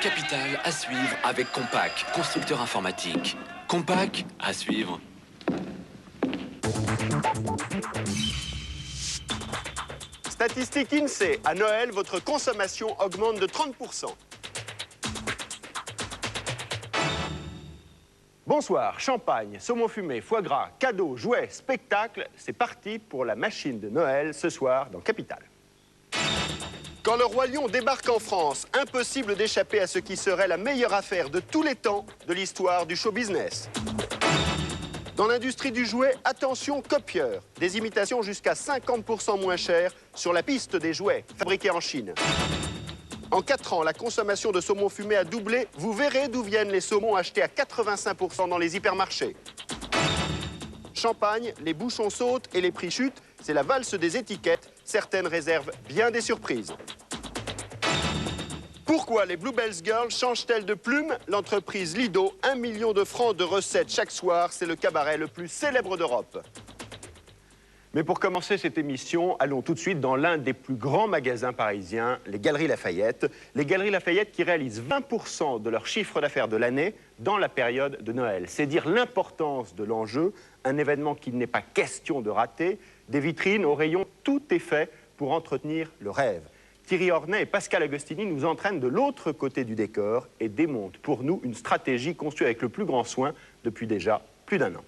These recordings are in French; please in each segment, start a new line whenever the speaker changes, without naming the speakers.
Capital à suivre avec Compaq, constructeur informatique. Compaq à suivre.
Statistique INSEE, à Noël, votre consommation augmente de 30%. Bonsoir, champagne, saumon fumé, foie gras, cadeaux, jouets, spectacles, c'est parti pour la machine de Noël ce soir dans Capital. Quand le Roi Lion débarque en France, impossible d'échapper à ce qui serait la meilleure affaire de tous les temps de l'histoire du show business. Dans l'industrie du jouet, attention copieurs. Des imitations jusqu'à 50% moins chères sur la piste des jouets fabriqués en Chine. En 4 ans, la consommation de saumon fumé a doublé. Vous verrez d'où viennent les saumons achetés à 85% dans les hypermarchés. Champagne, les bouchons sautent et les prix chutent. C'est la valse des étiquettes. Certaines réservent bien des surprises. Pourquoi les Bluebells Girls changent-elles de plume? L'entreprise Lido, 1 million de francs de recettes chaque soir, c'est le cabaret le plus célèbre d'Europe. Mais pour commencer cette émission, allons tout de suite dans l'un des plus grands magasins parisiens, les Galeries Lafayette. Les Galeries Lafayette qui réalisent 20% de leur chiffre d'affaires de l'année dans la période de Noël. C'est dire l'importance de l'enjeu, un événement qu'il n'est pas question de rater. Des vitrines au rayon, tout est fait pour entretenir le rêve. Thierry Ornay et Pascal Agostini nous entraînent de l'autre côté du décor et démontent pour nous une stratégie conçue avec le plus grand soin depuis déjà plus d'1 an.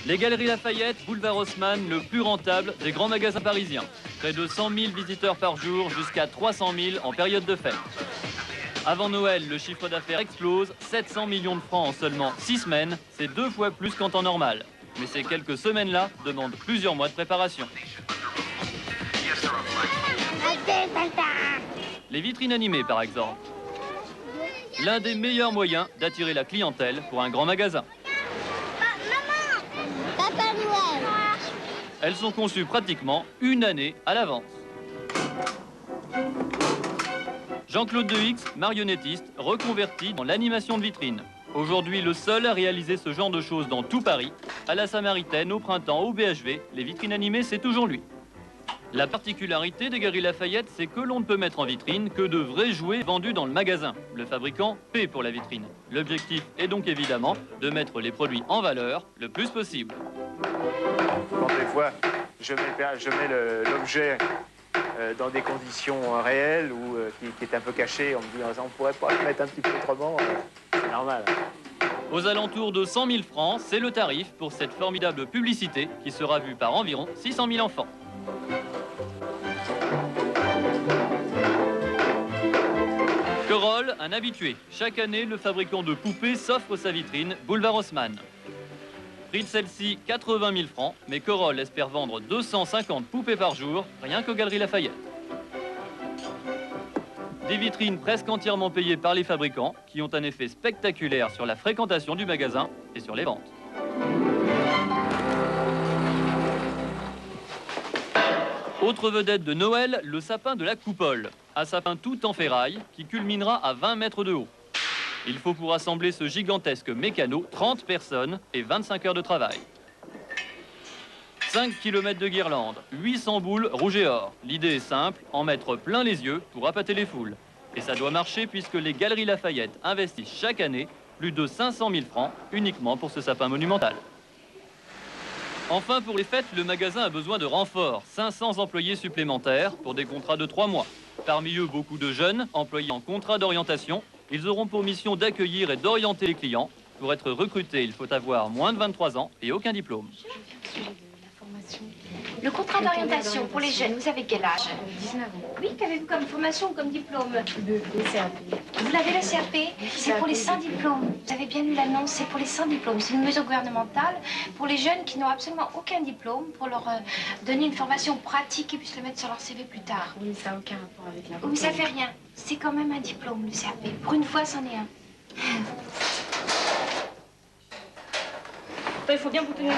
Les Galeries Lafayette, boulevard Haussmann, le plus rentable des grands magasins parisiens. Près de 100 000 visiteurs par jour, jusqu'à 300 000 en période de fête. Avant Noël, le chiffre d'affaires explose, 700 millions de francs en seulement 6 semaines, c'est 2 fois plus qu'en temps normal. Mais ces quelques semaines-là demandent plusieurs mois de préparation. Les vitrines animées, par exemple. L'un des meilleurs moyens d'attirer la clientèle pour un grand magasin. Elles sont conçues pratiquement une année à l'avance. Jean-Claude Dehix, marionnettiste, reconverti dans l'animation de vitrine. Aujourd'hui, le seul à réaliser ce genre de choses dans tout Paris. À la Samaritaine, au printemps, au BHV, les vitrines animées, c'est toujours lui. La particularité des Galeries Lafayette, c'est que l'on ne peut mettre en vitrine que de vrais jouets vendus dans le magasin. Le fabricant paie pour la vitrine. L'objectif est donc évidemment de mettre les produits en valeur le plus possible.
Quand des fois, je mets l'objet dans des conditions réelles ou qui est un peu caché, on me dit on pourrait pas le mettre un petit peu autrement, c'est normal.
Aux alentours de 100 000 francs, c'est le tarif pour cette formidable publicité qui sera vue par environ 600 000 enfants. Corolle, un habitué. Chaque année, le fabricant de poupées s'offre sa vitrine, boulevard Haussmann. Prix de celle-ci, 80 000 francs, mais Corolle espère vendre 250 poupées par jour, rien qu'aux Galeries Lafayette. Des vitrines presque entièrement payées par les fabricants, qui ont un effet spectaculaire sur la fréquentation du magasin et sur les ventes. Autre vedette de Noël, le sapin de la coupole. Un sapin tout en ferraille qui culminera à 20 mètres de haut. Il faut pour assembler ce gigantesque mécano 30 personnes et 25 heures de travail. 5 km de guirlandes, 800 boules rouges et or. L'idée est simple, en mettre plein les yeux pour appâter les foules. Et ça doit marcher puisque les Galeries Lafayette investissent chaque année plus de 500 000 francs uniquement pour ce sapin monumental. Enfin, pour les fêtes, le magasin a besoin de renforts. 500 employés supplémentaires pour des contrats de 3 mois. Parmi eux, beaucoup de jeunes, employés en contrat d'orientation. Ils auront pour mission d'accueillir et d'orienter les clients. Pour être recruté, il faut avoir moins de 23 ans et aucun diplôme.
Le contrat d'orientation pour les jeunes, vous avez quel âge?
19 ans.
Oui, qu'avez-vous comme formation ou comme diplôme?
Le CAP.
Vous l'avez le CAP? C'est pour les sans diplômes. Vous avez bien lu l'annonce, c'est pour les sans diplômes. C'est une mesure gouvernementale pour les jeunes qui n'ont absolument aucun diplôme, pour leur donner une formation pratique et puissent le mettre sur leur CV plus tard.
Oui, ça n'a aucun rapport avec la.
Oui, ça fait rien. C'est quand même un diplôme, le CAP. Pour une fois, c'en est un.
Il faut bien boutonner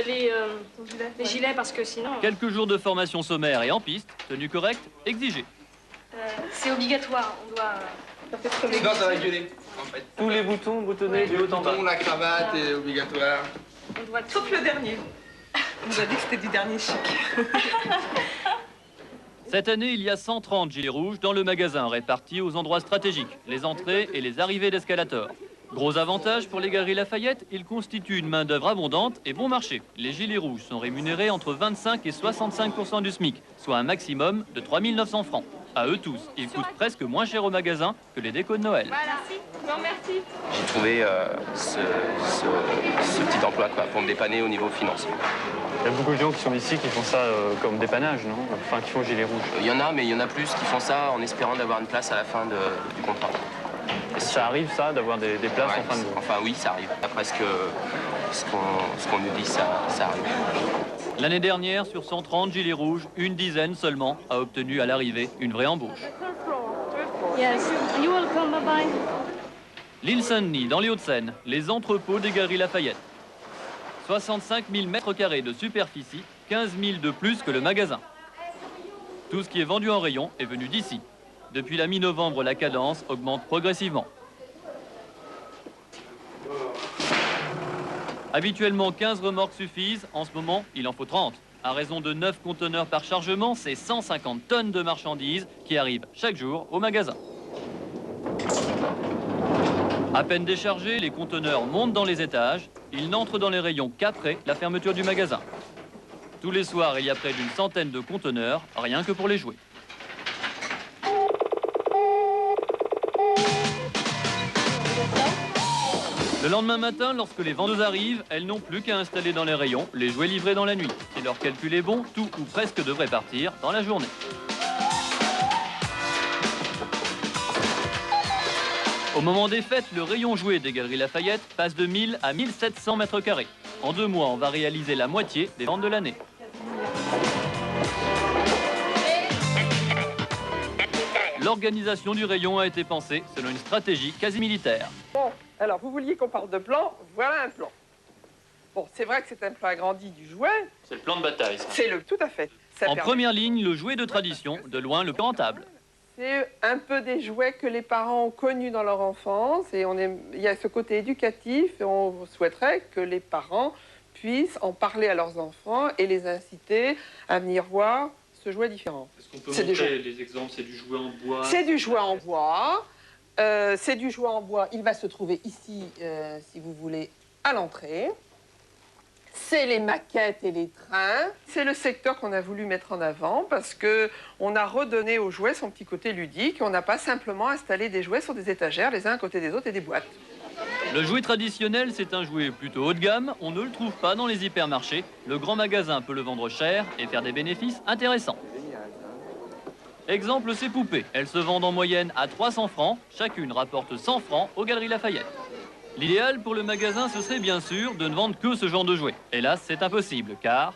les gilets parce que sinon...
Quelques jours de formation sommaire et en piste, tenue correcte, exigée.
C'est obligatoire, on doit...
Sinon, ça va gueuler, en fait.
Tous les boutons boutonnés du haut en bas.
La cravate est obligatoire.
On doit... Sauf le dernier.
On nous a dit que c'était du dernier chic.
Cette année, il y a 130 gilets rouges dans le magasin, répartis aux endroits stratégiques, les entrées et les arrivées d'escalators. Gros avantage pour les Galeries Lafayette, ils constituent une main-d'œuvre abondante et bon marché. Les gilets rouges sont rémunérés entre 25 et 65% du SMIC, soit un maximum de 3 900 francs. À eux tous, ils coûtent presque moins cher au magasin que les décos de Noël.
Voilà, non merci.
J'ai trouvé ce petit emploi quoi, pour me dépanner au niveau financier.
Il y a beaucoup de gens qui sont ici qui font ça comme dépannage, non? Enfin, qui font gilet rouge.
Il y en a, mais il y en a plus qui font ça en espérant d'avoir une place à la fin du contrat.
Ça arrive, ça, d'avoir des places en fin de...
Enfin, oui, ça arrive. Après ce qu'on nous dit, ça arrive.
L'année dernière, sur 130 gilets rouges, une dizaine seulement a obtenu à l'arrivée une vraie embauche.
Yes, you welcome, bye bye.
L'île Saint-Denis, dans les Hauts-de-Seine, les entrepôts des Galeries Lafayette. 65 000 mètres carrés de superficie, 15 000 de plus que le magasin. Tout ce qui est vendu en rayon est venu d'ici. Depuis la mi-novembre, la cadence augmente progressivement. Habituellement, 15 remorques suffisent. En ce moment, il en faut 30. À raison de 9 conteneurs par chargement, c'est 150 tonnes de marchandises qui arrivent chaque jour au magasin. À peine déchargés, les conteneurs montent dans les étages. Ils n'entrent dans les rayons qu'après la fermeture du magasin. Tous les soirs, il y a près d'une centaine de conteneurs, rien que pour les jouets. Le lendemain matin, lorsque les vendeuses arrivent, elles n'ont plus qu'à installer dans les rayons les jouets livrés dans la nuit. Si leur calcul est bon, tout ou presque devrait partir dans la journée. Au moment des fêtes, le rayon jouet des Galeries Lafayette passe de 1000 à 1700 mètres carrés. En 2 mois, on va réaliser la moitié des ventes de l'année. L'organisation du rayon a été pensée selon une stratégie quasi militaire.
Bon, alors vous vouliez qu'on parle de plan, voilà un plan. Bon, c'est vrai que c'est un plan agrandi du jouet.
C'est le plan de bataille, ça.
C'est le tout à fait. Ça
En
permet-
première ligne, le jouet de tradition, de loin le plus rentable.
C'est un peu des jouets que les parents ont connus dans leur enfance et il y a ce côté éducatif et on souhaiterait que les parents puissent en parler à leurs enfants et les inciter à venir voir ce jouet différent.
Est-ce qu'on peut
C'est des
montrer les exemples? C'est du jouet en bois.
C'est du jouet en bois. C'est du jouet en bois. Il va se trouver ici, si vous voulez, à l'entrée. C'est les maquettes et les trains. C'est le secteur qu'on a voulu mettre en avant parce qu'on a redonné aux jouets son petit côté ludique. On n'a pas simplement installé des jouets sur des étagères, les uns à côté des autres et des boîtes.
Le jouet traditionnel, c'est un jouet plutôt haut de gamme. On ne le trouve pas dans les hypermarchés. Le grand magasin peut le vendre cher et faire des bénéfices intéressants. Exemple, ces poupées. Elles se vendent en moyenne à 300 francs. Chacune rapporte 100 francs aux Galeries Lafayette. L'idéal pour le magasin, ce serait bien sûr de ne vendre que ce genre de jouets. Hélas, c'est impossible, car...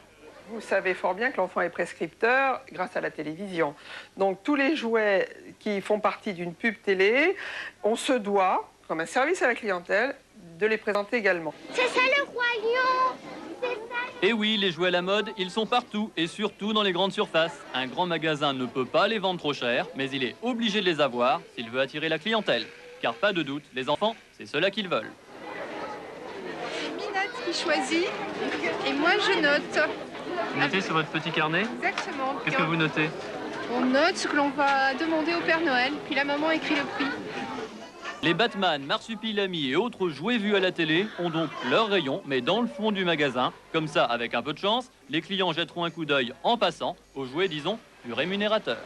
Vous savez fort bien que l'enfant est prescripteur grâce à la télévision. Donc tous les jouets qui font partie d'une pub télé, on se doit, comme un service à la clientèle, de les présenter également.
C'est ça le roi lion. C'est ça.
Et oui, les jouets à la mode, ils sont partout, et surtout dans les grandes surfaces. Un grand magasin ne peut pas les vendre trop cher, mais il est obligé de les avoir s'il veut attirer la clientèle. Car pas de doute, les enfants, c'est cela qu'ils veulent.
C'est Minette qui choisit et moi je note.
Vous notez sur votre petit carnet?
Exactement.
Qu'est-ce que vous notez?
On note ce que l'on va demander au Père Noël, puis la maman écrit le prix.
Les Batman, Marsupilami et autres jouets vus à la télé ont donc leur rayon, mais dans le fond du magasin. Comme ça, avec un peu de chance, les clients jetteront un coup d'œil en passant aux jouets, disons, plus rémunérateurs.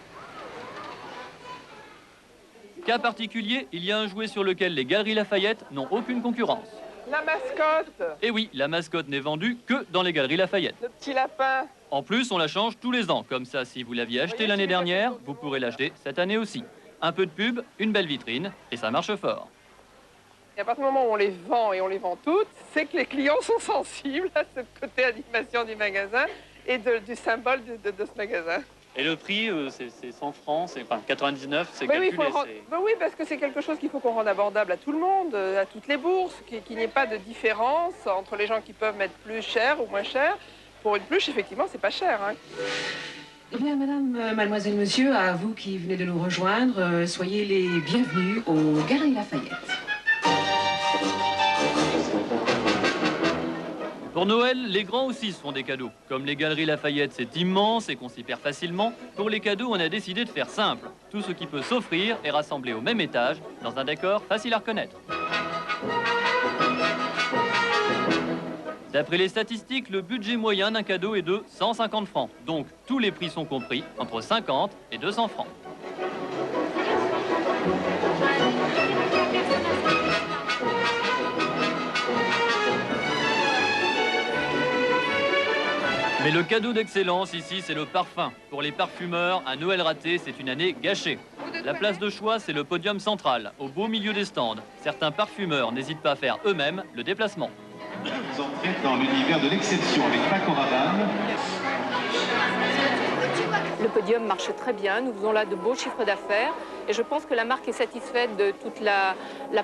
Cas particulier, il y a un jouet sur lequel les Galeries Lafayette n'ont aucune concurrence.
La mascotte,
Et oui, la mascotte n'est vendue que dans les Galeries Lafayette.
le petit lapin.
En plus, on la change tous les ans. Comme ça, si vous l'aviez acheté l'année dernière, vous pourrez l'acheter cette année aussi. Un peu de pub, une belle vitrine, et ça marche fort.
Et à partir du moment où on les vend et on les vend toutes, c'est que les clients sont sensibles à ce côté animation du magasin et du symbole de ce magasin.
Et le prix, c'est 100 francs, c'est enfin 99, c'est
Ben oui,
calculé.
oui, parce que c'est quelque chose qu'il faut qu'on rende abordable à tout le monde, à toutes les bourses, qu'il n'y ait pas de différence entre les gens qui peuvent mettre plus cher ou moins cher. Pour une pluche, effectivement, c'est pas cher. Hein.
Eh bien, madame, mademoiselle, monsieur, à vous qui venez de nous rejoindre, soyez les bienvenus aux Galeries Lafayette.
Pour Noël, les grands aussi se font des cadeaux. Comme les Galeries Lafayette, c'est immense et qu'on s'y perd facilement, pour les cadeaux, on a décidé de faire simple. Tout ce qui peut s'offrir est rassemblé au même étage, dans un décor facile à reconnaître. D'après les statistiques, le budget moyen d'un cadeau est de 150 francs. Donc, tous les prix sont compris, entre 50 et 200 francs. Mais le cadeau d'excellence ici, c'est le parfum. Pour les parfumeurs, un Noël raté, c'est une année gâchée. La place de choix, c'est le podium central, au beau milieu des stands. Certains parfumeurs n'hésitent pas à faire eux-mêmes le déplacement.
Vous entrez dans l'univers de l'exception avec Paco Rabanne.
Le podium marche très bien, nous faisons là de beaux chiffres d'affaires et je pense que la marque est satisfaite de toute la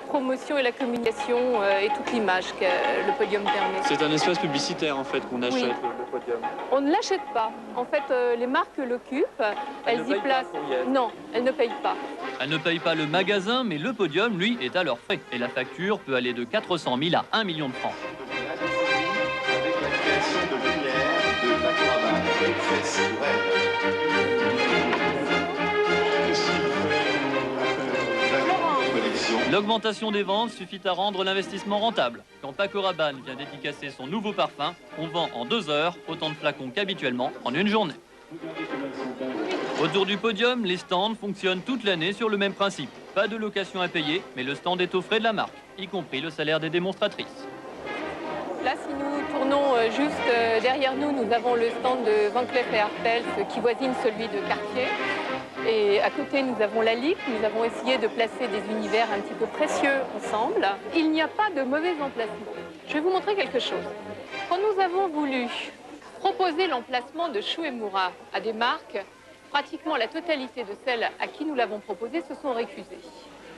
promotion et la communication et toute l'image que le podium permet.
C'est un espace publicitaire en fait qu'on achète,
Oui.
le podium.
On ne l'achète pas. En fait, les marques l'occupent, elles y placent. Non, elles ne payent pas.
Elles ne payent pas le magasin, mais le podium, lui, est à leurs frais. Et la facture peut aller de 400 000 à 1 million de francs.
Avec la création de lumière de Paco Rabanne. Fesse pour elle.
L'augmentation des ventes suffit à rendre l'investissement rentable. Quand Paco Rabanne vient dédicacer son nouveau parfum, on vend en 2 heures autant de flacons qu'habituellement en une journée. Autour du podium, les stands fonctionnent toute l'année sur le même principe. Pas de location à payer, mais le stand est aux frais de la marque, y compris le salaire des démonstratrices.
Là, si nous tournons juste derrière nous, nous avons le stand de Van Cleef & Arpels qui voisine celui de Cartier. Et à côté, nous avons la LIC. Nous avons essayé de placer des univers un petit peu précieux ensemble. Il n'y a pas de mauvais emplacement. Je vais vous montrer quelque chose. Quand nous avons voulu proposer l'emplacement de Shu Uemura à des marques, pratiquement la totalité de celles à qui nous l'avons proposé se sont récusées.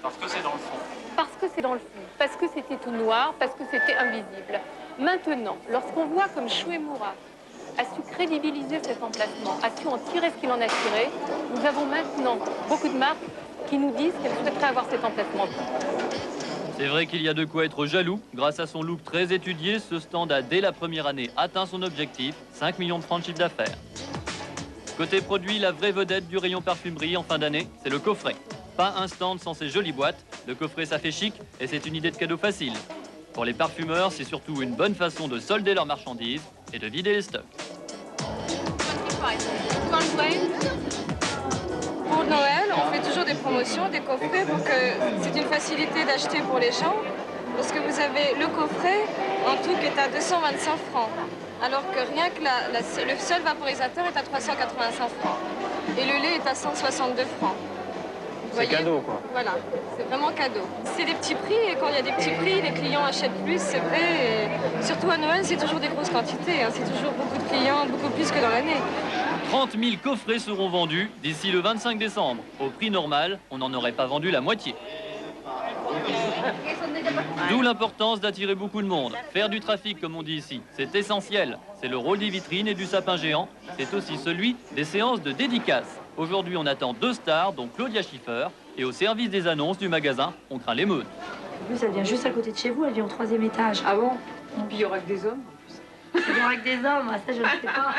Parce que c'est dans le fond.
Parce que c'est dans le fond, parce que c'était tout noir, parce que c'était invisible. Maintenant, lorsqu'on voit comme Shu Uemura a su crédibiliser cet emplacement, a su en tirer ce qu'il en a tiré, nous avons maintenant beaucoup de marques qui nous disent qu'elles souhaiteraient avoir cet emplacement.
C'est vrai qu'il y a de quoi être jaloux. Grâce à son look très étudié, ce stand a dès la première année atteint son objectif, 5 millions de francs de chiffre d'affaires. Côté produit, la vraie vedette du rayon parfumerie en fin d'année, c'est le coffret. Pas un stand sans ces jolies boîtes. Le coffret, ça fait chic et c'est une idée de cadeau facile. Pour les parfumeurs, c'est surtout une bonne façon de solder leurs marchandises et de vider les stocks.
Pour Noël, on fait toujours des promotions, des coffrets pour que c'est une facilité d'acheter pour les gens. Parce que vous avez le coffret en tout qui est à 225 francs. Alors que rien que le seul vaporisateur est à 385 francs. Et le lait est à 162 francs.
C'est cadeau, quoi.
Voilà, c'est vraiment cadeau. C'est des petits prix et quand il y a des petits prix, les clients achètent plus, c'est vrai. Et surtout à Noël, c'est toujours des grosses quantités. Hein. C'est toujours beaucoup de clients, beaucoup plus que dans l'année.
30 000 coffrets seront vendus d'ici le 25 décembre. Au prix normal, on n'en aurait pas vendu la moitié. D'où l'importance d'attirer beaucoup de monde. Faire du trafic, comme on dit ici, c'est essentiel. C'est le rôle des vitrines et du sapin géant. C'est aussi celui des séances de dédicaces. Aujourd'hui, on attend 2 stars, dont Claudia Schiffer. Et au service des annonces du magasin, on craint l'émeute.
En plus, elle vient juste à côté de chez vous, elle vit au 3e étage.
Ah bon? Puis il y aura que des hommes.
Il y aura que des hommes, ça je ne sais pas.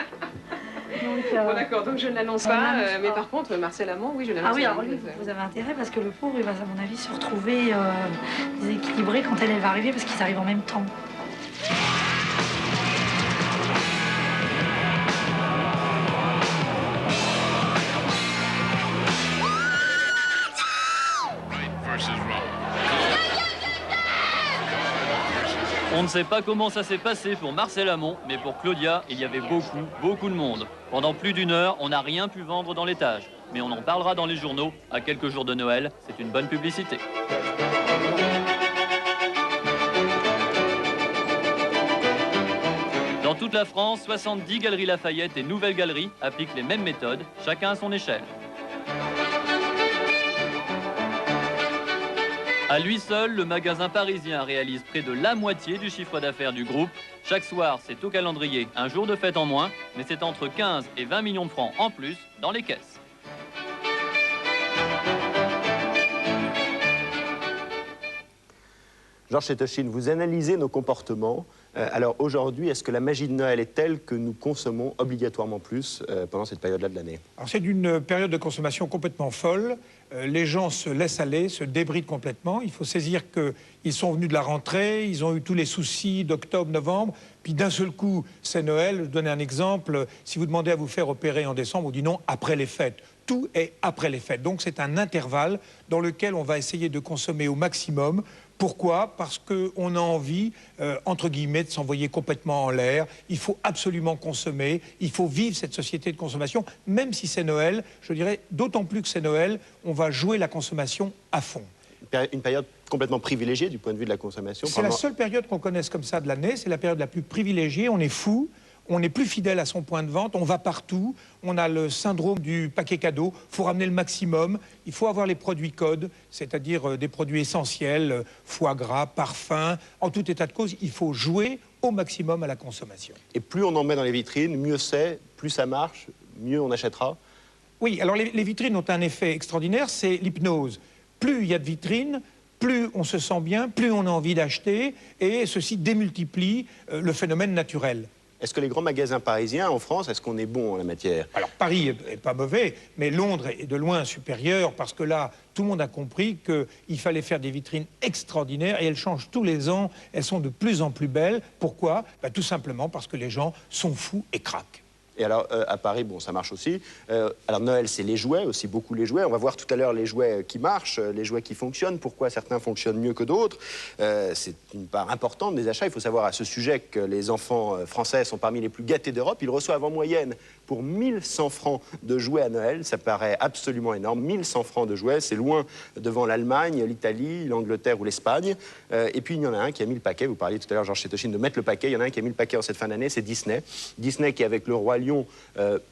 Donc,
Bon d'accord, donc je ne l'annonce pas, mais par contre Marcel Amont, oui je l'annonce.
Ah oui, alors lui, vous avez intérêt parce que le pauvre, il va à mon avis se retrouver déséquilibré quand elle va arriver parce qu'ils arrivent en même temps.
On ne sait pas comment ça s'est passé pour Marcel Amont, mais pour Claudia, il y avait beaucoup de monde. Pendant plus d'1 heure, on n'a rien pu vendre dans l'étage. Mais on en parlera dans les journaux. À quelques jours de Noël, c'est une bonne publicité. Dans toute la France, 70 Galeries Lafayette et Nouvelles Galeries appliquent les mêmes méthodes, chacun à son échelle. À lui seul, le magasin parisien réalise près de la moitié du chiffre d'affaires du groupe. Chaque soir, c'est au calendrier un jour de fête en moins, mais c'est entre 15 et 20 millions de francs en plus dans les caisses.
Georges Chétochine, vous analysez nos comportements Alors aujourd'hui, est-ce que la magie de Noël est telle que nous consommons obligatoirement plus pendant cette période-là de l'année?
Alors c'est une période de consommation complètement folle. Les gens se laissent aller, se débrident complètement. Il faut saisir qu'ils sont venus de la rentrée, ils ont eu tous les soucis d'octobre, novembre, puis d'un seul coup, c'est Noël. Je vais vous donner un exemple. Si vous demandez à vous faire opérer en décembre, on dit non, après les fêtes. Tout est après les fêtes. Donc c'est un intervalle dans lequel on va essayer de consommer au maximum. Pourquoi? Parce qu'on a envie, entre guillemets, de s'envoyer complètement en l'air. Il faut absolument consommer, il faut vivre cette société de consommation, même si c'est Noël. Je dirais, d'autant plus que c'est Noël, on va jouer la consommation à fond.
Une période complètement privilégiée du point de vue de la consommation.
C'est la seule période qu'on connaisse comme ça de l'année, c'est la période la plus privilégiée, on est fou. On est plus fidèle à son point de vente, on va partout, on a le syndrome du paquet cadeau, il faut ramener le maximum, il faut avoir les produits codes, c'est-à-dire des produits essentiels, foie gras, parfum, en tout état de cause, il faut jouer au maximum à la consommation.
Et plus on en met dans les vitrines, mieux c'est, plus ça marche, mieux on achètera?
Oui, alors les vitrines ont un effet extraordinaire, c'est l'hypnose. Plus il y a de vitrines, plus on se sent bien, plus on a envie d'acheter, et ceci démultiplie le phénomène naturel.
Est-ce que les grands magasins parisiens en France, est-ce qu'on est bon en la matière?
Alors Paris est pas mauvais, mais Londres est de loin supérieur parce que là, tout le monde a compris qu'il fallait faire des vitrines extraordinaires et elles changent tous les ans, elles sont de plus en plus belles. Pourquoi? Tout simplement parce que les gens sont fous et craquent.
Et alors, à Paris, bon, ça marche aussi. Alors, Noël, c'est les jouets, aussi beaucoup les jouets. On va voir tout à l'heure les jouets qui marchent, les jouets qui fonctionnent, pourquoi certains fonctionnent mieux que d'autres. C'est une part importante des achats. Il faut savoir à ce sujet que les enfants français sont parmi les plus gâtés d'Europe. Ils reçoivent en moyenne pour 1100 francs de jouets à Noël. Ça paraît absolument énorme. 1100 francs de jouets, c'est loin devant l'Allemagne, l'Italie, l'Angleterre ou l'Espagne. Et puis, il y en a un qui a mis le paquet. Vous parliez tout à l'heure, Georges Chétochine, de mettre le paquet. Il y en a un qui a mis le paquet en cette fin d'année, c'est Disney. Disney qui, avec le Roi Lion,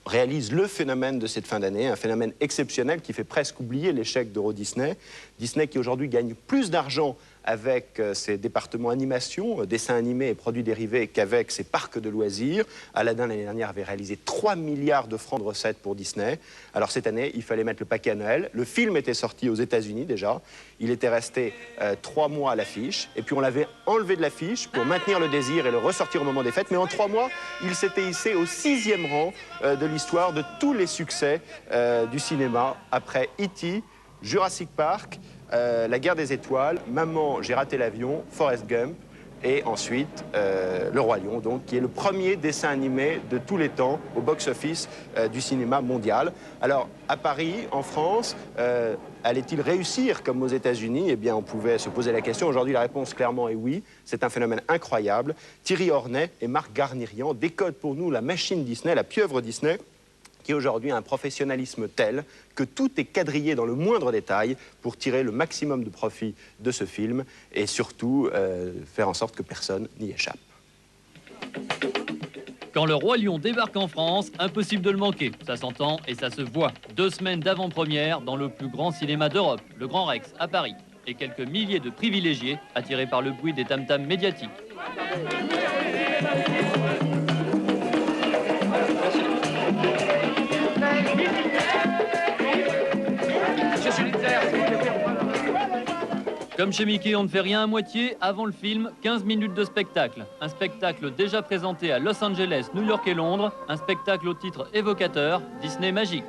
réalise le phénomène de cette fin d'année, un phénomène exceptionnel qui fait presque oublier l'échec d'Euro Disney. Disney qui aujourd'hui gagne plus d'argent avec ses départements animation, dessins animés et produits dérivés qu'avec ses parcs de loisirs. Aladdin, l'année dernière, avait réalisé 3 milliards de francs de recettes pour Disney. Alors cette année, il fallait mettre le paquet à Noël. Le film était sorti aux États-Unis déjà. Il était resté 3 mois à l'affiche. Et puis on l'avait enlevé de l'affiche pour maintenir le désir et le ressortir au moment des fêtes. Mais en 3 mois, il s'était hissé au 6e rang de l'histoire de tous les succès du cinéma, après E.T., Jurassic Park, La Guerre des Étoiles, Maman, j'ai raté l'avion, Forrest Gump, et ensuite Le Roi Lion, donc, qui est le premier dessin animé de tous les temps au box-office du cinéma mondial. Alors, à Paris, en France, allait-il réussir comme aux États-Unis? Eh bien, on pouvait se poser la question. Aujourd'hui, la réponse, clairement, est oui. C'est un phénomène incroyable. Thierry Hornet et Marc Garnirian décodent pour nous la machine Disney, la pieuvre Disney, qui aujourd'hui a un professionnalisme tel que tout est quadrillé dans le moindre détail pour tirer le maximum de profit de ce film et surtout faire en sorte que personne n'y échappe.
Quand le Roi Lion débarque en France, impossible de le manquer. Ça s'entend et ça se voit. 2 semaines d'avant-première dans le plus grand cinéma d'Europe, le Grand Rex, à Paris. Et quelques milliers de privilégiés attirés par le bruit des tam-tams médiatiques. Comme chez Mickey, on ne fait rien à moitié. Avant le film, 15 minutes de spectacle. Un spectacle déjà présenté à Los Angeles, New York et Londres. Un spectacle au titre évocateur, Disney magique.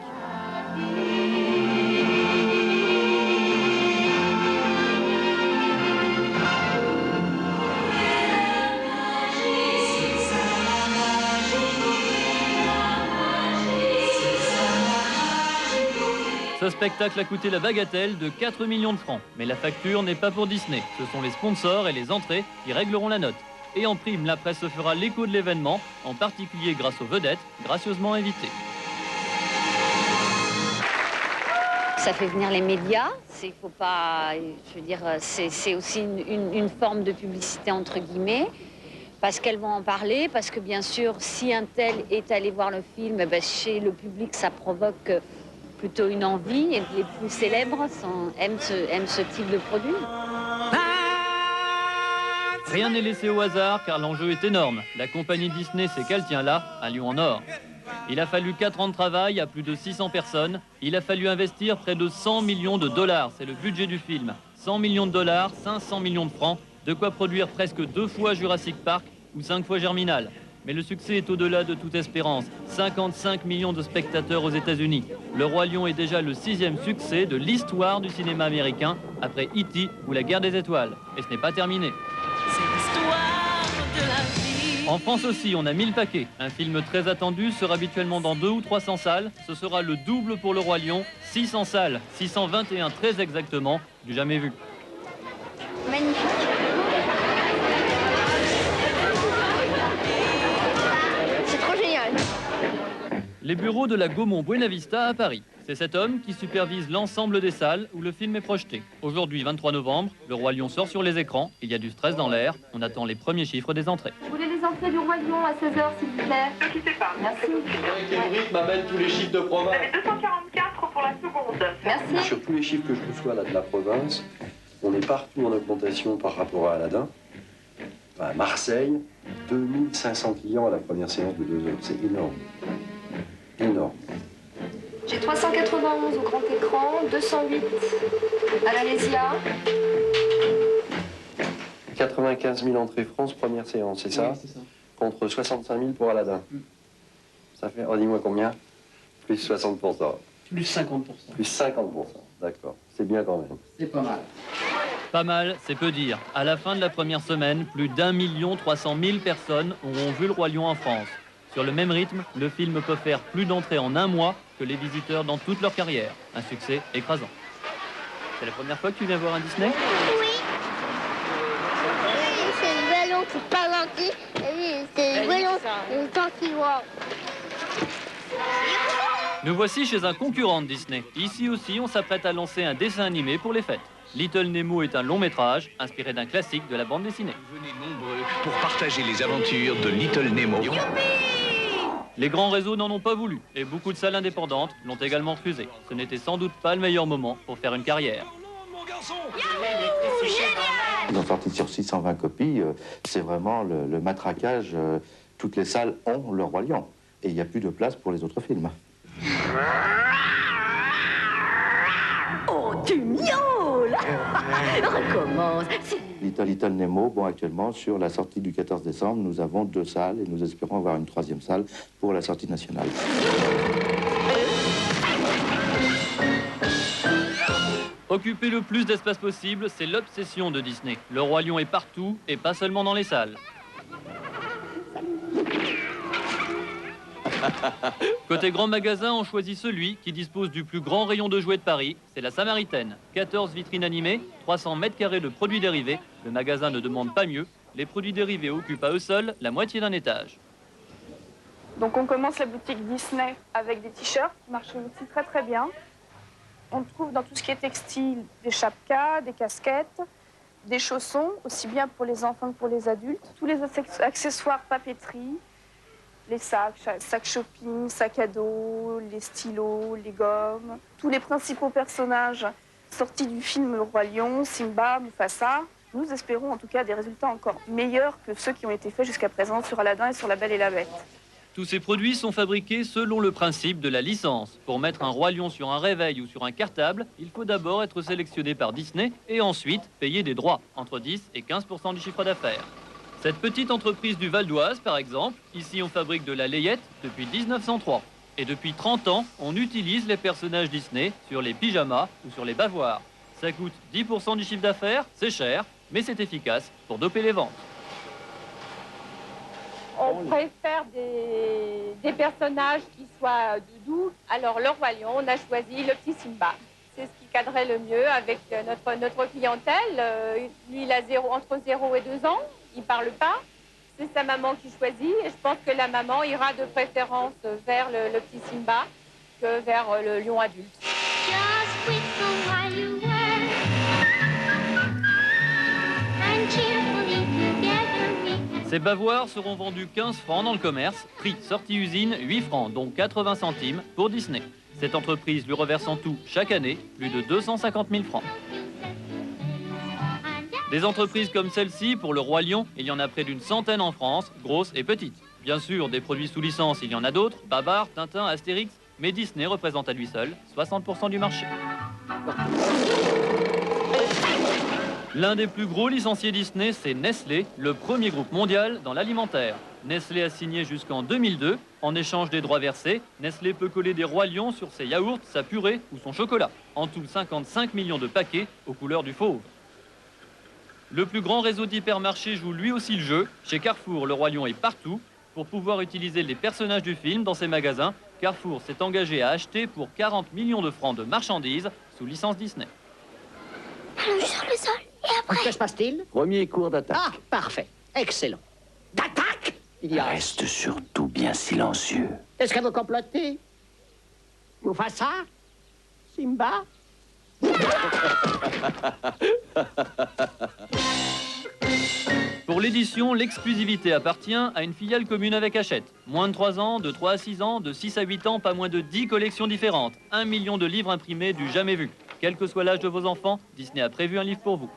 Ce spectacle a coûté la bagatelle de 4 millions de francs. Mais la facture n'est pas pour Disney. Ce sont les sponsors et les entrées qui régleront la note. Et en prime, la presse se fera l'écho de l'événement, en particulier grâce aux vedettes, gracieusement invitées.
Ça fait venir les médias, c'est faut pas, je veux dire, c'est aussi une forme de publicité entre guillemets, parce qu'elles vont en parler, parce que bien sûr, si un tel est allé voir le film, ben, chez le public, ça provoque plutôt une envie, et les plus célèbres aiment ce type de produit.
Rien n'est laissé au hasard car l'enjeu est énorme. La compagnie Disney sait qu'elle tient là un lion en or. Il a fallu 4 ans de travail à plus de 600 personnes. Il a fallu investir près de 100 millions de dollars. C'est le budget du film. 100 millions de dollars, 500 millions de francs. De quoi produire presque 2 fois Jurassic Park ou 5 fois Germinal. Mais le succès est au-delà de toute espérance. 55 millions de spectateurs aux États-Unis. Le Roi Lion est déjà le 6e succès de l'histoire du cinéma américain, après E.T. ou La Guerre des Étoiles. Et ce n'est pas terminé. En France aussi, on a 1000 paquets. Un film très attendu sera habituellement dans 200 ou 300 salles. Ce sera le double pour le Roi Lion. 600 salles, 621 très exactement, du jamais vu.
Magnifique. C'est trop génial.
Les bureaux de la Gaumont Buena Vista à Paris. C'est cet homme qui supervise l'ensemble des salles où le film est projeté. Aujourd'hui, 23 novembre, le Roi Lion sort sur les écrans. Il y a du stress dans l'air. On attend les premiers chiffres des entrées.
Vous voulez les entrées du Roi Lion à 16h, s'il vous plaît? Ne quittez pas. Merci.
Eric m'amène tous les chiffres de province.
244 pour la seconde. Merci.
Sur tous les chiffres que je reçois là de la province, on est partout en augmentation par rapport à Aladdin. À Marseille, 2500 clients à la première séance de 2 heures. C'est énorme. Énorme.
J'ai 391 au grand écran, 208 à l'Alésia.
95 000 entrées France, première séance, c'est ça?
Oui, c'est ça.
Contre 65 000 pour Aladdin. Ça fait, dis-moi combien? Plus 60%.
Plus 50%.
Plus 50%, d'accord. C'est bien quand même.
C'est pas mal.
Pas mal, c'est peu dire. À la fin de la première semaine, plus d'1 300 000 personnes auront vu le Roi Lion en France. Sur le même rythme, le film peut faire plus d'entrées en un mois que les visiteurs dans toute leur carrière. Un succès écrasant. C'est la première fois que tu viens voir un Disney?
Oui. Oui, c'est le ballon qui pas gentil. Oui, c'est le ballon qui voit.
Nous voici chez un concurrent de Disney. Ici aussi, on s'apprête à lancer un dessin animé pour les fêtes. Little Nemo est un long métrage inspiré d'un classique de la bande dessinée.
Venez nombreux pour partager les aventures de Little Nemo.
Les grands réseaux n'en ont pas voulu et beaucoup de salles indépendantes l'ont également refusé. Ce n'était sans doute pas le meilleur moment pour faire une carrière.
Ils ont sorti sur 620 copies, c'est vraiment le matraquage. Toutes les salles ont le Roi Lion et il n'y a plus de place pour les autres films.
Oh, tu miaules. Recommence.
Little Nemo, bon, actuellement, sur la sortie du 14 décembre, nous avons 2 salles et nous espérons avoir une 3e salle pour la sortie nationale.
Occuper le plus d'espace possible, c'est l'obsession de Disney. Le Roi Lion est partout et pas seulement dans les salles. Côté grand magasin, on choisit celui qui dispose du plus grand rayon de jouets de Paris. C'est la Samaritaine. 14 vitrines animées, 300 mètres carrés de produits dérivés. Le magasin ne demande pas mieux. Les produits dérivés occupent à eux seuls la moitié d'un étage.
Donc on commence la boutique Disney avec des t-shirts qui marchent aussi très très bien. On trouve dans tout ce qui est textile des chapkas, des casquettes, des chaussons, aussi bien pour les enfants que pour les adultes. Tous les accessoires papeterie, les sacs shopping, sacs à dos, les stylos, les gommes. Tous les principaux personnages sortis du film Le Roi Lion, Simba, Mufasa. Nous espérons en tout cas des résultats encore meilleurs que ceux qui ont été faits jusqu'à présent sur Aladdin et sur La Belle et la Bête.
Tous ces produits sont fabriqués selon le principe de la licence. Pour mettre un Roi Lion sur un réveil ou sur un cartable, il faut d'abord être sélectionné par Disney et ensuite payer des droits, entre 10 et 15% du chiffre d'affaires. Cette petite entreprise du Val d'Oise, par exemple, ici on fabrique de la layette depuis 1903. Et depuis 30 ans, on utilise les personnages Disney sur les pyjamas ou sur les bavoirs. Ça coûte 10% du chiffre d'affaires, c'est cher, mais c'est efficace pour doper les ventes.
On préfère des personnages qui soient doux. Alors, le Roi Lion, on a choisi le petit Simba. C'est ce qui cadrait le mieux avec notre clientèle. Lui, il a entre 0 et 2 ans. Il ne parle pas. C'est sa maman qui choisit. Et je pense que la maman ira de préférence vers le petit Simba que vers le lion adulte.
Ces bavoirs seront vendus 15 francs dans le commerce, prix sortie usine 8 francs, dont 80 centimes pour Disney. Cette entreprise lui reverse en tout, chaque année, plus de 250 000 francs. Des entreprises comme celle-ci, pour le Roi Lion, il y en a près d'une centaine en France, grosses et petites. Bien sûr, des produits sous licence, il y en a d'autres, Babar, Tintin, Astérix, mais Disney représente à lui seul 60% du marché. L'un des plus gros licenciés Disney, c'est Nestlé, le premier groupe mondial dans l'alimentaire. Nestlé a signé jusqu'en 2002. En échange des droits versés, Nestlé peut coller des rois lions sur ses yaourts, sa purée ou son chocolat. En tout, 55 millions de paquets aux couleurs du fauve. Le plus grand réseau d'hypermarchés joue lui aussi le jeu. Chez Carrefour, le roi lion est partout. Pour pouvoir utiliser les personnages du film dans ses magasins, Carrefour s'est engagé à acheter pour 40 millions de francs de marchandises sous licence Disney.
Allons sur le sol, et après...
Que se passe-t-il?
Premier cours d'attaque.
Ah, parfait. Excellent. D'attaque? Il y a...
Reste surtout bien silencieux.
Est-ce que vous complotez? Mufasa? Simba?
Pour l'édition, l'exclusivité appartient à une filiale commune avec Hachette. Moins de 3 ans, de 3 à 6 ans, de 6 à 8 ans, pas moins de 10 collections différentes. 1 million de livres imprimés du jamais vu. Quel que soit l'âge de vos enfants, Disney a prévu un livre pour vous.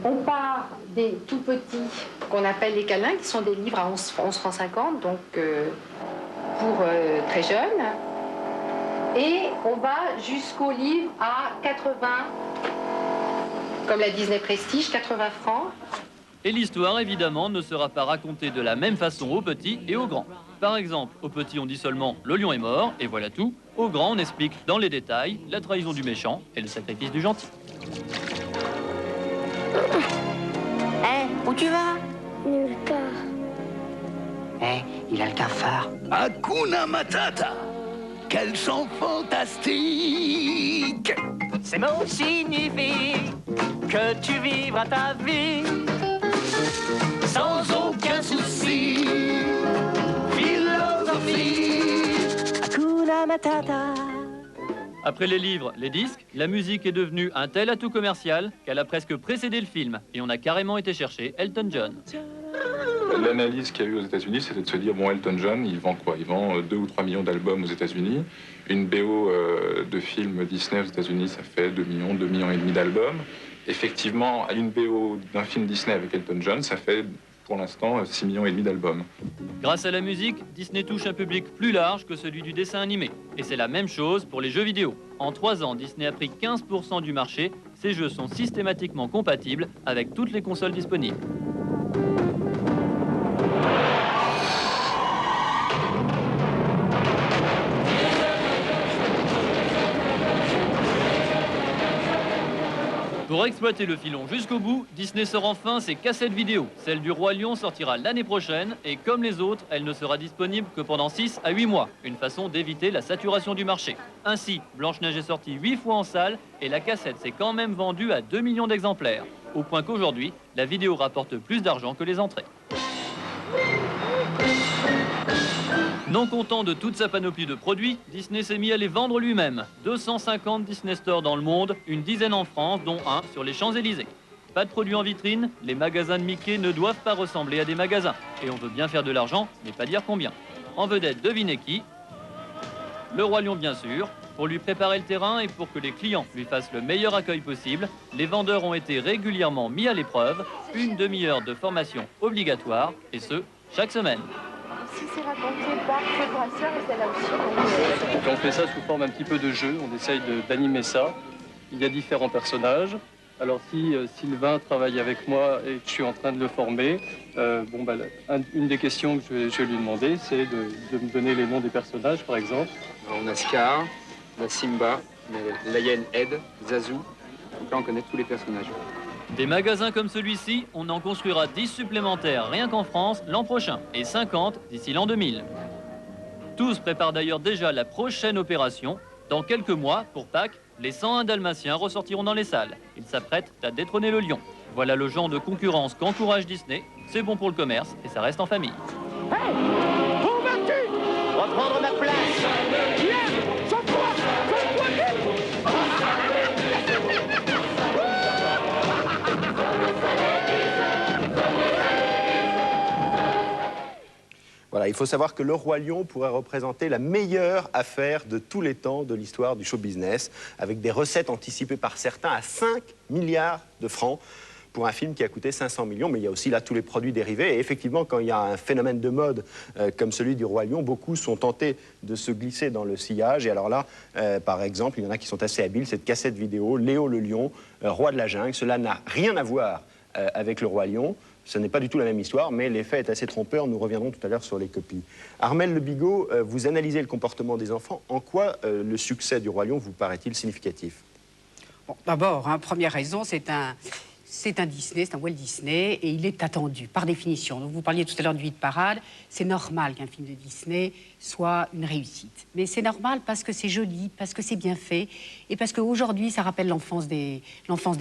On part des tout petits qu'on appelle les câlins, qui sont des livres à 11 francs 50, donc pour très jeunes. Et on va jusqu'au livre à 80, comme la Disney Prestige, 80 francs.
Et l'histoire, évidemment, ne sera pas racontée de la même façon aux petits et aux grands. Par exemple, aux petits, on dit seulement « le lion est mort » et voilà tout. Aux grands, on explique dans les détails la trahison du méchant et le sacrifice du gentil.
Où tu vas?
Nulle part.
Il a le cafard.
Hakuna Matata. Quel chant fantastique!
Ces mots signifient que tu vivras ta vie
sans aucun souci. Philosophie.
Hakuna Matata.
Après les livres, les disques, la musique est devenue un tel atout commercial qu'elle a presque précédé le film. Et on a carrément été chercher Elton John.
L'analyse qu'il y a eu aux États-Unis, c'était de se dire, bon, Elton John, il vend quoi? Il vend 2 ou 3 millions d'albums aux États-Unis. Une BO de film Disney aux États-Unis, ça fait 2 millions et demi d'albums. Effectivement, une BO d'un film Disney avec Elton John, ça fait pour l'instant 6 millions et demi d'albums.
Grâce à la musique, Disney touche un public plus large que celui du dessin animé. Et c'est la même chose pour les jeux vidéo. En 3 ans, Disney a pris 15% du marché. Ces jeux sont systématiquement compatibles avec toutes les consoles disponibles. Pour exploiter le filon jusqu'au bout, Disney sort enfin ses cassettes vidéo. Celle du Roi Lion sortira l'année prochaine et comme les autres, elle ne sera disponible que pendant 6 à 8 mois. Une façon d'éviter la saturation du marché. Ainsi, Blanche-Neige est sortie 8 fois en salle et la cassette s'est quand même vendue à 2 millions d'exemplaires. Au point qu'aujourd'hui, la vidéo rapporte plus d'argent que les entrées. Non content de toute sa panoplie de produits, Disney s'est mis à les vendre lui-même. 250 Disney Store dans le monde, une dizaine en France, dont un sur les Champs-Élysées. Pas de produits en vitrine, les magasins de Mickey ne doivent pas ressembler à des magasins. Et on veut bien faire de l'argent, mais pas dire combien. En vedette, devinez qui? Le Roi Lion, bien sûr. Pour lui préparer le terrain et pour que les clients lui fassent le meilleur accueil possible, les vendeurs ont été régulièrement mis à l'épreuve. Une demi-heure de formation obligatoire, et ce, chaque semaine.
Si c'est raconté par Claude Brasseur et celle-là aussi.
On fait ça sous forme un petit peu de jeu, on essaye d'animer ça. Il y a différents personnages. Alors si Sylvain travaille avec moi et que je suis en train de le former, une des questions que je vais lui demander, c'est de me donner les noms des personnages, par exemple.
Alors, on a Scar, on a Simba, on a Lion Head, Zazu. Donc là, on connaît tous les personnages.
Des magasins comme celui-ci, on en construira 10 supplémentaires rien qu'en France l'an prochain et 50 d'ici l'an 2000. Tous préparent d'ailleurs déjà la prochaine opération. Dans quelques mois, pour Pâques, les 101 Dalmatiens ressortiront dans les salles. Ils s'apprêtent à détrôner le lion. Voilà le genre de concurrence qu'encourage Disney. C'est bon pour le commerce et ça reste en famille.
Hey! Où vas-tu? Reprendre ma place! Viens! Sauve-toi! Sauve-toi vite!
Voilà, il faut savoir que le Roi Lion pourrait représenter la meilleure affaire de tous les temps de l'histoire du show business, avec des recettes anticipées par certains à 5 milliards de francs. pour un film qui a coûté 500 millions. Mais il y a aussi là tous les produits dérivés. Et effectivement, quand il y a un phénomène de mode comme celui du Roi Lion, beaucoup sont tentés de se glisser dans le sillage. Et alors là, par exemple, il y en a qui sont assez habiles. Cette cassette vidéo, Léo le Lion, roi de la jungle. Cela n'a rien à voir avec le Roi Lion. Ce n'est pas du tout la même histoire, mais l'effet est assez trompeur. Nous reviendrons tout à l'heure sur les copies. Armelle Le Bigot, vous analysez le comportement des enfants. En quoi le succès du Roi Lion vous paraît-il significatif?
Bon, d'abord, première raison, c'est un Disney, c'est un Walt Disney, et il est attendu, par définition. Donc, vous parliez tout à l'heure du hit parade. C'est normal qu'un film de Disney soit une réussite. Mais c'est normal parce que c'est joli, parce que c'est bien fait, et parce qu'aujourd'hui, ça rappelle l'enfance des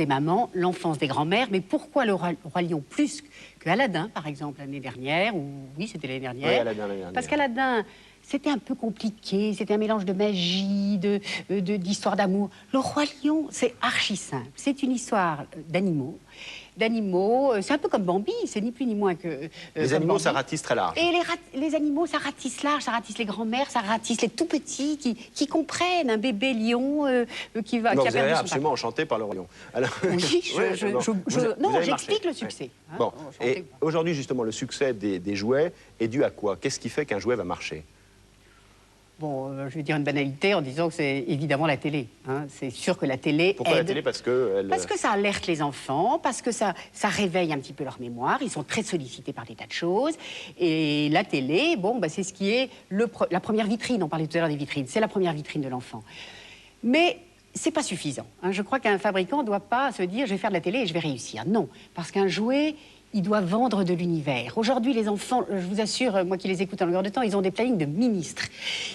mamans, l'enfance des grands-mères. Mais pourquoi le Roi Lion plus que Aladdin, par exemple, l'année dernière, ou oui, c'était l'année dernière.
Oui, Aladdin l'année dernière.
Parce qu'Aladdin, c'était un peu compliqué, c'était un mélange de magie, d'histoire d'amour. Le Roi Lion, c'est archi simple. C'est une histoire d'animaux. C'est un peu comme Bambi, c'est ni plus ni moins que...
les animaux, Bambi. Ça ratisse très large.
Et les animaux, ça ratisse large, ça ratisse les grands-mères, ça ratisse les tout-petits qui comprennent un bébé lion qui a perdu son papa.
Vous avez absolument enchanté par le Roi Lion. Alors...
Oui, non, j'explique le succès.
Hein, bon, et aujourd'hui, justement, le succès des jouets est dû à quoi? Qu'est-ce qui fait qu'un jouet va marcher?
Bon, je vais dire une banalité en disant que c'est évidemment la télé. Hein. C'est sûr que la télé
Pourquoi
aide.
La télé? Parce que
ça alerte les enfants, parce que ça réveille un petit peu leur mémoire. Ils sont très sollicités par des tas de choses. Et la télé, bon, c'est ce qui est la première vitrine. On parlait tout à l'heure des vitrines. C'est la première vitrine de l'enfant. Mais c'est pas suffisant. Hein. Je crois qu'un fabricant ne doit pas se dire « je vais faire de la télé et je vais réussir ». Non, parce qu'un jouet... il doit vendre de l'univers. Aujourd'hui, les enfants, je vous assure, moi qui les écoute en longueur de temps, ils ont des plannings de ministres.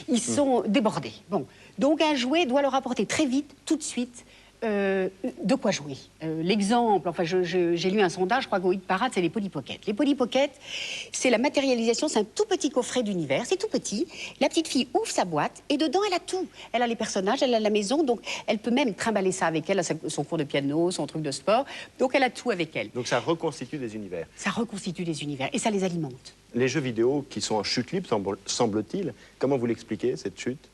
Ils sont débordés. Bon. Donc un jouet doit leur apporter très vite, tout de suite, de quoi jouer. L'exemple, enfin j'ai lu un sondage, je crois qu'au hit parade, c'est les Polly Pocket. Les Polly Pocket, c'est la matérialisation, c'est un tout petit coffret d'univers, c'est tout petit. La petite fille ouvre sa boîte et dedans elle a tout. Elle a les personnages, elle a la maison, donc elle peut même trimballer ça avec elle, à son cours de piano, son truc de sport. Donc elle a tout avec elle.
Donc ça reconstitue des univers.
Ça reconstitue des univers et ça les alimente.
Les jeux vidéo qui sont en chute libre, semble-t-il, comment vous l'expliquez, cette chute?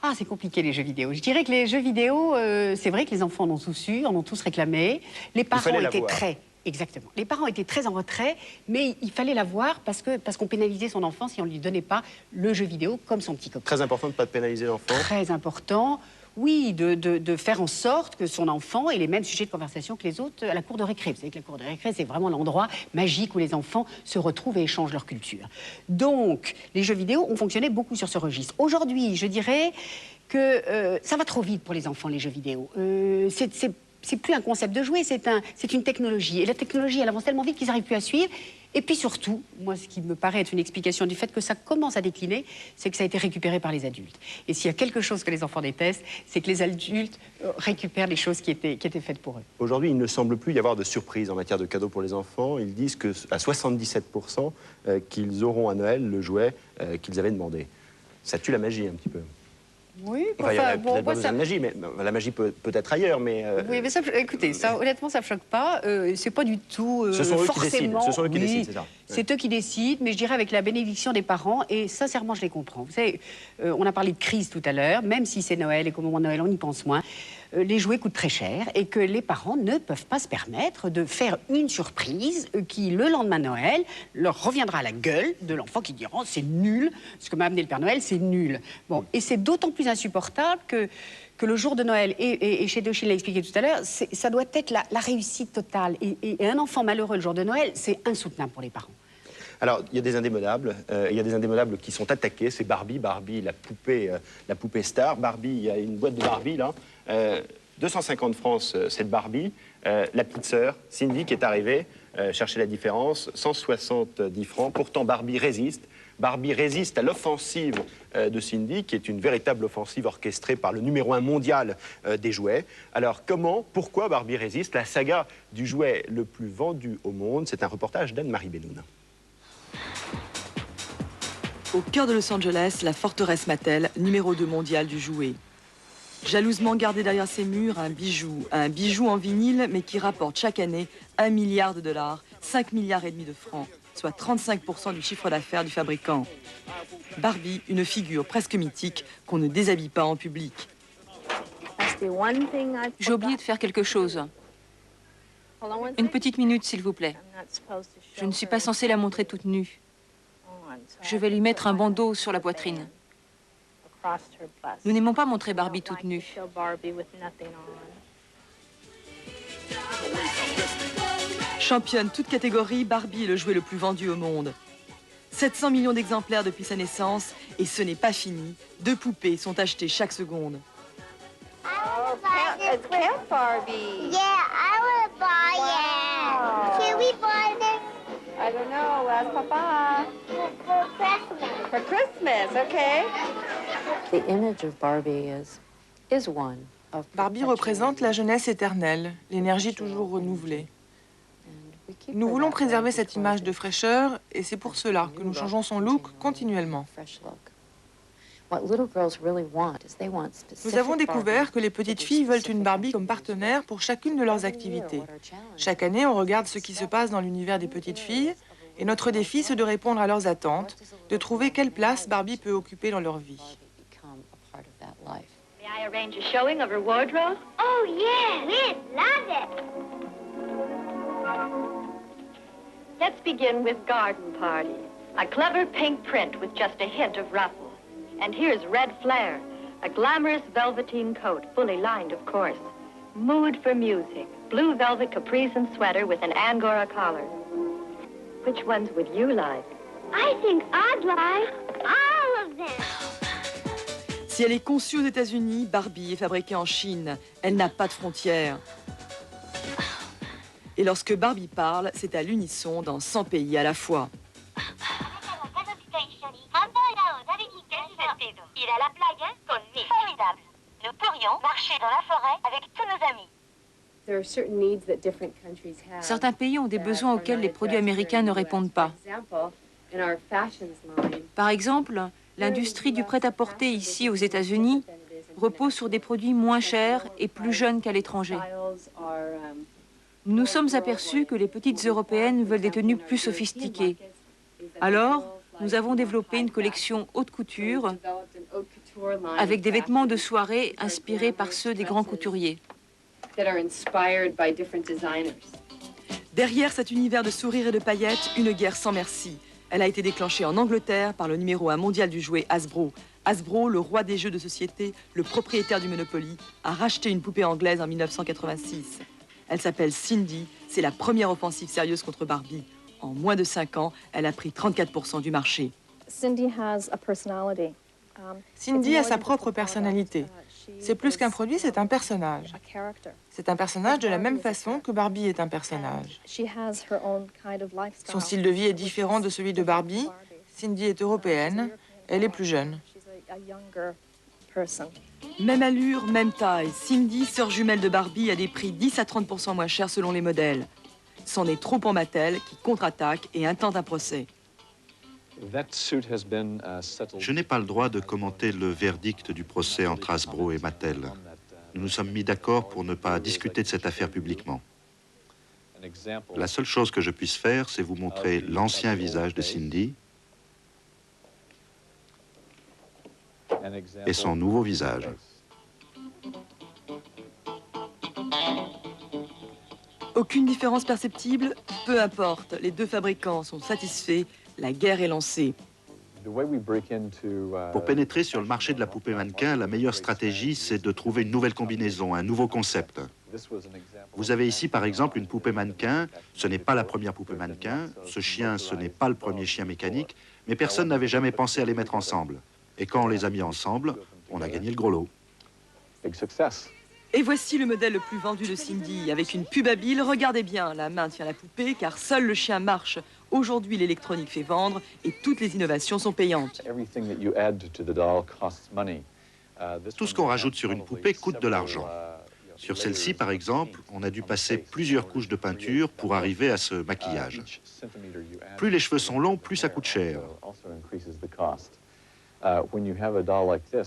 Ah, c'est compliqué, les jeux vidéo. Je dirais que les jeux vidéo, c'est vrai que les enfants en ont tous eu, en ont tous réclamé. Les parents étaient très... Exactement. Les parents étaient très en retrait, mais il fallait l'avoir parce qu'on pénalisait son enfant si on ne lui donnait pas le jeu vidéo comme son petit copain.
Très important de ne pas pénaliser l'enfant.
Très important. Oui, de faire en sorte que son enfant ait les mêmes sujets de conversation que les autres à la cour de récré. Vous savez que la cour de récré, c'est vraiment l'endroit magique où les enfants se retrouvent et échangent leur culture. Donc, les jeux vidéo ont fonctionné beaucoup sur ce registre. Aujourd'hui, je dirais que ça va trop vite pour les enfants, les jeux vidéo. C'est plus un concept de jouet, c'est une technologie. Et la technologie, elle avance tellement vite qu'ils n'arrivent plus à suivre. Et puis surtout, moi, ce qui me paraît être une explication du fait que ça commence à décliner, c'est que ça a été récupéré par les adultes. Et s'il y a quelque chose que les enfants détestent, c'est que les adultes récupèrent les choses qui étaient faites pour eux.
Aujourd'hui, il ne semble plus y avoir de surprise en matière de cadeaux pour les enfants. Ils disent qu'à 77%, qu'ils auront à Noël le jouet qu'ils avaient demandé. Ça tue la magie un petit peu.
Oui,
enfin, il y a peut-être pas besoin de magie, mais la magie peut être ailleurs, mais...
Oui, mais ça, écoutez, ça, honnêtement, ça ne choque pas. C'est pas du tout
ce sont
forcément...
Ce sont eux qui décident, c'est ça.
C'est eux qui décident, mais je dirais avec la bénédiction des parents, et sincèrement, je les comprends. Vous savez, on a parlé de crise tout à l'heure, même si c'est Noël et qu'au moment de Noël, on y pense moins, les jouets coûtent très cher et que les parents ne peuvent pas se permettre de faire une surprise qui, le lendemain de Noël, leur reviendra à la gueule de l'enfant qui dira « c'est nul, ce que m'a amené le Père Noël, c'est nul ». Bon, et c'est d'autant plus insupportable que le jour de Noël, et chez Dauchine l'a expliqué tout à l'heure, ça doit être la réussite totale. Et un enfant malheureux le jour de Noël, c'est insoutenable pour les parents.
Alors, il y a des indémodables. Il y a des indémodables qui sont attaqués. C'est Barbie, la poupée star. Barbie, il y a une boîte de Barbie, là. 250 francs, cette Barbie. La petite sœur, Cindy, qui est arrivée, chercher la différence, 170 francs. Pourtant, Barbie résiste. Barbie résiste à l'offensive de Cindy, qui est une véritable offensive orchestrée par le #1 mondial des jouets. Alors, pourquoi Barbie résiste? La saga du jouet le plus vendu au monde, c'est un reportage d'Anne-Marie Benoun.
Au cœur de Los Angeles, la forteresse Mattel, #2 mondial du jouet. Jalousement gardé derrière ses murs, un bijou en vinyle, mais qui rapporte chaque année 1 milliard de dollars, 5,5 milliards de francs, soit 35% du chiffre d'affaires du fabricant. Barbie, une figure presque mythique qu'on ne déshabille pas en public.
J'ai oublié de faire quelque chose. Une petite minute, s'il vous plaît. Je ne suis pas censée la montrer toute nue. Je vais lui mettre un bandeau sur la poitrine. Nous n'aimons pas montrer Barbie toute nue.
Championne toute catégorie, Barbie est le jouet le plus vendu au monde. 700 millions d'exemplaires depuis sa naissance, et ce n'est pas fini. 2 poupées sont achetées chaque seconde.
It's Camp Barbie. Yeah, I want to buy it. Can we buy this?
I don't know. Ask Papa.
For Christmas.
For Christmas, okay.
The image of Barbie is one of
Barbie représente la jeunesse éternelle, l'énergie toujours renouvelée. Nous voulons préserver cette image de fraîcheur et c'est pour cela que nous changeons son look continuellement. Nous avons découvert que les petites filles veulent une Barbie comme partenaire pour chacune de leurs activités. Chaque année, on regarde ce qui se passe dans l'univers des petites filles et notre défi, c'est de répondre à leurs attentes, de trouver quelle place Barbie peut occuper dans leur vie.
May I arrange a showing of her wardrobe?
Oh, yeah, we'd love it.
Let's begin with Garden Party. A clever pink print with just a hint of ruffle. And here's Red Flare, a glamorous velveteen coat, fully lined, of course. Mood for music, blue velvet capris and sweater with an Angora collar. Which ones would you like?
I think I'd like all of them.
Si elle est conçue aux États-Unis, Barbie est fabriquée en Chine. Elle n'a pas de frontières. Et lorsque Barbie parle, c'est à l'unisson dans 100 pays à la fois.
Ir à la playa conmigo. Formidable. Nous pourrions marcher dans la forêt avec tous nos amis.
Certains pays ont des besoins auxquels les produits américains ne répondent pas. Par exemple, l'industrie du prêt-à-porter ici aux États-Unis repose sur des produits moins chers et plus jeunes qu'à l'étranger. Nous nous sommes aperçus que les petites Européennes veulent des tenues plus sophistiquées. Alors, nous avons développé une collection haute couture avec des vêtements de soirée inspirés par ceux des grands couturiers.
Derrière cet univers de sourires et de paillettes, une guerre sans merci. Elle a été déclenchée en Angleterre par le numéro 1 mondial du jouet Hasbro. Hasbro, le roi des jeux de société, le propriétaire du Monopoly, a racheté une poupée anglaise en 1986. Elle s'appelle Cindy, c'est la première offensive sérieuse contre Barbie. En moins de 5 ans, elle a pris 34% du marché.
Cindy has a personality.
Cindy a sa propre personnalité. C'est plus qu'un produit, c'est un personnage. C'est un personnage de la même façon que Barbie est un personnage. Son style de vie est différent de celui de Barbie. Cindy est européenne, elle est plus jeune.
Même allure, même taille. Cindy, sœur jumelle de Barbie, a des prix 10 à 30% moins chers selon les modèles. C'en est trop pour Mattel, qui contre-attaque et intente un procès.
Je n'ai pas le droit de commenter le verdict du procès entre Hasbro et Mattel. Nous nous sommes mis d'accord pour ne pas discuter de cette affaire publiquement. La seule chose que je puisse faire, c'est vous montrer l'ancien visage de Cindy et son nouveau visage.
Aucune différence perceptible? Peu importe, les deux fabricants sont satisfaits, la guerre est lancée.
Pour pénétrer sur le marché de la poupée mannequin, la meilleure stratégie, c'est de trouver une nouvelle combinaison, un nouveau concept. Vous avez ici, par exemple, une poupée mannequin. Ce n'est pas la première poupée mannequin. Ce chien, ce n'est pas le premier chien mécanique. Mais personne n'avait jamais pensé à les mettre ensemble. Et quand on les a mis ensemble, on a gagné le gros lot.
Et voici le modèle le plus vendu de Cindy. Avec une pub habile, regardez bien, la main tient la poupée, car seul le chien marche. Aujourd'hui, l'électronique fait vendre et toutes les innovations sont payantes.
Tout ce qu'on rajoute sur une poupée coûte de l'argent. Sur celle-ci, par exemple, on a dû passer plusieurs couches de peinture pour arriver à ce maquillage. Plus les cheveux sont longs, plus ça coûte cher.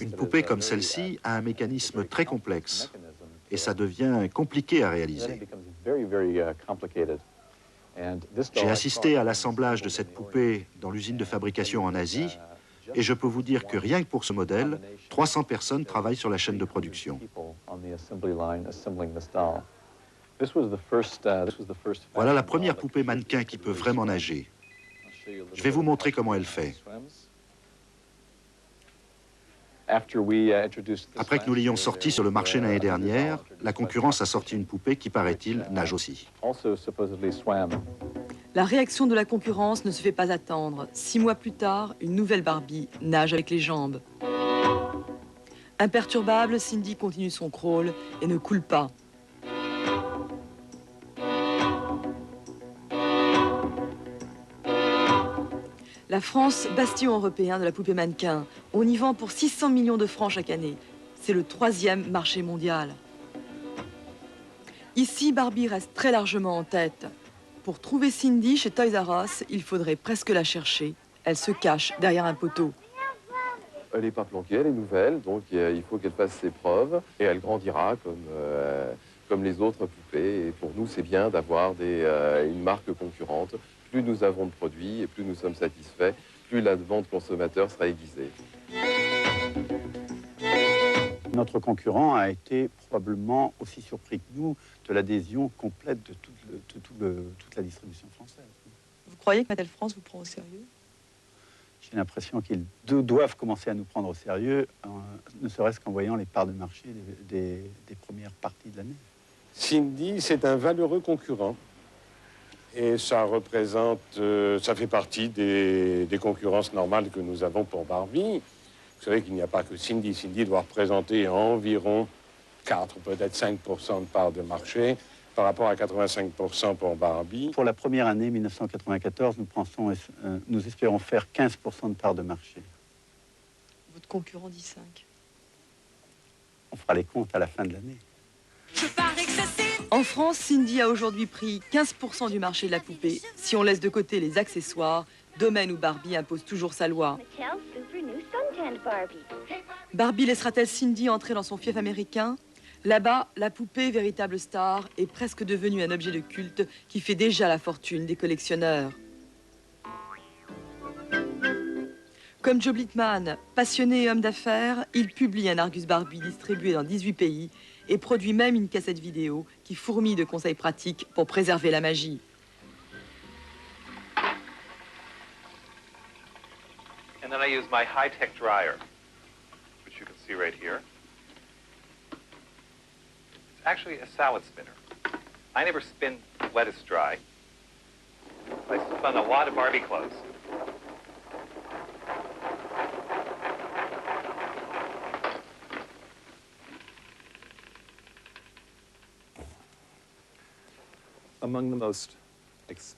Une poupée comme celle-ci a un mécanisme très complexe et ça devient compliqué à réaliser. J'ai assisté à l'assemblage de cette poupée dans l'usine de fabrication en Asie et je peux vous dire que rien que pour ce modèle, 300 personnes travaillent sur la chaîne de production. Voilà la première poupée mannequin qui peut vraiment nager. Je vais vous montrer comment elle fait. Après que nous l'ayons sortie sur le marché l'année dernière, la concurrence a sorti une poupée qui, paraît-il, nage aussi.
La réaction de la concurrence ne se fait pas attendre. 6 mois plus tard, une nouvelle Barbie nage avec les jambes. Imperturbable, Cindy continue son crawl et ne coule pas. La France, bastion européen de la poupée mannequin. On y vend pour 600 millions de francs chaque année. C'est le 3e marché mondial. Ici, Barbie reste très largement en tête. Pour trouver Cindy chez Toys R Us, il faudrait presque la chercher. Elle se cache derrière un poteau.
Elle n'est pas planquée, elle est nouvelle, donc il faut qu'elle fasse ses preuves et elle grandira comme les autres poupées. Et pour nous, c'est bien d'avoir une marque concurrente. Plus nous avons de produits et plus nous sommes satisfaits, plus la vente consommateur sera aiguisée.
Notre concurrent a été probablement aussi surpris que nous de l'adhésion complète de toute la distribution française.
Vous croyez que Mattel France vous prend au sérieux?
J'ai l'impression qu'ils doivent commencer à nous prendre au sérieux, ne serait-ce qu'en voyant les parts de marché des premières parties de l'année.
Cindy, c'est un valeureux concurrent. Et ça représente, ça fait partie des concurrences normales que nous avons pour Barbie. Vous savez qu'il n'y a pas que Cindy. Cindy doit représenter environ 4, peut-être 5% de parts de marché par rapport à 85% pour Barbie.
Pour la première année, 1994, nous espérons faire 15% de parts de marché.
Votre concurrent dit 5.
On fera les comptes à la fin de l'année.
En France, Cindy a aujourd'hui pris 15% du marché de la poupée. Si on laisse de côté les accessoires, domaine où Barbie impose toujours sa loi. Barbie laissera-t-elle Cindy entrer dans son fief américain? Là-bas, la poupée, véritable star, est presque devenue un objet de culte qui fait déjà la fortune des collectionneurs. Comme Joe Blitman, passionné et homme d'affaires, il publie un Argus Barbie distribué dans 18 pays et produit même une cassette vidéo qui fourmille de conseils pratiques pour préserver la magie.
And then I use my high-tech dryer, which you can see right here. It's actually a salad spinner. I never spin lettuce dry. I spun a lot of Barbie clothes.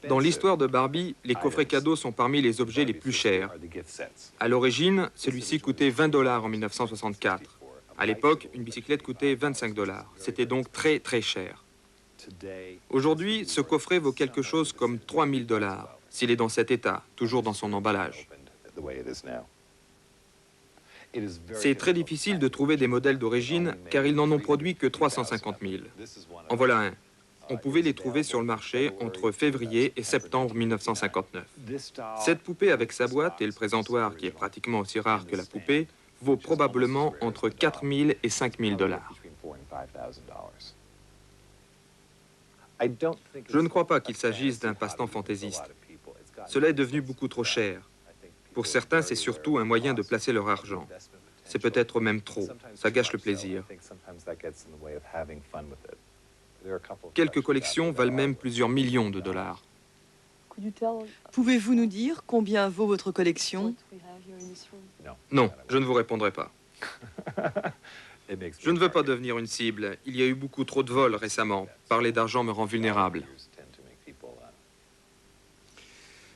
Dans l'histoire de Barbie, les coffrets cadeaux sont parmi les objets les plus chers. À l'origine, celui-ci coûtait 20 $ en 1964. À l'époque, une bicyclette coûtait 25 $. C'était donc très très cher. Aujourd'hui, ce coffret vaut quelque chose comme 3 000 $, s'il est dans cet état, toujours dans son emballage. C'est très difficile de trouver des modèles d'origine, car ils n'en ont produit que 350 000. En voilà un. On pouvait les trouver sur le marché entre février et septembre 1959. Cette poupée avec sa boîte et le présentoir, qui est pratiquement aussi rare que la poupée, vaut probablement entre 4 000 et 5 000 $. Je ne crois pas qu'il s'agisse d'un passe-temps fantaisiste. Cela est devenu beaucoup trop cher. Pour certains, c'est surtout un moyen de placer leur argent. C'est peut-être même trop. Ça gâche le plaisir. Quelques collections valent même plusieurs millions de dollars.
Pouvez-vous nous dire combien vaut votre collection?
Non, je ne vous répondrai pas. Je ne veux pas devenir une cible. Il y a eu beaucoup trop de vols récemment. Parler d'argent me rend vulnérable.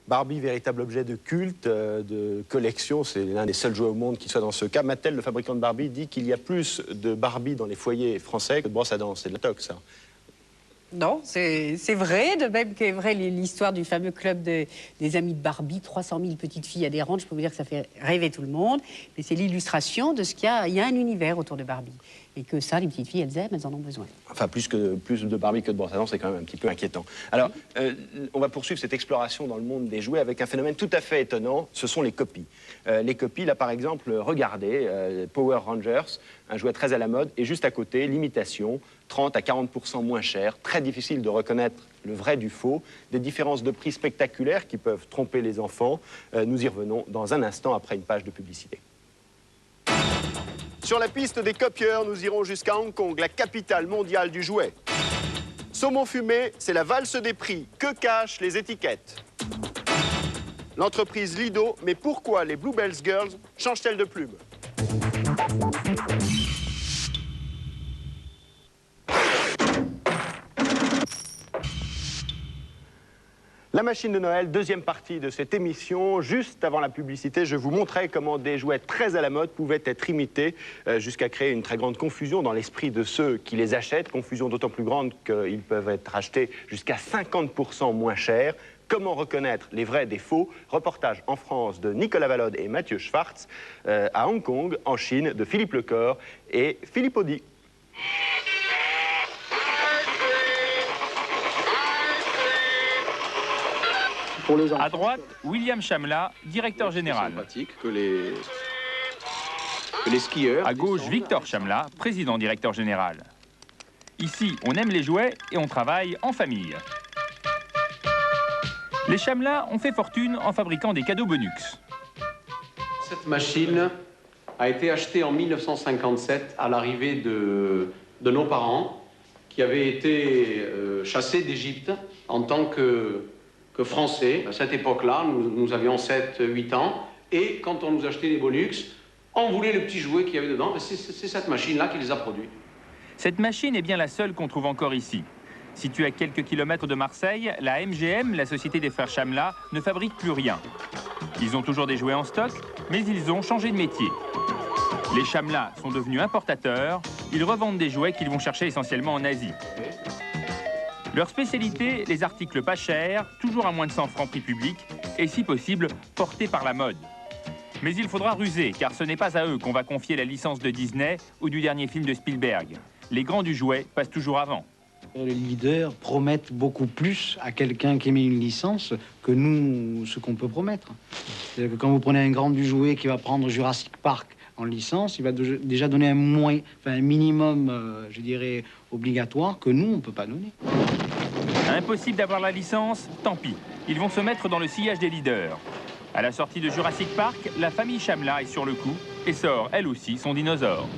Barbie, véritable objet de culte, de collection, c'est l'un des seuls jouets au monde qui soit dans ce cas. Mattel, le fabricant de Barbie, dit qu'il y a plus de Barbie dans les foyers français que de brosses à dents. C'est de la tox, ça.
Non, c'est vrai, de même qu'est vrai l'histoire du fameux club des amis de Barbie, 300 000 petites filles adhérentes, je peux vous dire que ça fait rêver tout le monde, mais c'est l'illustration de ce qu'il y a un univers autour de Barbie, et que ça, les petites filles, elles aiment, elles en ont besoin.
Enfin, plus de Barbie que de brosses à dents, c'est quand même un petit peu inquiétant. Alors, on va poursuivre cette exploration dans le monde des jouets avec un phénomène tout à fait étonnant, ce sont les copies. Les copies, là, par exemple, regardez, Power Rangers, un jouet très à la mode, et juste à côté, l'imitation, 30 à 40% moins cher, très difficile de reconnaître le vrai du faux, des différences de prix spectaculaires qui peuvent tromper les enfants. Nous y revenons dans un instant après une page de publicité. Sur la piste des copieurs, nous irons jusqu'à Hong Kong, la capitale mondiale du jouet. Saumon fumé, c'est la valse des prix. Que cachent les étiquettes? L'entreprise Lido, mais pourquoi les Bluebell Girls changent-elles de plume? La machine de Noël, deuxième partie de cette émission. Juste avant la publicité, je vous montrais comment des jouets très à la mode pouvaient être imités jusqu'à créer une très grande confusion dans l'esprit de ceux qui les achètent. Confusion d'autant plus grande qu'ils peuvent être achetés jusqu'à 50% moins cher. Comment reconnaître les vrais des faux? Reportage en France de Nicolas Valode et Mathieu Schwartz, à Hong Kong, en Chine, de Philippe Lecor et Philippe Audy.
À droite, William Chamla, directeur général.
Que les skieurs.
À gauche, Victor Chamla, président directeur général. Ici, on aime les jouets et on travaille en famille. Les Chamla ont fait fortune en fabriquant des cadeaux Bonux.
Cette machine a été achetée en 1957 à l'arrivée de nos parents qui avaient été chassés d'Égypte en tant que Français. À cette époque-là, nous avions 7-8 ans et quand on nous achetait des Bonux, on voulait le petit jouet qu'il y avait dedans. C'est cette machine-là qui les a produits.
Cette machine est bien la seule qu'on trouve encore ici. Située à quelques kilomètres de Marseille, la MGM, la société des frères Chamla, ne fabrique plus rien. Ils ont toujours des jouets en stock, mais ils ont changé de métier. Les Chamla sont devenus importateurs, ils revendent des jouets qu'ils vont chercher essentiellement en Asie. Leur spécialité, les articles pas chers, toujours à moins de 100 francs prix public, et si possible, portés par la mode. Mais il faudra ruser, car ce n'est pas à eux qu'on va confier la licence de Disney ou du dernier film de Spielberg. Les grands du jouet passent toujours avant.
Les leaders promettent beaucoup plus à quelqu'un qui émet une licence que nous, ce qu'on peut promettre. C'est-à-dire que quand vous prenez un grand du jouet qui va prendre Jurassic Park en licence, il va déjà donner un minimum, je dirais, obligatoire que nous, on ne peut pas donner.
Impossible d'avoir la licence, tant pis. Ils vont se mettre dans le sillage des leaders. À la sortie de Jurassic Park, la famille Chamla est sur le coup et sort, elle aussi, son dinosaure.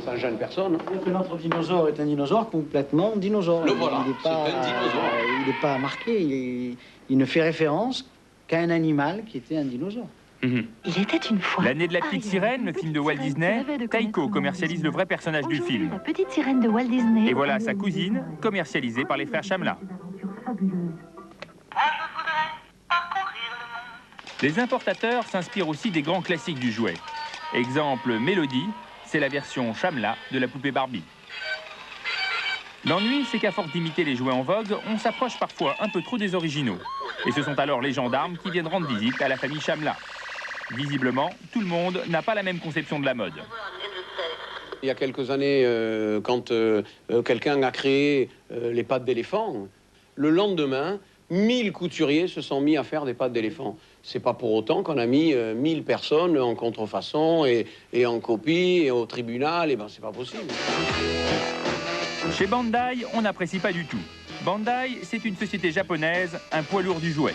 Ça ne gêne personne.
Notre dinosaure est un dinosaure complètement dinosaure.
Le voilà,
c'est un dinosaure. Il n'est pas marqué, il ne fait référence qu'à un animal qui était un dinosaure.
Il était une fois. L'année de la petite sirène, le film de Walt Disney, Taiko commercialise le vrai personnage du film.
La petite sirène de Walt Disney.
Et voilà sa cousine, commercialisée par les frères Chamla. Les importateurs s'inspirent aussi des grands classiques du jouet. Exemple, Mélodie, c'est la version Chamla de la poupée Barbie. L'ennui, c'est qu'à force d'imiter les jouets en vogue, on s'approche parfois un peu trop des originaux. Et ce sont alors les gendarmes qui viennent rendre visite à la famille Chamla. Visiblement, tout le monde n'a pas la même conception de la mode.
Il y a quelques années, quand quelqu'un a créé les pattes d'éléphant, le lendemain, 1000 couturiers se sont mis à faire des pattes d'éléphant. C'est pas pour autant qu'on a mis 1000 personnes en contrefaçon et en copie et au tribunal, et ben c'est pas possible.
Chez Bandai, on n'apprécie pas du tout. Bandai, c'est une société japonaise, un poids lourd du jouet.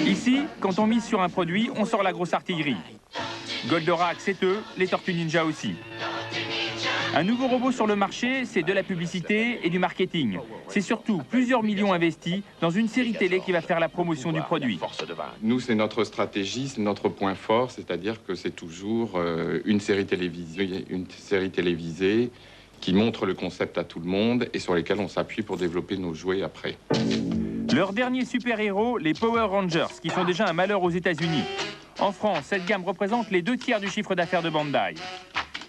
Ici, quand on mise sur un produit, on sort la grosse artillerie. Goldorak, c'est eux, les Tortues Ninja aussi. Un nouveau robot sur le marché, c'est de la publicité et du marketing. C'est surtout plusieurs millions investis dans une série télé qui va faire la promotion du produit.
Nous, c'est notre stratégie, c'est notre point fort, c'est-à-dire que c'est toujours une série télévisée qui montre le concept à tout le monde et sur lesquels on s'appuie pour développer nos jouets après.
Leur dernier super-héros, les Power Rangers, qui font déjà un malheur aux États-Unis. En France, cette gamme représente les 2/3 du chiffre d'affaires de Bandai.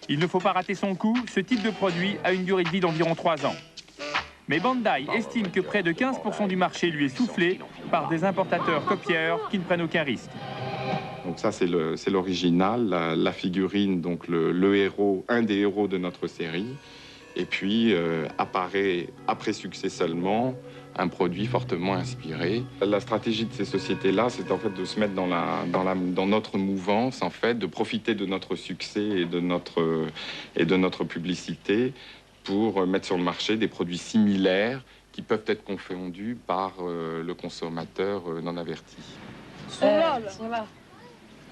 Il ne faut pas rater son coup, ce type de produit a une durée de vie d'environ 3 ans. Mais Bandai estime que près de 15% du marché lui est soufflé par des importateurs copieurs qui ne prennent aucun risque.
Donc ça, c'est l'original, la figurine, donc le héros, un des héros de notre série. Et puis apparaît, après succès seulement, un produit fortement inspiré. La stratégie de ces sociétés-là, c'est en fait de se mettre dans notre mouvance, en fait, de profiter de notre succès et de notre publicité pour mettre sur le marché des produits similaires qui peuvent être confondus par le consommateur non averti.
Là.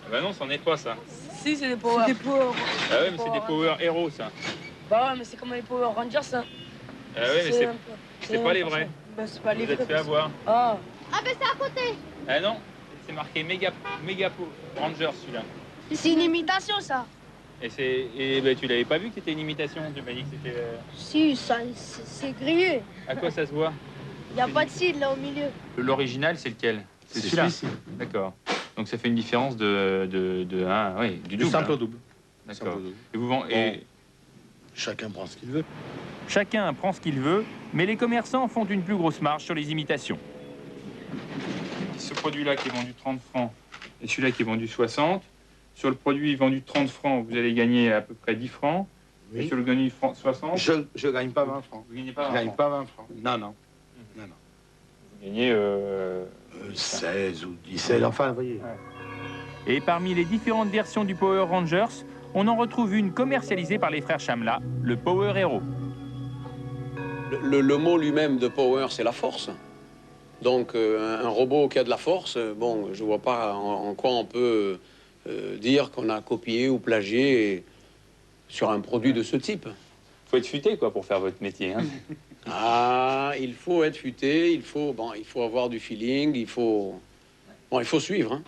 Ah bah non, c'en est pas ça.
Si, c'est des Power. C'est des Power.
Ah ouais, mais c'est des Power Hero ça.
Bah ouais, mais c'est comme les Power Rangers, ça.
Ah ouais, mais c'est pas les vrais.
Bah, c'est pas les
Vous
vrais.
êtes fait avoir.
Ah.
Ah, ben c'est à côté.
Ah non, c'est marqué Mega Ranger celui-là.
C'est une imitation, ça.
Et bah, tu l'avais pas vu que c'était une imitation, tu m'as dit que c'était...
Si, c'est grillé.
À quoi ça se voit?
Il n'y a pas de cils là au milieu.
L'original, c'est lequel?
C'est celui-là.
D'accord. Donc ça fait une différence du double.
Simple au double.
D'accord. Et vous vendez...
Chacun prend ce qu'il veut.
Chacun prend ce qu'il veut, mais les commerçants font une plus grosse marge sur les imitations. Ce produit-là qui est vendu 30 francs et celui-là qui est vendu 60. Sur le produit vendu 30 francs, vous allez gagner à peu près 10 francs.
Oui.
Et sur le gagné 60...
Je ne gagne pas 20 francs.
Vous gagnez pas 20
Je gagne
francs.
pas 20 francs. Non.
Vous gagnez...
16 ou 17, enfin, vous voyez.
Et parmi les différentes versions du Power Rangers, on en retrouve une commercialisée par les frères Chamla, le Power Hero.
Le mot lui-même de power, c'est la force. Donc un robot qui a de la force, bon, je vois pas en quoi on peut dire qu'on a copié ou plagié sur un produit de ce type.
Faut être futé quoi pour faire votre métier. Hein.
Ah, il faut être futé, il faut avoir du feeling, il faut suivre. Hein.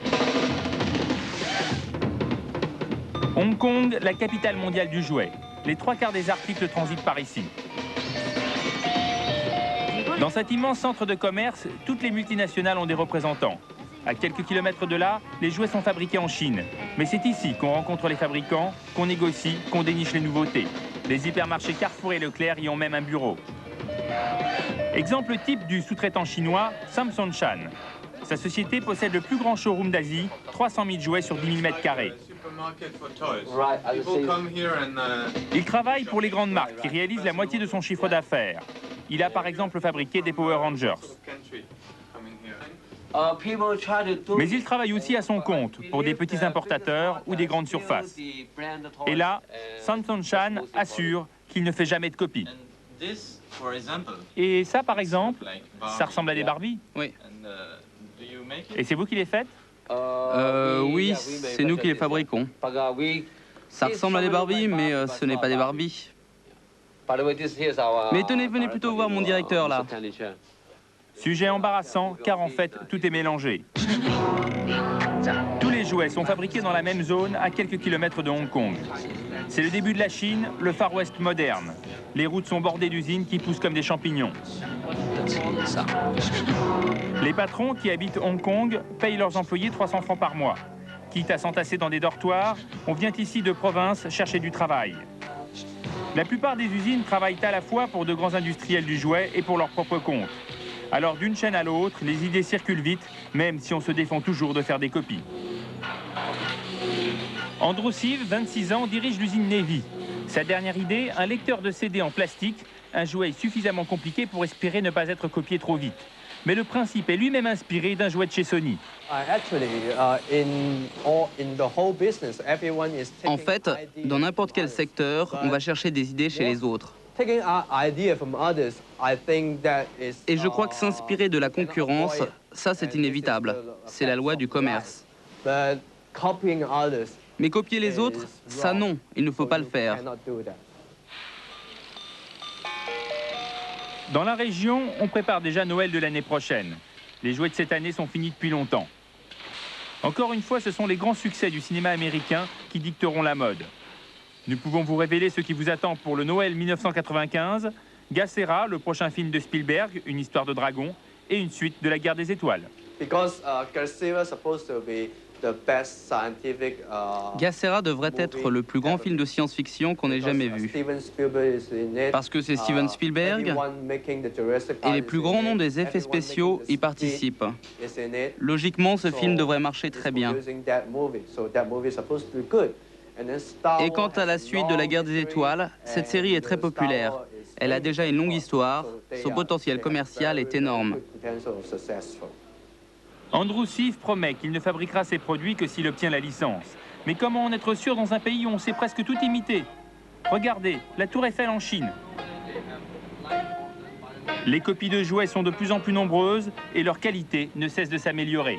Hong Kong, la capitale mondiale du jouet. Les 3/4 des articles transitent par ici. Dans cet immense centre de commerce, toutes les multinationales ont des représentants. À quelques kilomètres de là, les jouets sont fabriqués en Chine. Mais c'est ici qu'on rencontre les fabricants, qu'on négocie, qu'on déniche les nouveautés. Les hypermarchés Carrefour et Leclerc y ont même un bureau. Exemple type du sous-traitant chinois, Samson Chan. Sa société possède le plus grand showroom d'Asie, 300 000 jouets sur 10 000 m². Il travaille pour les grandes marques qui réalisent la moitié de son chiffre d'affaires. Il a par exemple fabriqué des Power Rangers. Mais il travaille aussi à son compte pour des petits importateurs ou des grandes surfaces. Et là, Samson Chan assure qu'il ne fait jamais de copies. Et ça, par exemple, ça ressemble à des Barbies?
Oui.
Et c'est vous qui les faites?
Oui, c'est nous qui les fabriquons. Ça ressemble à des Barbies, mais ce n'est pas des Barbies. Mais tenez, venez plutôt voir mon directeur, là.
Sujet embarrassant, car en fait, tout est mélangé. Tous les jouets sont fabriqués dans la même zone, à quelques kilomètres de Hong Kong. C'est le début de la Chine, le Far West moderne. Les routes sont bordées d'usines qui poussent comme des champignons. Les patrons qui habitent Hong Kong payent leurs employés 300 francs par mois. Quitte à s'entasser dans des dortoirs, on vient ici de province chercher du travail. La plupart des usines travaillent à la fois pour de grands industriels du jouet et pour leur propre compte. Alors d'une chaîne à l'autre, les idées circulent vite, même si on se défend toujours de faire des copies. Andrew Sive, 26 ans, dirige l'usine Navy. Sa dernière idée, un lecteur de CD en plastique, un jouet suffisamment compliqué pour espérer ne pas être copié trop vite. Mais le principe est lui-même inspiré d'un jouet de chez Sony.
En fait, dans n'importe quel secteur, on va chercher des idées chez les autres. Et je crois que s'inspirer de la concurrence, ça c'est inévitable. C'est la loi du commerce. Mais copier les autres, ça non, il ne faut pas le faire.
Dans la région, on prépare déjà Noël de l'année prochaine. Les jouets de cette année sont finis depuis longtemps. Encore une fois, ce sont les grands succès du cinéma américain qui dicteront la mode. Nous pouvons vous révéler ce qui vous attend pour le Noël 1995, Gacera, le prochain film de Spielberg, une histoire de dragon, et une suite de la Guerre des Étoiles.
Gacera devrait être le plus grand film de science-fiction qu'on ait jamais vu. Parce que c'est Steven Spielberg et les plus grands noms des effets spéciaux y participent. Logiquement, ce film devrait marcher très bien. Et quant à la suite de la Guerre des Étoiles, cette série est très populaire. Elle a déjà une longue histoire, son potentiel commercial est énorme.
Andrew Sive promet qu'il ne fabriquera ses produits que s'il obtient la licence. Mais comment en être sûr dans un pays où on sait presque tout imiter? Regardez, la Tour Eiffel en Chine. Les copies de jouets sont de plus en plus nombreuses et leur qualité ne cesse de s'améliorer.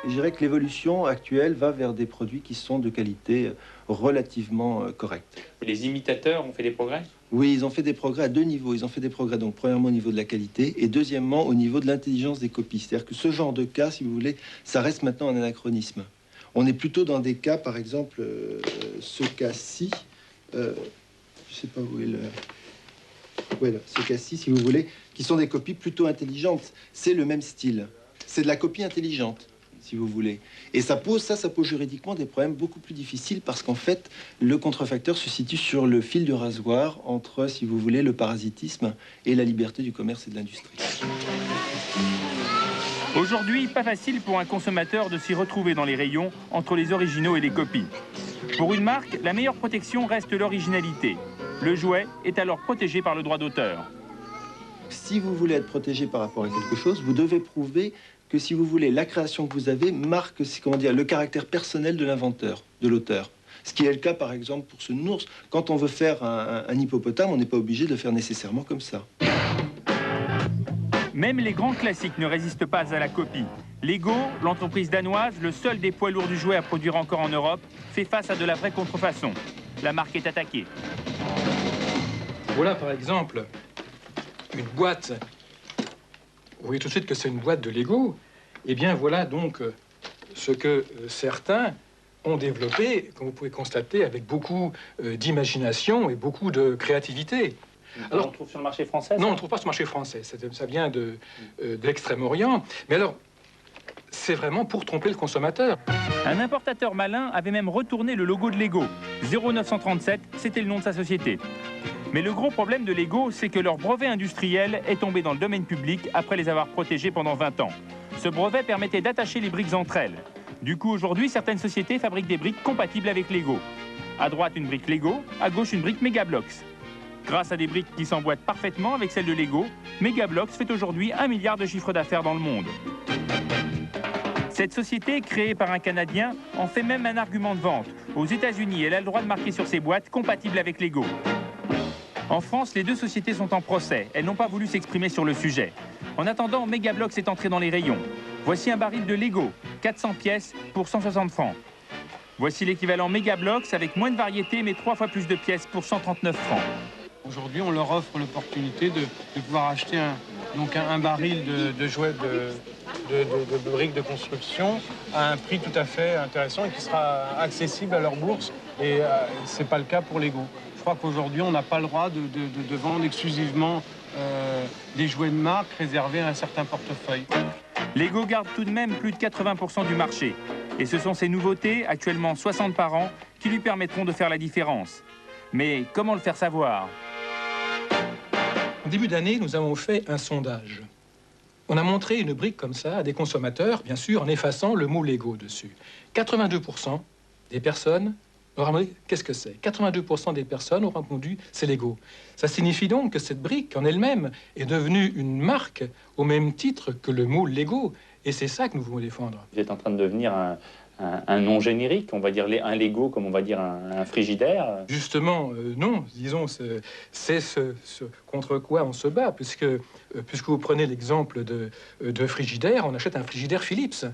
Je dirais que l'évolution actuelle va vers des produits qui sont de qualité relativement correcte.
Les imitateurs ont fait des progrès?
Oui, ils ont fait des progrès à deux niveaux. Ils ont fait des progrès, donc, premièrement, au niveau de la qualité et deuxièmement, au niveau de l'intelligence des copies. C'est-à-dire que ce genre de cas, si vous voulez, ça reste maintenant un anachronisme. On est plutôt dans des cas, par exemple, ce cas-ci, je ne sais pas où est le... Voilà, ce cas-ci, si vous voulez, qui sont des copies plutôt intelligentes. C'est le même style. C'est de la copie intelligente, si vous voulez. Et ça pose juridiquement des problèmes beaucoup plus difficiles parce qu'en fait, le contrefacteur se situe sur le fil du rasoir entre, si vous voulez, le parasitisme et la liberté du commerce et de l'industrie.
Aujourd'hui, pas facile pour un consommateur de s'y retrouver dans les rayons entre les originaux et les copies. Pour une marque, la meilleure protection reste l'originalité. Le jouet est alors protégé par le droit d'auteur.
Si vous voulez être protégé par rapport à quelque chose, vous devez prouver que, si vous voulez, la création que vous avez marque, comment dire, le caractère personnel de l'inventeur, de l'auteur. Ce qui est le cas, par exemple, pour ce nounours. Quand on veut faire un hippopotame, on n'est pas obligé de le faire nécessairement comme ça.
Même les grands classiques ne résistent pas à la copie. Lego, l'entreprise danoise, le seul des poids lourds du jouet à produire encore en Europe, fait face à de la vraie contrefaçon. La marque est attaquée.
Voilà par exemple une boîte. Vous voyez tout de suite que c'est une boîte de Lego. Eh bien voilà donc ce que certains ont développé, comme vous pouvez constater, avec beaucoup d'imagination et beaucoup de créativité.
Alors, on le trouve sur le marché français?
Non, on ne le trouve pas sur le marché français. Ça vient de l'Extrême-Orient. Mais alors, c'est vraiment pour tromper le consommateur.
Un importateur malin avait même retourné le logo de Lego. 0937, c'était le nom de sa société. Mais le gros problème de Lego, c'est que leur brevet industriel est tombé dans le domaine public après les avoir protégés pendant 20 ans. Ce brevet permettait d'attacher les briques entre elles. Du coup, aujourd'hui, certaines sociétés fabriquent des briques compatibles avec Lego. À droite, une brique Lego, à gauche, une brique Megablox. Grâce à des briques qui s'emboîtent parfaitement avec celles de Lego, Megablox fait aujourd'hui 1 milliard de chiffre d'affaires dans le monde. Cette société, créée par un Canadien, en fait même un argument de vente. Aux États-Unis, elle a le droit de marquer sur ses boîtes « compatible avec Lego ». En France, les deux sociétés sont en procès. Elles n'ont pas voulu s'exprimer sur le sujet. En attendant, Megablox est entré dans les rayons. Voici un baril de Lego, 400 pièces pour 160 francs. Voici l'équivalent Megablox avec moins de variété mais 3 fois plus de pièces pour 139 francs.
Aujourd'hui, on leur offre l'opportunité de pouvoir acheter un baril de jouets de briques de construction à un prix tout à fait intéressant et qui sera accessible à leur bourse. Et ce n'est pas le cas pour Lego. Je crois qu'aujourd'hui, on n'a pas le droit de vendre exclusivement des jouets de marque réservés à un certain portefeuille.
Lego garde tout de même plus de 80% du marché. Et ce sont ces nouveautés, actuellement 60 par an, qui lui permettront de faire la différence. Mais comment le faire savoir?
En début d'année, nous avons fait un sondage. On a montré une brique comme ça à des consommateurs, bien sûr, en effaçant le mot Lego dessus. 82% des personnes auront demandé qu'est-ce que c'est. 82% des personnes auront répondu c'est Lego. Ça signifie donc que cette brique en elle-même est devenue une marque au même titre que le mot Lego. Et c'est ça que nous voulons défendre.
Vous êtes en train de devenir un nom générique, on va dire un Lego comme on va dire un frigidaire.
Justement, non, disons, c'est ce contre quoi on se bat, puisque vous prenez l'exemple de frigidaire, on achète un frigidaire Philips.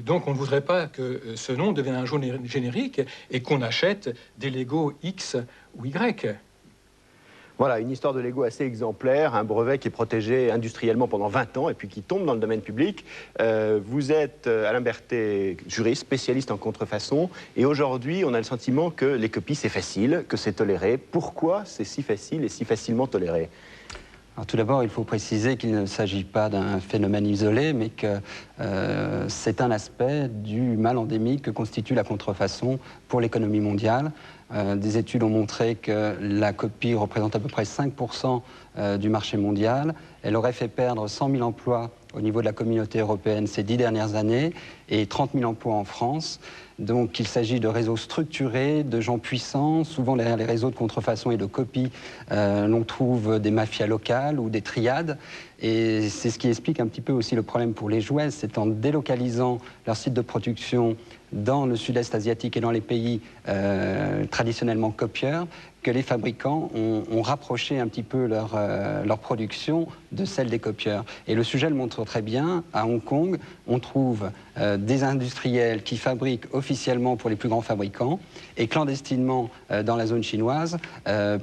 Donc on ne voudrait pas que ce nom devienne un nom générique et qu'on achète des Lego X ou Y.
Voilà, une histoire de Lego assez exemplaire, un brevet qui est protégé industriellement pendant 20 ans et puis qui tombe dans le domaine public. Vous êtes, Alain Berthet, juriste, spécialiste en contrefaçon, et aujourd'hui, on a le sentiment que les copies, c'est facile, que c'est toléré. Pourquoi c'est si facile et si facilement toléré ?
Alors, tout d'abord, il faut préciser qu'il ne s'agit pas d'un phénomène isolé, mais que c'est un aspect du mal endémique que constitue la contrefaçon pour l'économie mondiale. Des études ont montré que la copie représente à peu près 5% du marché mondial. Elle aurait fait perdre 100 000 emplois au niveau de la communauté européenne ces 10 dernières années et 30 000 emplois en France. Donc il s'agit de réseaux structurés, de gens puissants. Souvent derrière les réseaux de contrefaçon et de copie, l'on trouve des mafias locales ou des triades. Et c'est ce qui explique un petit peu aussi le problème pour les jouets. C'est en délocalisant leur site de production dans le sud-est asiatique et dans les pays traditionnellement copieurs que les fabricants ont rapproché un petit peu leur production de celle des copieurs. Et le sujet le montre très bien. À Hong Kong, on trouve des industriels qui fabriquent officiellement pour les plus grands fabricants et clandestinement dans la zone chinoise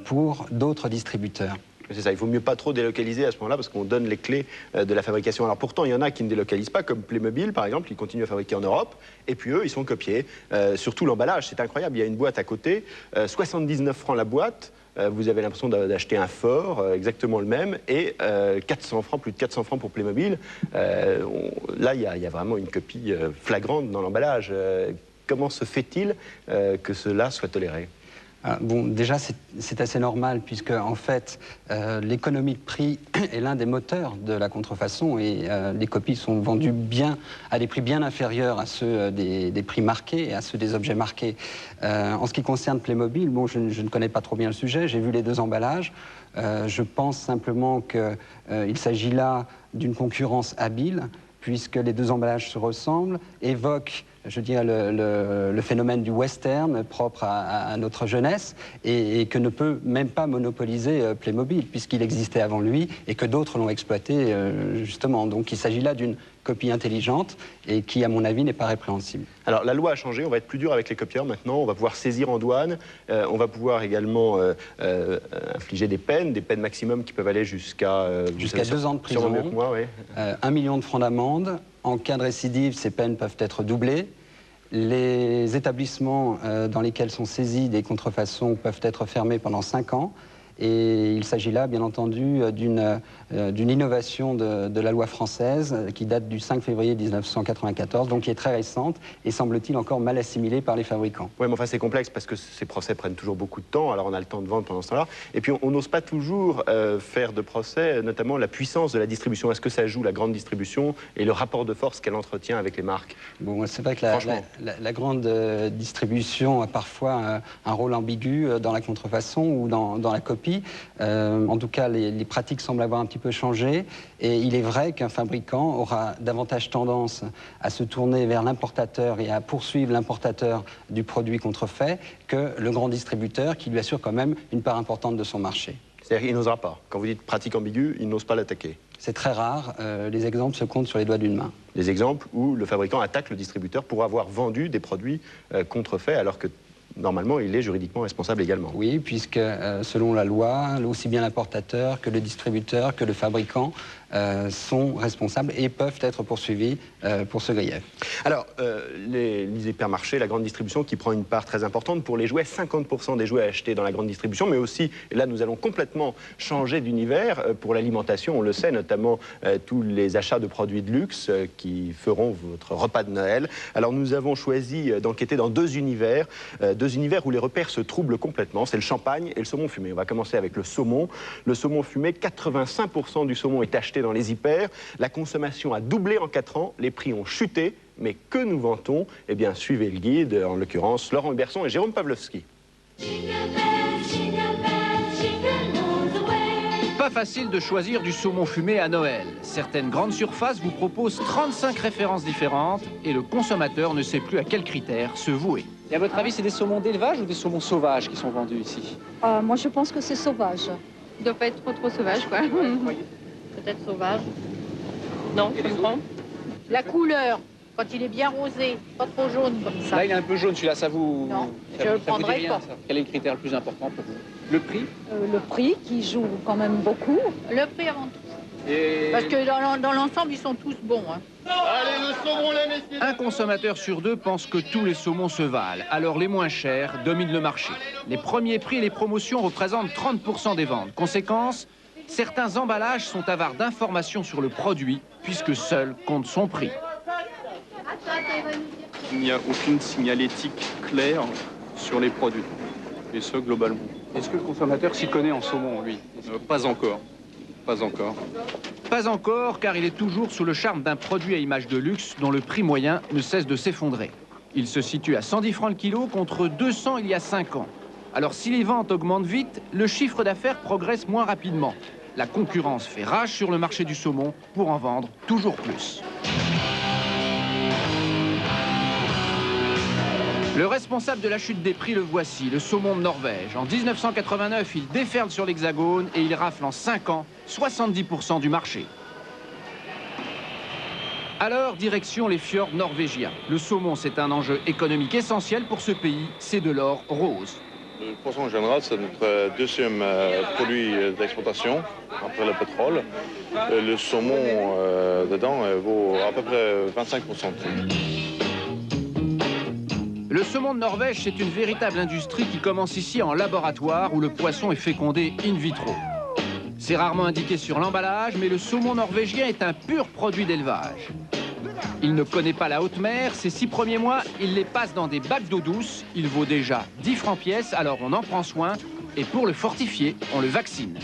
pour d'autres distributeurs.
C'est ça, il vaut mieux pas trop délocaliser à ce moment-là parce qu'on donne les clés de la fabrication. Alors pourtant, il y en a qui ne délocalisent pas, comme Playmobil par exemple, qui continue à fabriquer en Europe, et puis eux, ils sont copiés. Surtout l'emballage, c'est incroyable, il y a une boîte à côté, 79 francs la boîte, vous avez l'impression d'acheter un fort, exactement le même, et 400 francs, plus de 400 francs pour Playmobil. Là, il y a vraiment une copie flagrante dans l'emballage. Comment se fait-il que cela soit toléré ?
Bon, déjà, c'est assez normal, puisque, en fait, l'économie de prix est l'un des moteurs de la contrefaçon et les copies sont vendues à des prix bien inférieurs à ceux des prix marqués et à ceux des objets marqués. En ce qui concerne Playmobil, bon, je ne connais pas trop bien le sujet, j'ai vu les deux emballages. Je pense simplement qu'il s'agit là d'une concurrence habile, puisque les deux emballages se ressemblent, évoquent, je dirais, le phénomène du western propre à notre jeunesse et que ne peut même pas monopoliser Playmobil puisqu'il existait avant lui et que d'autres l'ont exploité justement. Donc il s'agit là d'une copie intelligente et qui, à mon avis, n'est pas répréhensible.
Alors la loi a changé, on va être plus dur avec les copieurs maintenant, on va pouvoir saisir en douane, on va pouvoir également infliger des peines maximum qui peuvent aller jusqu'à
2 ans de prison,
mieux que moi, oui.
1 million de francs d'amende. En cas de récidive, ces peines peuvent être doublées. Les établissements dans lesquels sont saisis des contrefaçons peuvent être fermés pendant 5 ans. Et il s'agit là, bien entendu, d'une innovation de la loi française qui date du 5 février 1994, donc qui est très récente et semble-t-il encore mal assimilée par les fabricants.
Oui, mais enfin c'est complexe parce que ces procès prennent toujours beaucoup de temps, alors on a le temps de vendre pendant ce temps-là. Et puis on n'ose pas toujours faire de procès, notamment la puissance de la distribution. Est-ce que ça joue la grande distribution et le rapport de force qu'elle entretient avec les marques?
Bon, c'est vrai que la grande distribution a parfois un rôle ambigu dans la contrefaçon ou dans la copie. En tout cas, les pratiques semblent avoir un petit peu changé et il est vrai qu'un fabricant aura davantage tendance à se tourner vers l'importateur et à poursuivre l'importateur du produit contrefait que le grand distributeur qui lui assure quand même une part importante de son marché.
C'est-à-dire qu'il n'osera pas. Quand vous dites pratique ambiguë, il n'ose pas l'attaquer.
C'est très rare. Les exemples se comptent sur les doigts d'une main.
Des exemples où le fabricant attaque le distributeur pour avoir vendu des produits contrefaits alors que normalement, il est juridiquement responsable également.
Oui, puisque selon la loi, aussi bien l'importateur que le distributeur que le fabricant sont responsables et peuvent être poursuivis pour ce grief.
Alors, les hypermarchés, la grande distribution qui prend une part très importante pour les jouets, 50% des jouets achetés dans la grande distribution, mais aussi, et là nous allons complètement changer d'univers pour l'alimentation, on le sait, notamment tous les achats de produits de luxe qui feront votre repas de Noël. Alors nous avons choisi d'enquêter dans deux univers où les repères se troublent complètement, c'est le champagne et le saumon fumé. On va commencer avec le saumon. Le saumon fumé, 85% du saumon est acheté dans les hyper. La consommation a doublé en 4 ans, les prix ont chuté, mais que nous vantons? Eh bien, suivez le guide, en l'occurrence Laurent Huberson et Jérôme Pavlovski.
Pas facile de choisir du saumon fumé à Noël. Certaines grandes surfaces vous proposent 35 références différentes et le consommateur ne sait plus à quels critères se vouer.
Et à votre avis, c'est des saumons d'élevage ou des saumons sauvages qui sont vendus ici?
Moi, je pense que c'est sauvage.
Il doit pas être trop sauvage, quoi. Peut-être sauvage. Non, je comprends.
La couleur, quand il est bien rosé, pas trop jaune comme ça.
Là, il est un peu jaune, celui-là, ça vous...
Non,
ça,
je le
ça vous dit
prendrai
rien,
pas.
Ça. Quel est le critère le plus important pour vous? Le prix?
Le prix qui joue quand même beaucoup.
Le prix avant tout.
Et... Parce que dans l'ensemble, ils sont tous bons. Hein.
Allez, le saumon, là, messieurs. Un consommateur sur 2 pense que tous les saumons se valent, alors les moins chers dominent le marché. Les premiers prix et les promotions représentent 30% des ventes. Conséquence, certains emballages sont avares d'informations sur le produit, puisque seul compte son prix.
Il n'y a aucune signalétique claire sur les produits, et ce, globalement.
Est-ce que le consommateur s'y connaît en saumon, lui?
Pas encore. Pas encore.
Pas encore, car il est toujours sous le charme d'un produit à image de luxe dont le prix moyen ne cesse de s'effondrer. Il se situe à 110 francs le kilo contre 200 il y a 5 ans. Alors si les ventes augmentent vite, le chiffre d'affaires progresse moins rapidement. La concurrence fait rage sur le marché du saumon pour en vendre toujours plus. Le responsable de la chute des prix, le voici, le saumon de Norvège. En 1989, il déferle sur l'Hexagone et il rafle en 5 ans 70% du marché. Alors, direction les fjords norvégiens. Le saumon, c'est un enjeu économique essentiel pour ce pays. C'est de l'or rose.
Le poisson en général, c'est notre deuxième produit d'exportation, après le pétrole. Le saumon dedans vaut à peu près 25%.
Le saumon de Norvège, c'est une véritable industrie qui commence ici en laboratoire où le poisson est fécondé in vitro. C'est rarement indiqué sur l'emballage, mais le saumon norvégien est un pur produit d'élevage. Il ne connaît pas la haute mer, ces 6 premiers mois, il les passe dans des bacs d'eau douce. Il vaut déjà 10 francs pièce, alors on en prend soin. Et pour le fortifier, on le vaccine.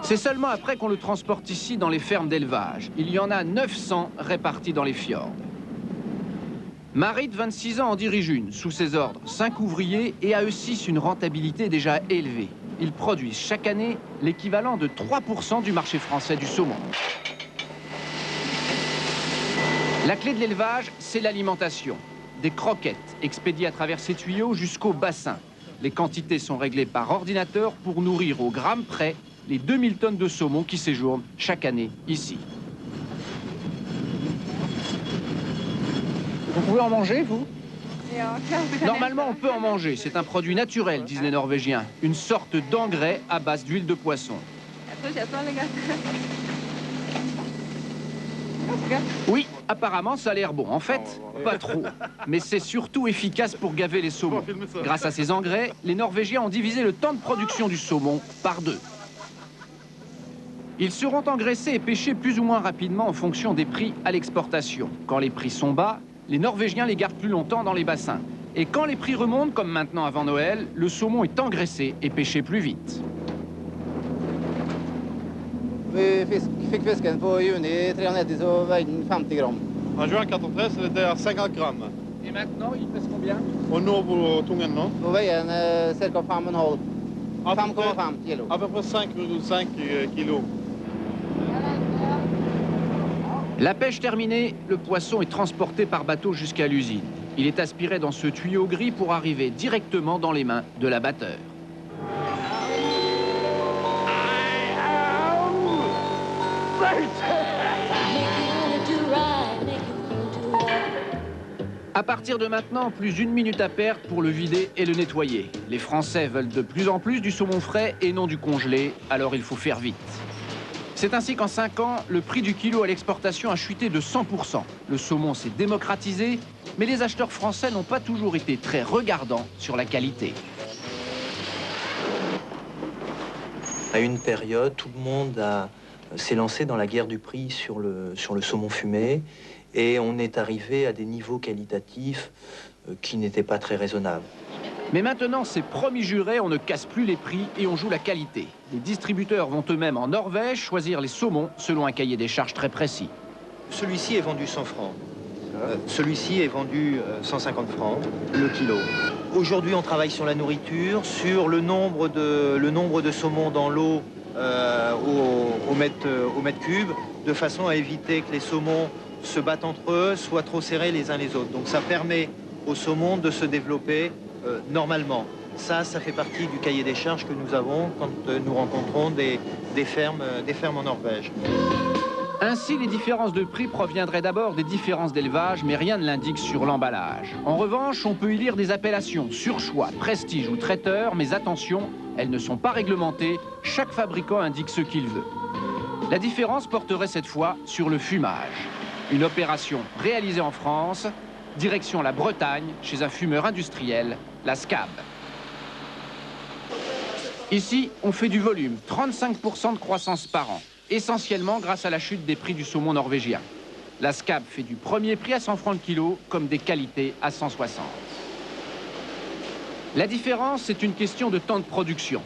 C'est seulement après qu'on le transporte ici dans les fermes d'élevage. Il y en a 900 répartis dans les fjords. Marit, 26 ans, en dirige une. Sous ses ordres, 5 ouvriers et à eux 6 une rentabilité déjà élevée. Ils produisent chaque année l'équivalent de 3% du marché français du saumon. La clé de l'élevage, c'est l'alimentation. Des croquettes expédiées à travers ces tuyaux jusqu'au bassin. Les quantités sont réglées par ordinateur pour nourrir au gramme près les 2000 tonnes de saumon qui séjournent chaque année ici.
Vous pouvez en manger, vous?
Normalement, on peut en manger. C'est un produit naturel, disent les Norvégiens. Une sorte d'engrais à base d'huile de poisson. Oui, apparemment, ça a l'air bon. En fait, pas trop. Mais c'est surtout efficace pour gaver les saumons. Grâce à ces engrais, les Norvégiens ont divisé le temps de production du saumon par 2. Ils seront engraissés et pêchés plus ou moins rapidement en fonction des prix à l'exportation. Quand les prix sont bas, les Norvégiens les gardent plus longtemps dans les bassins. Et quand les prix remontent, comme maintenant avant Noël, le saumon est engraissé et pêché plus vite.
Vi fick fisken på juni 93 så veide den 50 gram.
En juin 93, c'était à 50 grammes.
Et maintenant, il pèse combien?
Og nå på tungen nå?
Nå veier den ca. 5,5. 5,5 kilo.
À peu près 5,5 kilos.
La pêche terminée, le poisson est transporté par bateau jusqu'à l'usine. Il est aspiré dans ce tuyau gris pour arriver directement dans les mains de l'abatteur. À partir de maintenant, plus d'1 minute à perdre pour le vider et le nettoyer. Les Français veulent de plus en plus du saumon frais et non du congelé, alors il faut faire vite. C'est ainsi qu'en 5 ans, le prix du kilo à l'exportation a chuté de 100%. Le saumon s'est démocratisé, mais les acheteurs français n'ont pas toujours été très regardants sur la qualité.
À une période, tout le monde s'est lancé dans la guerre du prix sur le saumon fumé et on est arrivé à des niveaux qualitatifs qui n'étaient pas très raisonnables.
Mais maintenant, c'est promis juré, on ne casse plus les prix et on joue la qualité. Les distributeurs vont eux-mêmes en Norvège choisir les saumons selon un cahier des charges très précis.
Celui-ci est vendu 100 francs. Celui-ci est vendu 150 francs le kilo. Aujourd'hui, on travaille sur la nourriture, sur le nombre de saumons dans l'eau au mètre cube, de façon à éviter que les saumons se battent entre eux, soient trop serrés les uns les autres. Donc ça permet aux saumons de se développer normalement. Ça fait partie du cahier des charges que nous avons quand nous rencontrons des fermes en Norvège.
Ainsi, les différences de prix proviendraient d'abord des différences d'élevage, mais rien ne l'indique sur l'emballage. En revanche, on peut y lire des appellations surchoix, prestige ou traiteur, mais attention, elles ne sont pas réglementées, chaque fabricant indique ce qu'il veut. La différence porterait cette fois sur le fumage. Une opération réalisée en France, direction la Bretagne, chez un fumeur industriel, la SCAB. Ici, on fait du volume, 35% de croissance par an, essentiellement grâce à la chute des prix du saumon norvégien. La SCAB fait du premier prix à 100 francs le kilo, comme des qualités à 160. La différence, c'est une question de temps de production.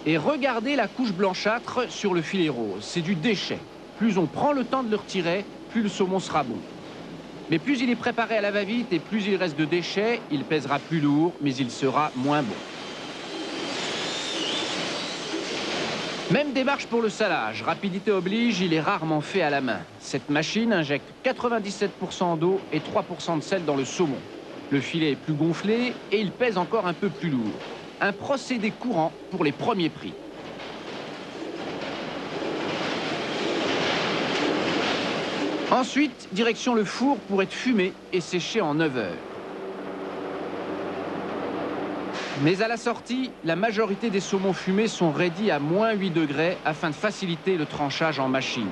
Et regardez la couche blanchâtre sur le filet rose, c'est du déchet. Plus on prend le temps de le retirer, plus le saumon sera bon. Mais plus il est préparé à la va-vite et plus il reste de déchets, il pèsera plus lourd, mais il sera moins bon. Même démarche pour le salage. Rapidité oblige, il est rarement fait à la main. Cette machine injecte 97% d'eau et 3% de sel dans le saumon. Le filet est plus gonflé et il pèse encore un peu plus lourd. Un procédé courant pour les premiers prix. Ensuite, direction le four pour être fumé et séché en 9 heures. Mais à la sortie, la majorité des saumons fumés sont raidis à -8 degrés afin de faciliter le tranchage en machine.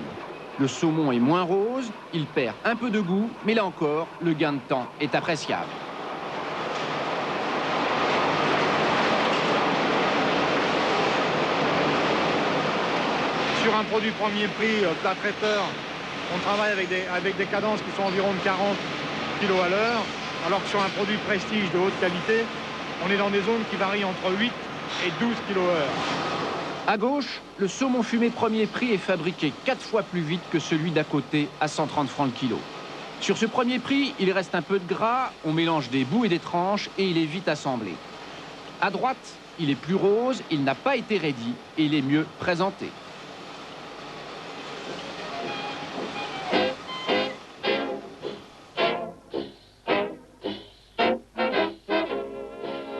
Le saumon est moins rose, il perd un peu de goût, mais là encore, le gain de temps est appréciable.
Sur un produit premier prix, plat traiteur, on travaille avec des cadences qui sont environ de 40 kg à l'heure, alors que sur un produit prestige de haute qualité, on est dans des zones qui varient entre 8 et 12 kg/h.
À gauche, le saumon fumé premier prix est fabriqué 4 fois plus vite que celui d'à côté à 130 francs le kilo. Sur ce premier prix, il reste un peu de gras, on mélange des bouts et des tranches et il est vite assemblé. À droite, il est plus rose, il n'a pas été raidi et il est mieux présenté.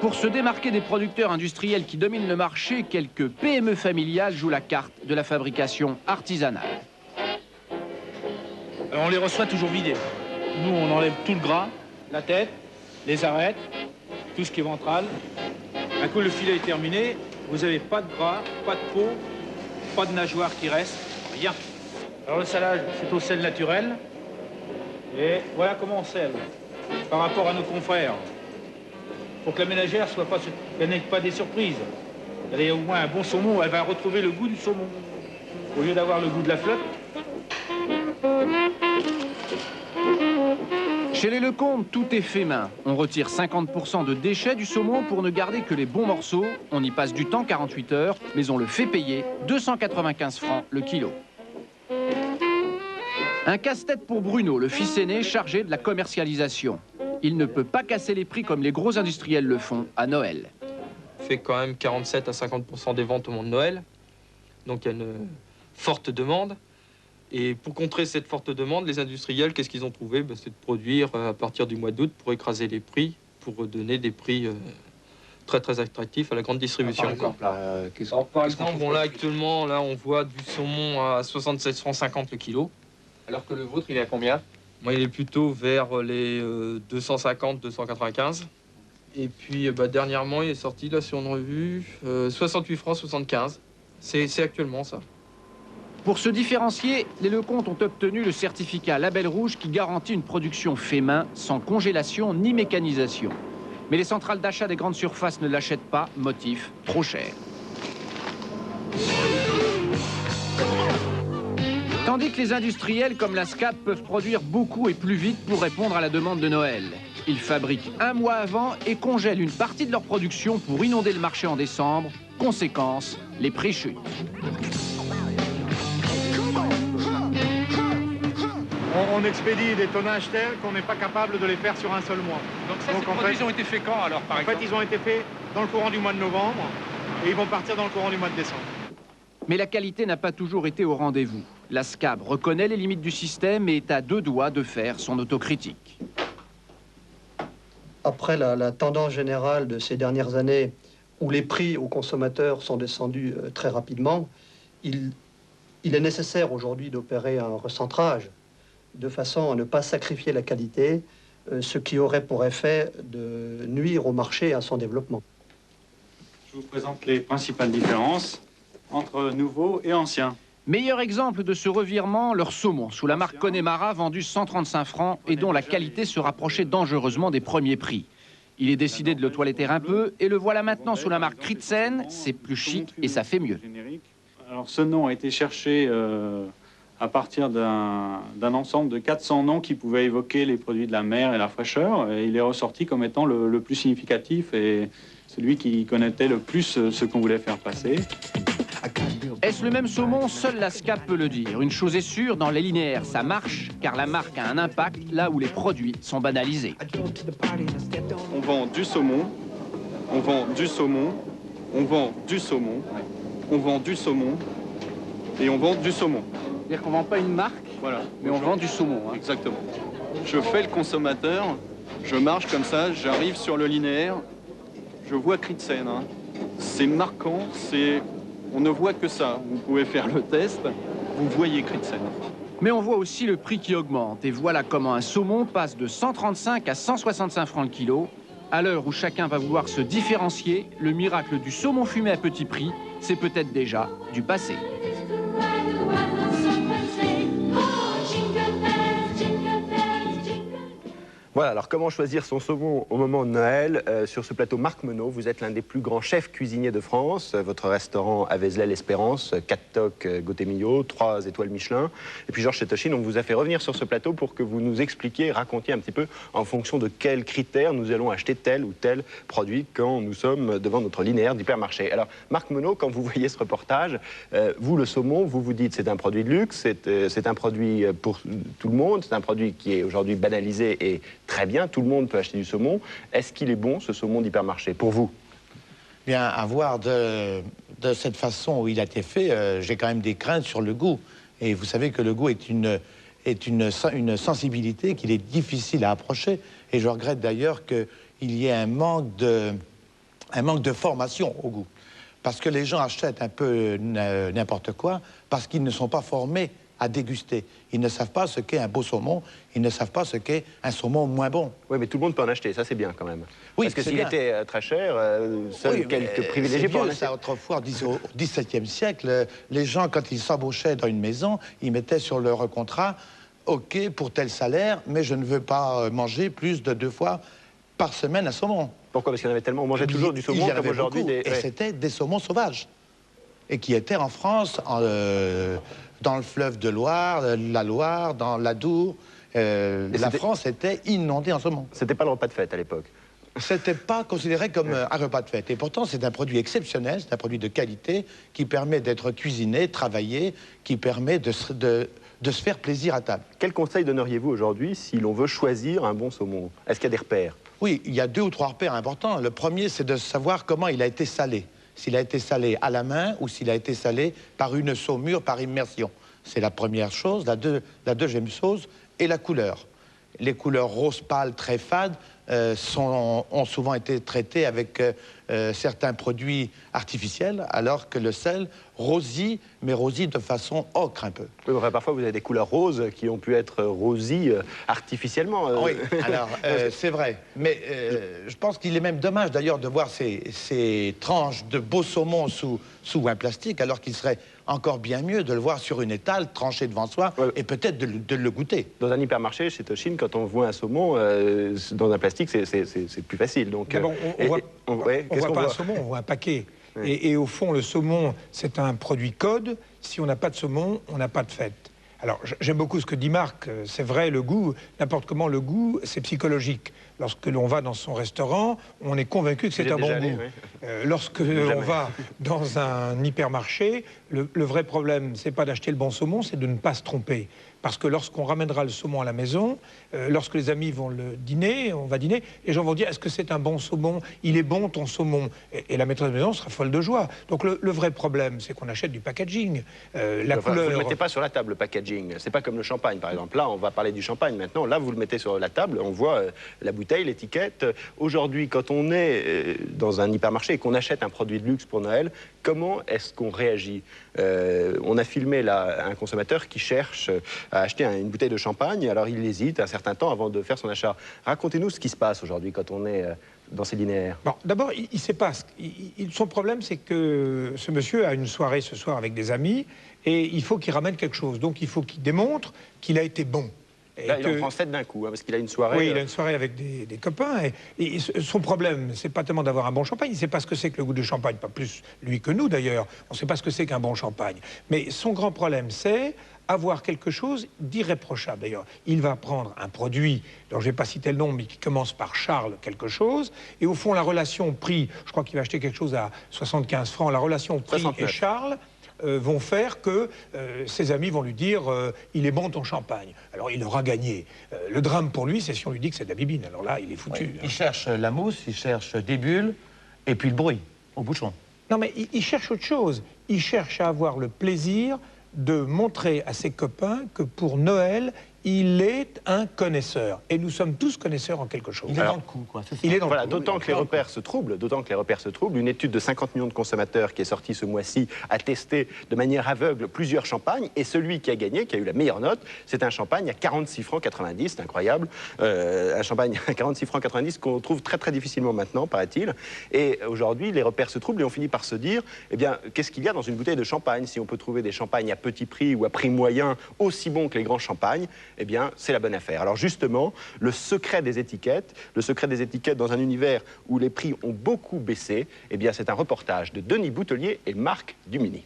Pour se démarquer des producteurs industriels qui dominent le marché, quelques PME familiales jouent la carte de la fabrication artisanale.
On les reçoit toujours vidés. Nous, on enlève tout le gras, la tête, les arêtes, tout ce qui est ventral. Un coup, le filet est terminé, vous n'avez pas de gras, pas de peau, pas de nageoire qui reste, rien. Alors le salage, c'est au sel naturel. Et voilà comment on selle par rapport à nos confrères. Pour que la ménagère qu'elle n'ait pas des surprises. Elle ait au moins un bon saumon, elle va retrouver le goût du saumon. Au lieu d'avoir le goût de la flotte.
Chez les Lecomte, tout est fait main. On retire 50% de déchets du saumon pour ne garder que les bons morceaux. On y passe du temps, 48 heures, mais on le fait payer 295 francs le kilo. Un casse-tête pour Bruno, le fils aîné chargé de la commercialisation. Il ne peut pas casser les prix comme les gros industriels le font à Noël.
On fait quand même 47 à 50% des ventes au moment de Noël. Donc il y a une forte demande. Et pour contrer cette forte demande, les industriels, qu'est-ce qu'ils ont trouvé? C'est de produire à partir du mois d'août pour écraser les prix, pour donner des prix très très attractifs à la grande distribution. Par exemple, bon, là actuellement, là, on voit du saumon à 67,50 francs le kilo. Alors que le vôtre, il est à combien? Moi, il est plutôt vers les 250, 295. Et puis, dernièrement, il est sorti, là, sur une revue, 68 francs 75. C'est actuellement ça.
Pour se différencier, les Lecomte ont obtenu le certificat Label Rouge qui garantit une production fait main, sans congélation ni mécanisation. Mais les centrales d'achat des grandes surfaces ne l'achètent pas, motif trop cher. Tandis que les industriels comme la SCAP peuvent produire beaucoup et plus vite pour répondre à la demande de Noël. Ils fabriquent un mois avant et congèlent une partie de leur production pour inonder le marché en décembre. Conséquence, les prix chutent.
On expédie des tonnages tels qu'on n'est pas capable de les faire sur un seul mois.
Donc ces produits ont été faits quand alors, par exemple?
En fait, ils ont été faits dans le courant du mois de novembre et ils vont partir dans le courant du mois de décembre.
Mais la qualité n'a pas toujours été au rendez-vous. La SCAB reconnaît les limites du système et est à deux doigts de faire son autocritique.
Après la tendance générale de ces dernières années, où les prix aux consommateurs sont descendus très rapidement, il est nécessaire aujourd'hui d'opérer un recentrage, de façon à ne pas sacrifier la qualité, ce qui aurait pour effet de nuire au marché et à son développement.
Je vous présente les principales différences entre nouveaux et anciens.
Meilleur exemple de ce revirement, leur saumon, sous la marque Connemara, vendu 135 francs et dont la qualité se rapprochait dangereusement des premiers prix. Il est décidé de le toiletter un peu et le voilà maintenant sous la marque Kritzen. C'est plus chic et ça fait mieux.
Alors ce nom a été cherché à partir d'un ensemble de 400 noms qui pouvaient évoquer les produits de la mer et la fraîcheur. Et il est ressorti comme étant le plus significatif et celui qui connaissait le plus ce qu'on voulait faire passer.
Est-ce le même saumon? Seule la SCAP peut le dire. Une chose est sûre, dans les linéaires, ça marche, car la marque a un impact là où les produits sont banalisés.
On vend du saumon, on vend du saumon, on vend du saumon,
on vend du saumon et on vend du saumon.
C'est-à-dire qu'on ne vend pas une marque,
voilà,
mais on vend du saumon. Hein.
Exactement. Je fais le consommateur, je marche comme ça, j'arrive sur le linéaire, je vois Critsen. Hein. C'est marquant, on ne voit que ça. Vous pouvez faire le test, vous voyez Critsen.
Mais on voit aussi le prix qui augmente. Et voilà comment un saumon passe de 135 à 165 francs le kilo. À l'heure où chacun va vouloir se différencier, le miracle du saumon fumé à petit prix, c'est peut-être déjà du passé.
Voilà, alors comment choisir son saumon au moment de Noël? Sur ce plateau, Marc Menot, vous êtes l'un des plus grands chefs cuisiniers de France. Votre restaurant à Vézelay-l'Espérance, 4 toques Gotemillo, 3 étoiles Michelin. Et puis Georges Chetoshin, on vous a fait revenir sur ce plateau pour que vous nous expliquiez, racontiez un petit peu en fonction de quels critères nous allons acheter tel ou tel produit quand nous sommes devant notre linéaire d'hypermarché. Alors Marc Menot, quand vous voyez ce reportage, vous le saumon, vous vous dites c'est un produit de luxe, c'est un produit pour tout le monde, c'est un produit qui est aujourd'hui banalisé et très bien, tout le monde peut acheter du saumon. Est-ce qu'il est bon, ce saumon d'hypermarché, pour vous?
Bien, à voir de cette façon où il a été fait, j'ai quand même des craintes sur le goût. Et vous savez que le goût est une sensibilité qu'il est difficile à approcher. Et je regrette d'ailleurs qu'il y ait un manque de formation au goût. Parce que les gens achètent un peu n'importe quoi, parce qu'ils ne sont pas formés à déguster. Ils ne savent pas ce qu'est un beau saumon, ils ne savent pas ce qu'est un saumon moins bon.
Oui, mais tout le monde peut en acheter, ça c'est bien quand même.
Oui,
parce que s'il était très cher, seuls quelques privilégiés peuvent en acheter.
Ça, autrefois, au XVIIe siècle, les gens, quand ils s'embauchaient dans une maison, ils mettaient sur leur contrat « OK, pour tel salaire, mais je ne veux pas manger plus de 2 fois par semaine un saumon. »
Pourquoi? Parce qu'il y en avait tellement, on mangeait toujours du saumon comme aujourd'hui.
Et c'était des saumons sauvages. Et qui étaient en France, dans le fleuve de Loire, la Loire, dans l'Adour. La France était inondée en saumon.
C'était pas le repas de fête à l'époque?
C'était pas considéré comme un repas de fête. Et pourtant, c'est un produit exceptionnel, c'est un produit de qualité qui permet d'être cuisiné, travaillé, qui permet de se faire plaisir à table.
Quel conseil donneriez-vous aujourd'hui si l'on veut choisir un bon saumon? Est-ce qu'il y a des repères?
Oui, il y a 2 ou 3 repères importants. Le premier, c'est de savoir comment il a été salé. S'il a été salé à la main ou s'il a été salé par une saumure, par immersion. C'est la première chose. La deuxième chose est la couleur. Les couleurs rose pâle très fades ont souvent été traitées avec certains produits artificiels, alors que le sel rosit, mais rosit de façon ocre un peu.
Oui, enfin, parfois vous avez des couleurs roses qui ont pu être rosies artificiellement.
Oui, alors c'est vrai. Mais je pense qu'il est même dommage d'ailleurs de voir ces tranches de beau saumon sous un plastique, alors qu'il serait encore bien mieux de le voir sur une étale, tranché devant soi, et peut-être de le goûter.
Dans un hypermarché, chez Toshin, quand on voit un saumon dans un plastique, c'est plus facile. Donc,
bon, on voit pas un saumon, on voit un paquet. Oui. Et au fond, le saumon, c'est un produit code. Si on n'a pas de saumon, on n'a pas de fête. Alors, j'aime beaucoup ce que dit Marc. C'est vrai, le goût, n'importe comment, le goût, c'est psychologique. Lorsque l'on va dans son restaurant, on est convaincu que c'est un bon goût. Oui. Lorsque l'on va dans un hypermarché, le vrai problème, c'est pas d'acheter le bon saumon, c'est de ne pas se tromper. Parce que lorsqu'on ramènera le saumon à la maison, lorsque les amis vont on va dîner, les gens vont dire « Est-ce que c'est un bon saumon? Il est bon ton saumon ?» Et la maîtresse de maison sera folle de joie. Donc le vrai problème, c'est qu'on achète du packaging. La couleur...
Vous ne le mettez pas sur la table, le packaging. C'est pas comme le champagne, par exemple. Là, on va parler du champagne maintenant. Là, vous le mettez sur la table, on voit la bouteille, l'étiquette. Aujourd'hui, quand on est dans un hypermarché et qu'on achète un produit de luxe pour Noël, comment est-ce qu'on réagit? On a filmé là un consommateur qui cherche à acheter une bouteille de champagne. Alors il hésite un certain temps avant de faire son achat. Racontez-nous ce qui se passe aujourd'hui quand on est dans ces linéaires.
Bon, d'abord, il sait pas. Son problème, c'est que ce monsieur a une soirée ce soir avec des amis et il faut qu'il ramène quelque chose. Donc il faut qu'il démontre qu'il a été bon.
Là, il en prend 7 d'un coup, hein, parce qu'il a une soirée...
Oui, il a une soirée avec des copains. Et son problème, c'est pas tellement d'avoir un bon champagne. Il ne sait pas ce que c'est que le goût du champagne. Pas plus lui que nous, d'ailleurs. On ne sait pas ce que c'est qu'un bon champagne. Mais son grand problème, c'est avoir quelque chose d'irréprochable. D'ailleurs, il va prendre un produit, dont je ne vais pas citer le nom, mais qui commence par Charles quelque chose. Et au fond, la relation prix, je crois qu'il va acheter quelque chose à 75 francs. La relation prix 69. Et Charles... vont faire que ses amis vont lui dire il est bon ton champagne. Alors il aura gagné. Le drame pour lui, c'est si on lui dit que c'est de la bibine. Alors là, il est foutu.
Oui, il cherche la mousse, il cherche des bulles et puis le bruit au bouchon.
Non, mais il cherche autre chose. il cherche à avoir le plaisir de montrer à ses copains que pour Noël, il est un connaisseur. Et nous sommes tous connaisseurs en quelque chose.
Il est dans le coup, quoi. Il est dans voilà, d'autant que les repères se troublent, Une étude de 50 millions de consommateurs qui est sortie ce mois-ci a testé de manière aveugle plusieurs champagnes. Et celui qui a gagné, qui a eu la meilleure note, c'est un champagne à 46 francs 90, c'est incroyable. Un champagne à 46 francs 90 qu'on trouve très très difficilement maintenant, paraît-il. Et aujourd'hui, les repères se troublent et on finit par se dire, eh bien, qu'est-ce qu'il y a dans une bouteille de champagne? Si on peut trouver des champagnes à petit prix ou à prix moyen aussi bons que les grands champagnes, eh bien, c'est la bonne affaire. Alors justement, le secret des étiquettes dans un univers où les prix ont beaucoup baissé, eh bien, c'est un reportage de Denis Boutelier et Marc Dumini.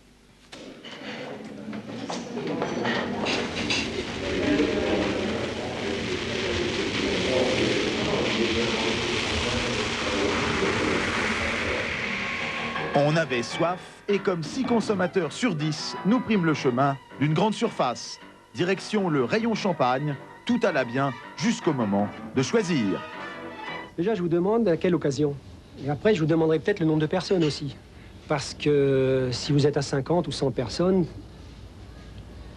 On avait soif et comme 6 consommateurs sur 10, nous prîmes le chemin d'une grande surface. Direction le rayon champagne, tout alla bien jusqu'au moment de choisir.
Déjà, je vous demande à quelle occasion. Et après, je vous demanderai peut-être le nombre de personnes aussi. Parce que si vous êtes à 50 ou 100 personnes,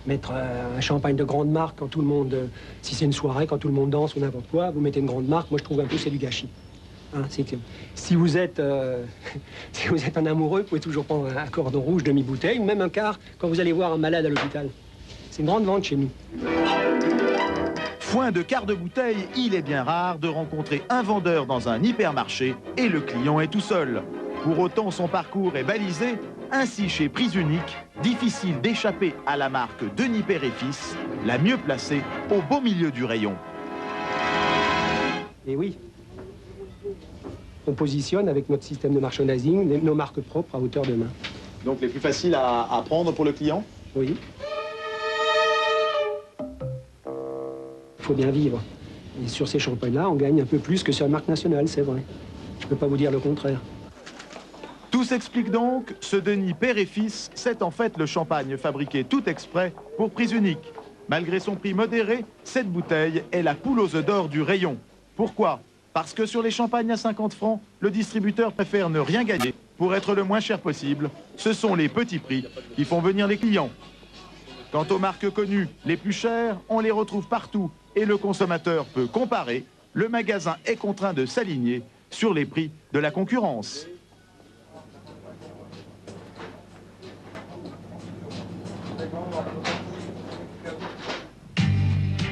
mettre un champagne de grande marque quand tout le monde... Si c'est une soirée, quand tout le monde danse ou n'importe quoi, vous mettez une grande marque, moi je trouve un peu c'est du gâchis. Hein, si vous êtes si vous êtes un amoureux, vous pouvez toujours prendre un cordon rouge demi-bouteille, ou même un quart quand vous allez voir un malade à l'hôpital. C'est une grande vente chez nous.
Foin de quart de bouteille, il est bien rare de rencontrer un vendeur dans un hypermarché et le client est tout seul. Pour autant, son parcours est balisé. Ainsi, chez Prise Unique, difficile d'échapper à la marque Denis Père et Fils, la mieux placée au beau milieu du rayon.
Et oui, on positionne avec notre système de merchandising nos marques propres à hauteur de main.
Donc les plus faciles à prendre pour le client?
Oui. Il faut bien vivre. Et sur ces champagnes-là, on gagne un peu plus que sur la marque nationale, c'est vrai. Je ne peux pas vous dire le contraire.
Tout s'explique donc, ce Denis Père et Fils, c'est en fait le champagne fabriqué tout exprès pour Prise Unique. Malgré son prix modéré, cette bouteille est la poule aux œufs d'or du rayon. Pourquoi? Parce que sur les champagnes à 50 francs, le distributeur préfère ne rien gagner pour être le moins cher possible. Ce sont les petits prix qui font venir les clients. Quant aux marques connues, les plus chères, on les retrouve partout et le consommateur peut comparer. Le magasin est contraint de s'aligner sur les prix de la concurrence.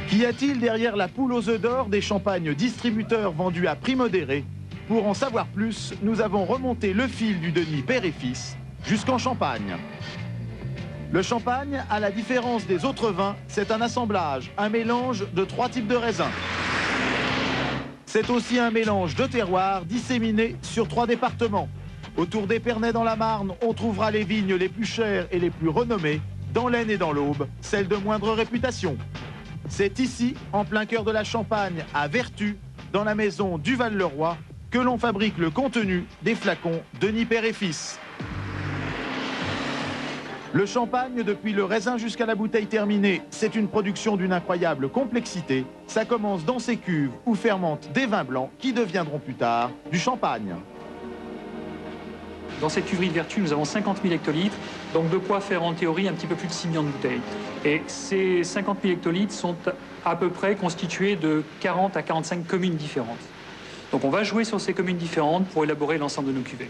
Qu'y a-t-il derrière la poule aux œufs d'or des champagnes distributeurs vendus à prix modéré? Pour en savoir plus, nous avons remonté le fil du Denis Père et Fils jusqu'en Champagne. Le champagne, à la différence des autres vins, c'est un assemblage, un mélange de 3 types de raisins. C'est aussi un mélange de terroirs disséminés sur 3 départements. Autour d'Épernay dans la Marne, on trouvera les vignes les plus chères et les plus renommées. Dans l'Aisne et dans l'Aube, celles de moindre réputation. C'est ici, en plein cœur de la Champagne, à Vertus, dans la maison Duval-le-Roi, que l'on fabrique le contenu des flacons Denis Père et Fils. Le champagne, depuis le raisin jusqu'à la bouteille terminée, c'est une production d'une incroyable complexité. Ça commence dans ces cuves où fermentent des vins blancs qui deviendront plus tard du champagne.
Dans cette cuverie de Vertus, nous avons 50 000 hectolitres, donc de quoi faire en théorie un petit peu plus de 6 millions de bouteilles. Et ces 50 000 hectolitres sont à peu près constitués de 40 à 45 communes différentes. Donc on va jouer sur ces communes différentes pour élaborer l'ensemble de nos cuvées.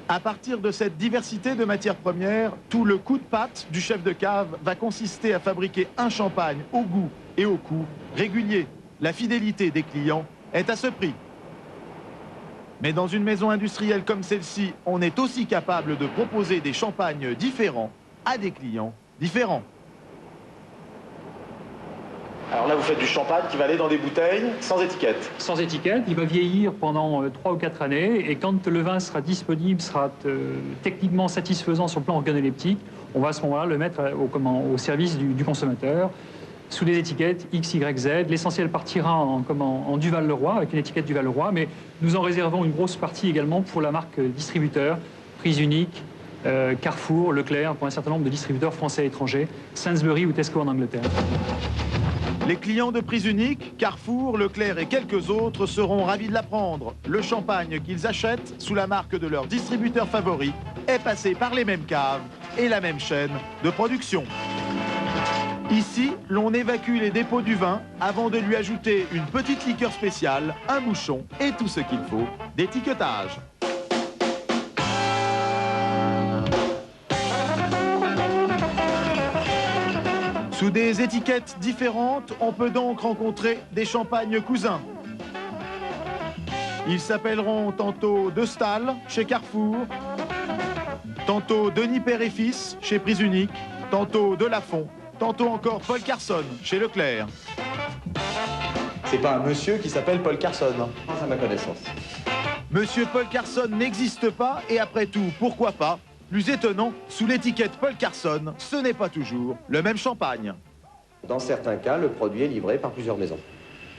À partir de cette diversité de matières premières, tout le coup de patte du chef de cave va consister à fabriquer un champagne au goût et au coût régulier. La fidélité des clients est à ce prix. Mais dans une maison industrielle comme celle-ci, on est aussi capable de proposer des champagnes différents à des clients différents. Alors là, vous faites du champagne qui va aller dans des bouteilles sans étiquette.
Sans étiquette, il va vieillir pendant 3 ou 4 années et quand le vin sera disponible, sera techniquement satisfaisant sur le plan organoleptique, on va à ce moment-là le mettre au service du consommateur sous des étiquettes X, Y, Z. L'essentiel partira en Duval-le-Roi, avec une étiquette Duval-le-Roi, mais nous en réservons une grosse partie également pour la marque distributeur, Prise Unique, Carrefour, Leclerc, pour un certain nombre de distributeurs français et étrangers, Sainsbury ou Tesco en Angleterre.
Les clients de Prise Unique, Carrefour, Leclerc et quelques autres seront ravis de l'apprendre. Le champagne qu'ils achètent sous la marque de leur distributeur favori est passé par les mêmes caves et la même chaîne de production. Ici, l'on évacue les dépôts du vin avant de lui ajouter une petite liqueur spéciale, un bouchon et tout ce qu'il faut d'étiquetage. Sous des étiquettes différentes, on peut donc rencontrer des champagnes cousins. Ils s'appelleront tantôt De Staël chez Carrefour, tantôt Denis Père et Fils chez Prise Unique, tantôt De Lafont, tantôt encore Paul Carson chez Leclerc.
C'est pas un monsieur qui s'appelle Paul Carson, à ma connaissance.
Monsieur Paul Carson n'existe pas et après tout, pourquoi pas? Plus étonnant, sous l'étiquette Paul Carson, ce n'est pas toujours le même champagne.
Dans certains cas, le produit est livré par plusieurs maisons.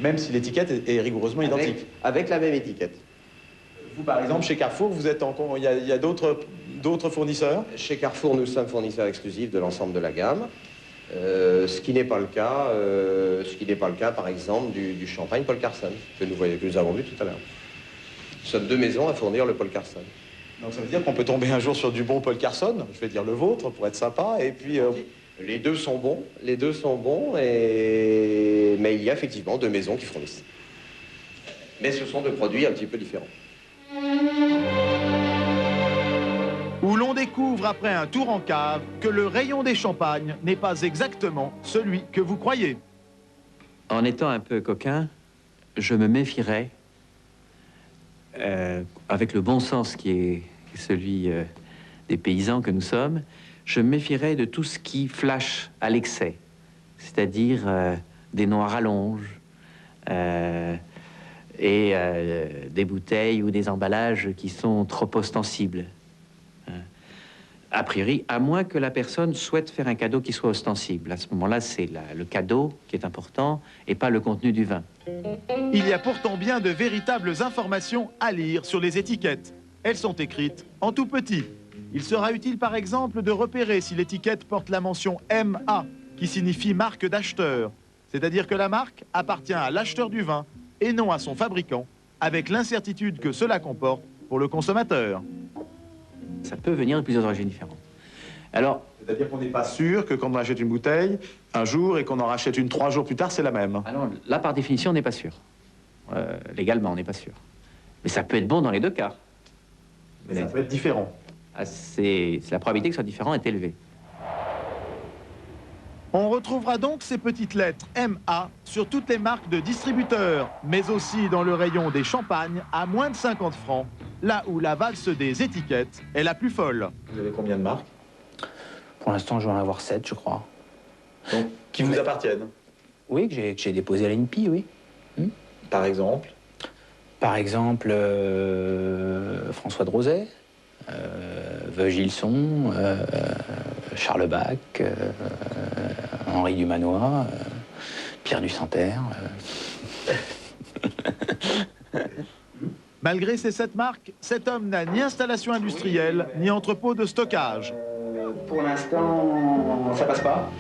Même si l'étiquette est rigoureusement identique. Avec la même étiquette. Vous, par exemple, chez Carrefour, vous êtes il y a d'autres fournisseurs? Chez Carrefour, nous sommes fournisseurs exclusifs de l'ensemble de la gamme. Ce qui n'est pas le cas, par exemple, du champagne Paul Carson, que nous avons vu tout à l'heure. Nous sommes deux maisons à fournir le Paul Carson. Donc ça veut dire qu'on peut tomber un jour sur du bon Paul Carson, je vais dire le vôtre pour être sympa, et puis les deux sont bons, mais il y a effectivement deux maisons qui fournissent. Mais ce sont deux produits un petit peu différents.
Où l'on découvre après un tour en cave que le rayon des champagnes n'est pas exactement celui que vous croyez.
En étant un peu coquin, je me méfierais, avec le bon sens qui est celui des paysans que nous sommes, je me méfierais de tout ce qui flash à l'excès, c'est-à-dire des noms à rallonge et des bouteilles ou des emballages qui sont trop ostensibles. A priori, à moins que la personne souhaite faire un cadeau qui soit ostensible. À ce moment-là, c'est le cadeau qui est important et pas le contenu du vin.
Il y a pourtant bien de véritables informations à lire sur les étiquettes. Elles sont écrites en tout petit. Il sera utile par exemple de repérer si l'étiquette porte la mention MA, qui signifie marque d'acheteur. C'est-à-dire que la marque appartient à l'acheteur du vin et non à son fabricant, avec l'incertitude que cela comporte pour le consommateur.
Ça peut venir de plusieurs origines différentes. Alors,
c'est-à-dire qu'on n'est pas sûr que quand on achète une bouteille, un jour, et qu'on en rachète une 3 jours plus tard, c'est la même.
Ah non, là, par définition, on n'est pas sûr. Légalement, on n'est pas sûr. Mais ça peut être bon dans les deux cas.
Mais ça peut être différent.
Ah, la probabilité que ce soit différent est élevée.
On retrouvera donc ces petites lettres MA sur toutes les marques de distributeurs, mais aussi dans le rayon des champagnes à moins de 50 francs, là où la valse des étiquettes est la plus folle.
Vous avez combien de marques?
Pour l'instant, je vais en avoir 7, je crois.
Donc, qui vous appartiennent?
Oui, que j'ai déposé à l'INPI, oui.
Par exemple?
Par exemple, François de Rozay, Veuve Gilson, Charles Bach, Henri Dumanois, Pierre du Santerre.
Malgré ces 7 marques, cet homme n'a ni installation industrielle, ni entrepôt de stockage.
Pour l'instant, ça passe pas.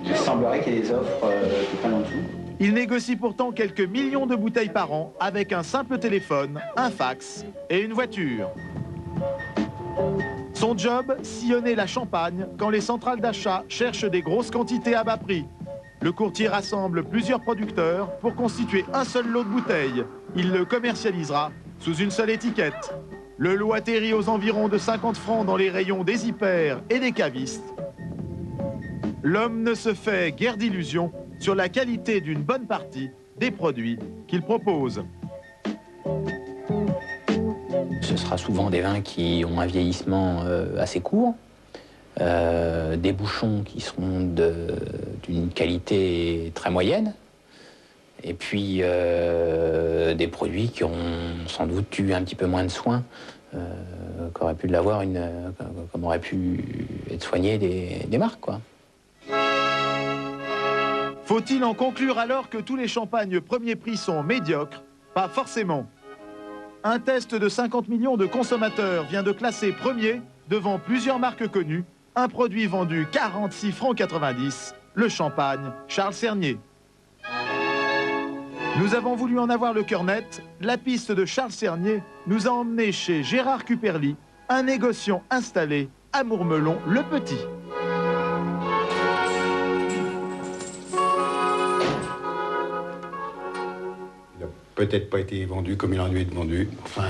Il semblerait qu'il y ait des offres qui prennent en dessous.
Il négocie pourtant quelques millions de bouteilles par an avec un simple téléphone, un fax et une voiture. Son job, sillonner la Champagne quand les centrales d'achat cherchent des grosses quantités à bas prix. Le courtier rassemble plusieurs producteurs pour constituer un seul lot de bouteilles. Il le commercialisera sous une seule étiquette. Le lot atterrit aux environs de 50 francs dans les rayons des hyper et des cavistes. L'homme ne se fait guère d'illusions sur la qualité d'une bonne partie des produits qu'il propose.
Ce sera souvent des vins qui ont un vieillissement assez court, des bouchons qui seront d'une qualité très moyenne, et puis des produits qui auront sans doute eu un petit peu moins de soins, qu'aurait pu l'avoir comme aurait pu être soigné des marques, quoi.
Faut-il en conclure alors que tous les champagnes premier prix sont médiocres? Pas forcément. Un test de 50 millions de consommateurs vient de classer premier, devant plusieurs marques connues, un produit vendu 46 francs 90, le champagne Charles Cernier. Nous avons voulu en avoir le cœur net. La piste de Charles Cernier nous a emmenés chez Gérard Cuperly, un négociant installé à Mourmelon-le-Petit.
Peut-être pas été vendu comme il en dû être vendu. Enfin,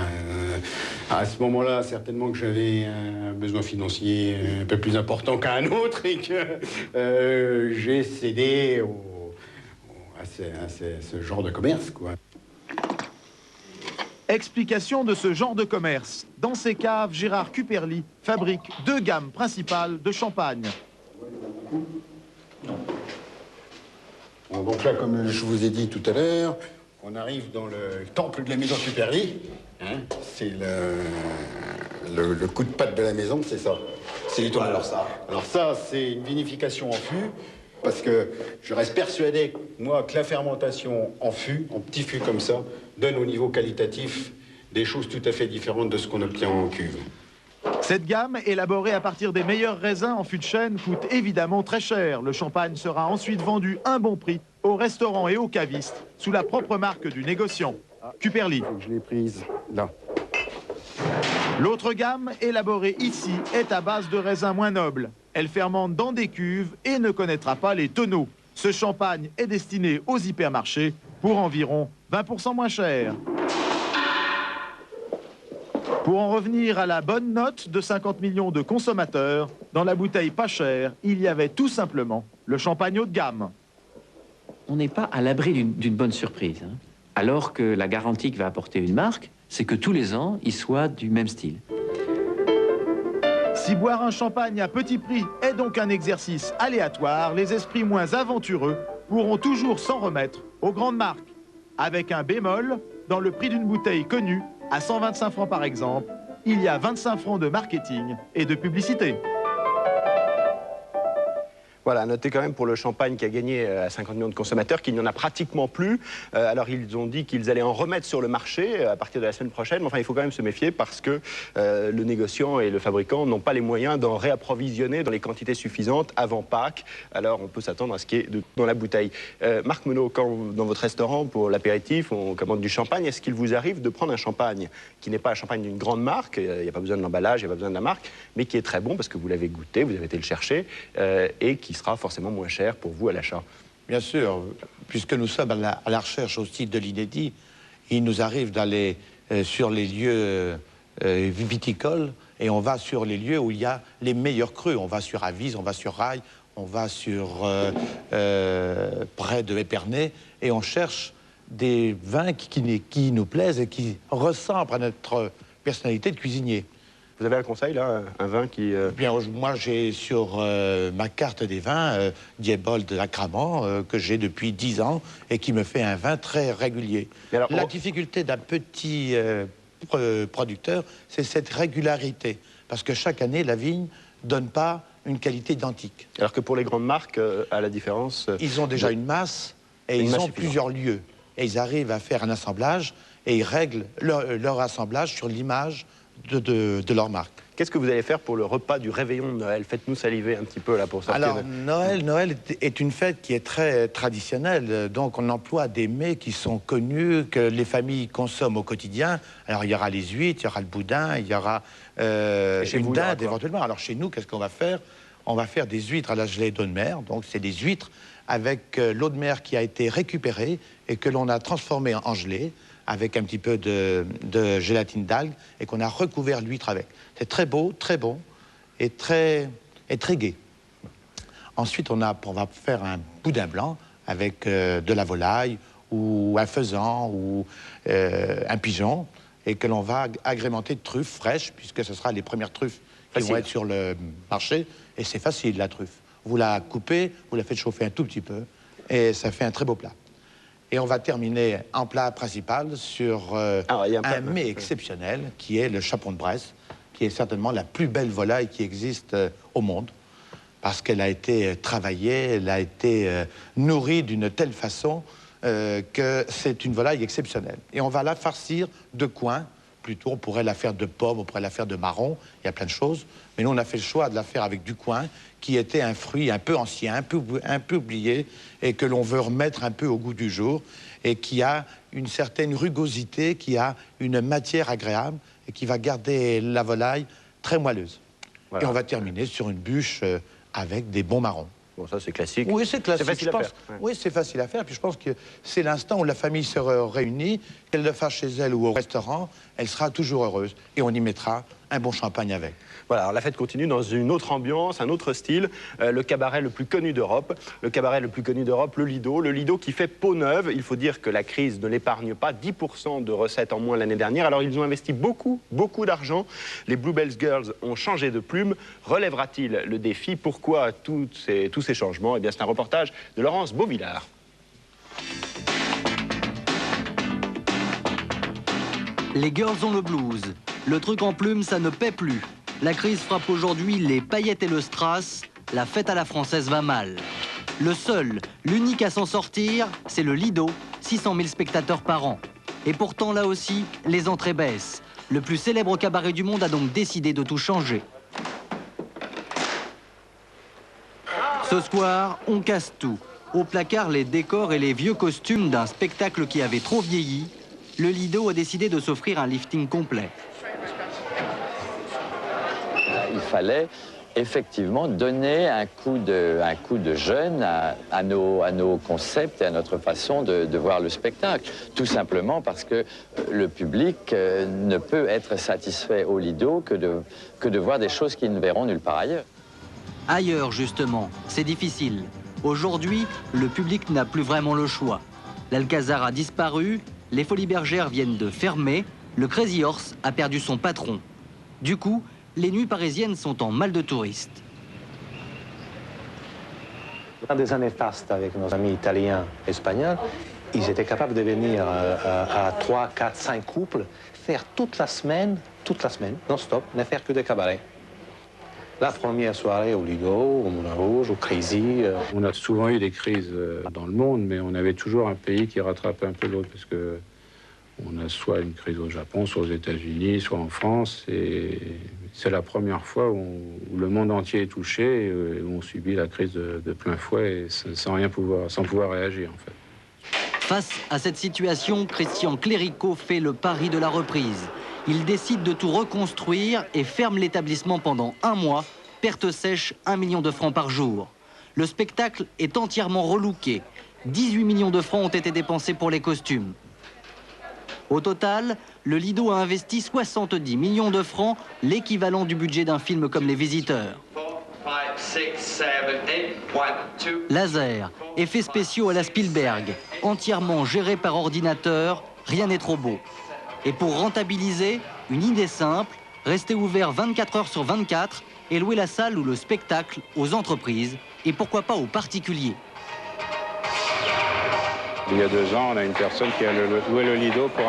à ce moment-là, certainement que j'avais un besoin financier un peu plus important qu'à un autre et que j'ai cédé à ce genre de commerce, quoi.
Explication de ce genre de commerce. Dans ses caves, Gérard Cuperly fabrique 2 gammes principales de champagne.
Bon, donc là, comme je vous ai dit tout à l'heure, on arrive dans le temple de la maison Cuperly. Hein, c'est le coup de patte de la maison, c'est ça. C'est du tonneau. Alors ça, c'est une vinification en fût, parce que je reste persuadé, moi, que la fermentation en fût, en petits fûts comme ça, donne au niveau qualitatif des choses tout à fait différentes de ce qu'on obtient en cuve.
Cette gamme, élaborée à partir des meilleurs raisins en fût de chêne, coûte évidemment très cher. Le champagne sera ensuite vendu un bon prix aux restaurants et aux cavistes, sous la propre marque du négociant, Cuperly.
Je l'ai prise là.
L'autre gamme, élaborée ici, est à base de raisins moins nobles. Elle fermente dans des cuves et ne connaîtra pas les tonneaux. Ce champagne est destiné aux hypermarchés pour environ 20% moins cher. Pour en revenir à la bonne note de 50 millions de consommateurs, dans la bouteille pas chère, il y avait tout simplement le champagne haut de gamme.
On n'est pas à l'abri d'une bonne surprise, hein. Alors que la garantie que va apporter une marque, c'est que tous les ans, il soit du même style.
Si boire un champagne à petit prix est donc un exercice aléatoire, les esprits moins aventureux pourront toujours s'en remettre aux grandes marques. Avec un bémol, dans le prix d'une bouteille connue, à 125 francs par exemple, il y a 25 francs de marketing et de publicité.
Voilà, notez quand même pour le champagne qui a gagné à 50 millions de consommateurs qu'il n'y en a pratiquement plus. Alors ils ont dit qu'ils allaient en remettre sur le marché à partir de la semaine prochaine. Mais enfin, il faut quand même se méfier parce que le négociant et le fabricant n'ont pas les moyens d'en réapprovisionner dans les quantités suffisantes avant Pâques. Alors on peut s'attendre à ce qui est dans la bouteille. Marc Menot, quand dans votre restaurant pour l'apéritif, on commande du champagne, est-ce qu'il vous arrive de prendre un champagne qui n'est pas un champagne d'une grande marque, il n'y a pas besoin de l'emballage, il n'y a pas besoin de la marque, mais qui est très bon parce que vous l'avez goûté, vous avez été le chercher, et qui sera forcément moins cher pour vous à l'achat?
Bien sûr, puisque nous sommes à la recherche aussi de l'inédit, il nous arrive d'aller sur les lieux viticoles et on va sur les lieux où il y a les meilleurs crus. On va sur Avise, on va sur Rail, on va sur près de Épernay et on cherche des vins qui nous plaisent et qui ressemblent à notre personnalité de cuisinier.
Vous avez un conseil, là, un vin qui...
Bien, moi, j'ai sur ma carte des vins Diebold de Lacramant, que j'ai depuis 10 ans, et qui me fait un vin très régulier. Alors, la difficulté d'un petit producteur, c'est cette régularité. Parce que chaque année, la vigne ne donne pas une qualité identique.
Alors que pour les grandes marques, à la différence...
Ils ont déjà une masse, et ils ont plusieurs lieux. Et ils arrivent à faire un assemblage, et ils règlent leur assemblage sur l'image de leur marque.
Qu'est-ce que vous allez faire pour le repas du réveillon de Noël? Faites-nous saliver un petit peu là pour sortir.
Alors, Noël est une fête qui est très traditionnelle. Donc, on emploie des mets qui sont connus, que les familles consomment au quotidien. Alors, il y aura les huîtres, il y aura le boudin, il y aura une dinde éventuellement. Alors, chez nous, qu'est-ce qu'on va faire? On va faire des huîtres à la gelée d'eau de mer. Donc, c'est des huîtres avec l'eau de mer qui a été récupérée et que l'on a transformée en gelée, avec un petit peu de gélatine d'algue et qu'on a recouvert l'huître avec. C'est très beau, très bon et très gai. Ensuite, on va faire un boudin blanc avec de la volaille ou un faisan ou un pigeon et que l'on va agrémenter de truffes fraîches puisque ce sera les premières truffes qui vont être sur le marché et c'est facile, la truffe. Vous la coupez, vous la faites chauffer un tout petit peu et ça fait un très beau plat. Et on va terminer en plat principal sur un mets exceptionnel qui est le chapon de Bresse, qui est certainement la plus belle volaille qui existe au monde, parce qu'elle a été travaillée, elle a été nourrie d'une telle façon que c'est une volaille exceptionnelle. Et on va la farcir de coins, plutôt on pourrait la faire de pommes, on pourrait la faire de marron, il y a plein de choses, mais nous on a fait le choix de la faire avec du coin, qui était un fruit un peu ancien, un peu oublié, et que l'on veut remettre un peu au goût du jour, et qui a une certaine rugosité, qui a une matière agréable, et qui va garder la volaille très moelleuse.
Voilà.
Et on va terminer sur une bûche avec des bons marrons.
Bon, ça c'est classique.
Oui, c'est classique.
C'est facile
je
à
pense.
faire. Ouais.
Oui, c'est facile à faire. Puis je pense que c'est l'instant où la famille se réunit, qu'elle le fasse chez elle ou au restaurant, elle sera toujours heureuse. Et on y mettra un bon champagne avec.
Voilà, alors la fête continue dans une autre ambiance, un autre style. Le cabaret le plus connu d'Europe. Le cabaret le plus connu d'Europe, le Lido. Le Lido qui fait peau neuve. Il faut dire que la crise ne l'épargne pas. 10% de recettes en moins l'année dernière. Alors ils ont investi beaucoup d'argent. Les Bluebell Girls ont changé de plume. Relèvera-t-il le défi? Pourquoi tous ces changements? Eh bien, c'est un reportage de Laurence Beauvillard.
Les girls ont le blues. Le truc en plume, ça ne paie plus. La crise frappe aujourd'hui les paillettes et le strass. La fête à la française va mal. Le seul, l'unique à s'en sortir, c'est le Lido, 600 000 spectateurs par an. Et pourtant, là aussi, les entrées baissent. Le plus célèbre cabaret du monde a donc décidé de tout changer. Ce soir, on casse tout. Au placard, les décors et les vieux costumes d'un spectacle qui avait trop vieilli. Le Lido a décidé de s'offrir un lifting complet.
Il fallait effectivement donner un coup de jeune à nos concepts et à notre façon de voir le spectacle. Tout simplement parce que le public ne peut être satisfait au Lido que de voir des choses qu'ils ne verront nulle part ailleurs.
Ailleurs, justement, c'est difficile. Aujourd'hui, le public n'a plus vraiment le choix. L'Alcazar a disparu, les Folies Bergères viennent de fermer, le Crazy Horse a perdu son patron. Du coup, les nuits parisiennes sont en mal de touristes.
Dans des années fastes avec nos amis italiens et espagnols, ils étaient capables de venir à 3, 4, 5 couples, faire toute la semaine, non-stop, ne faire que des cabarets. La première soirée au Lido, au Moulin Rouge, au Crazy.
On a souvent eu des crises dans le monde, mais on avait toujours un pays qui rattrapait un peu l'autre, parce que on a soit une crise au Japon, soit aux États-Unis, soit en France, et c'est la première fois où le monde entier est touché, et où on subit la crise de plein fouet, et sans pouvoir réagir, en fait.
Face à cette situation, Christian Cléricault fait le pari de la reprise. Il décide de tout reconstruire et ferme l'établissement pendant 1 mois, perte sèche 1 million de francs par jour. Le spectacle est entièrement relooké. 18 millions de francs ont été dépensés pour les costumes. Au total, le Lido a investi 70 millions de francs, l'équivalent du budget d'un film comme Les Visiteurs.
4, 5, 6, 7, 8, 1, 2.
Laser, effets spéciaux à la Spielberg, entièrement gérés par ordinateur, rien n'est trop beau. Et pour rentabiliser, une idée simple, rester ouvert 24 heures sur 24 et louer la salle ou le spectacle aux entreprises et pourquoi pas aux particuliers.
Il y a 2 ans, on a une personne qui a loué le Lido pour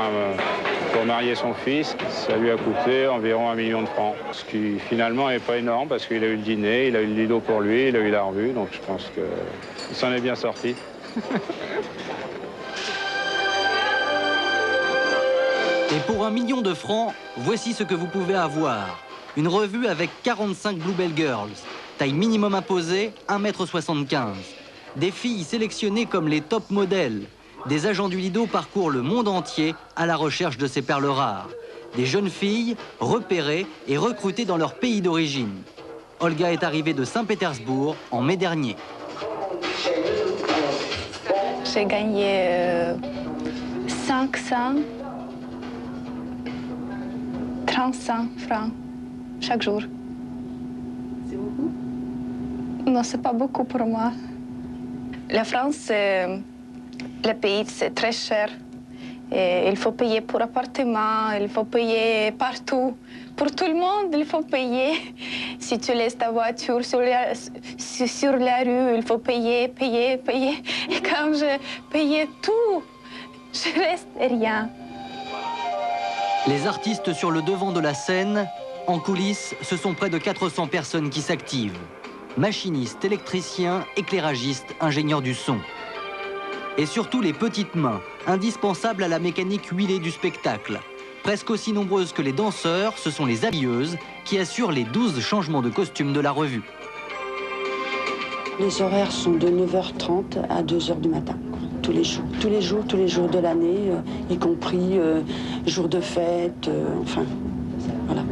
marier son fils. Ça lui a coûté environ 1 million de francs. Ce qui finalement n'est pas énorme parce qu'il a eu le dîner, il a eu le Lido pour lui, il a eu la revue. Donc je pense qu'il s'en est bien sorti.
Et pour 1 million de francs, voici ce que vous pouvez avoir. Une revue avec 45 Bluebell Girls. Taille minimum imposée, 1,75 m. Des filles sélectionnées comme les top modèles. Des agents du Lido parcourent le monde entier à la recherche de ces perles rares. Des jeunes filles repérées et recrutées dans leur pays d'origine. Olga est arrivée de Saint-Pétersbourg en mai dernier.
J'ai gagné 535 francs chaque jour. C'est beaucoup? Non, c'est pas beaucoup pour moi. La France, le pays, c'est très cher. Et il faut payer pour appartement, il faut payer partout. Pour tout le monde, il faut payer. Si tu laisses ta voiture sur la rue, il faut payer. Et quand je payais tout, je reste rien.
Les artistes sur le devant de la scène, en coulisses, ce sont près de 400 personnes qui s'activent. Machinistes, électriciens, éclairagistes, ingénieurs du son. Et surtout les petites mains, indispensables à la mécanique huilée du spectacle. Presque aussi nombreuses que les danseurs, ce sont les habilleuses qui assurent les 12 changements de costume de la revue.
Les horaires sont de 9h30 à 2h du matin, tous les jours de l'année, y compris jours de fête, enfin, voilà.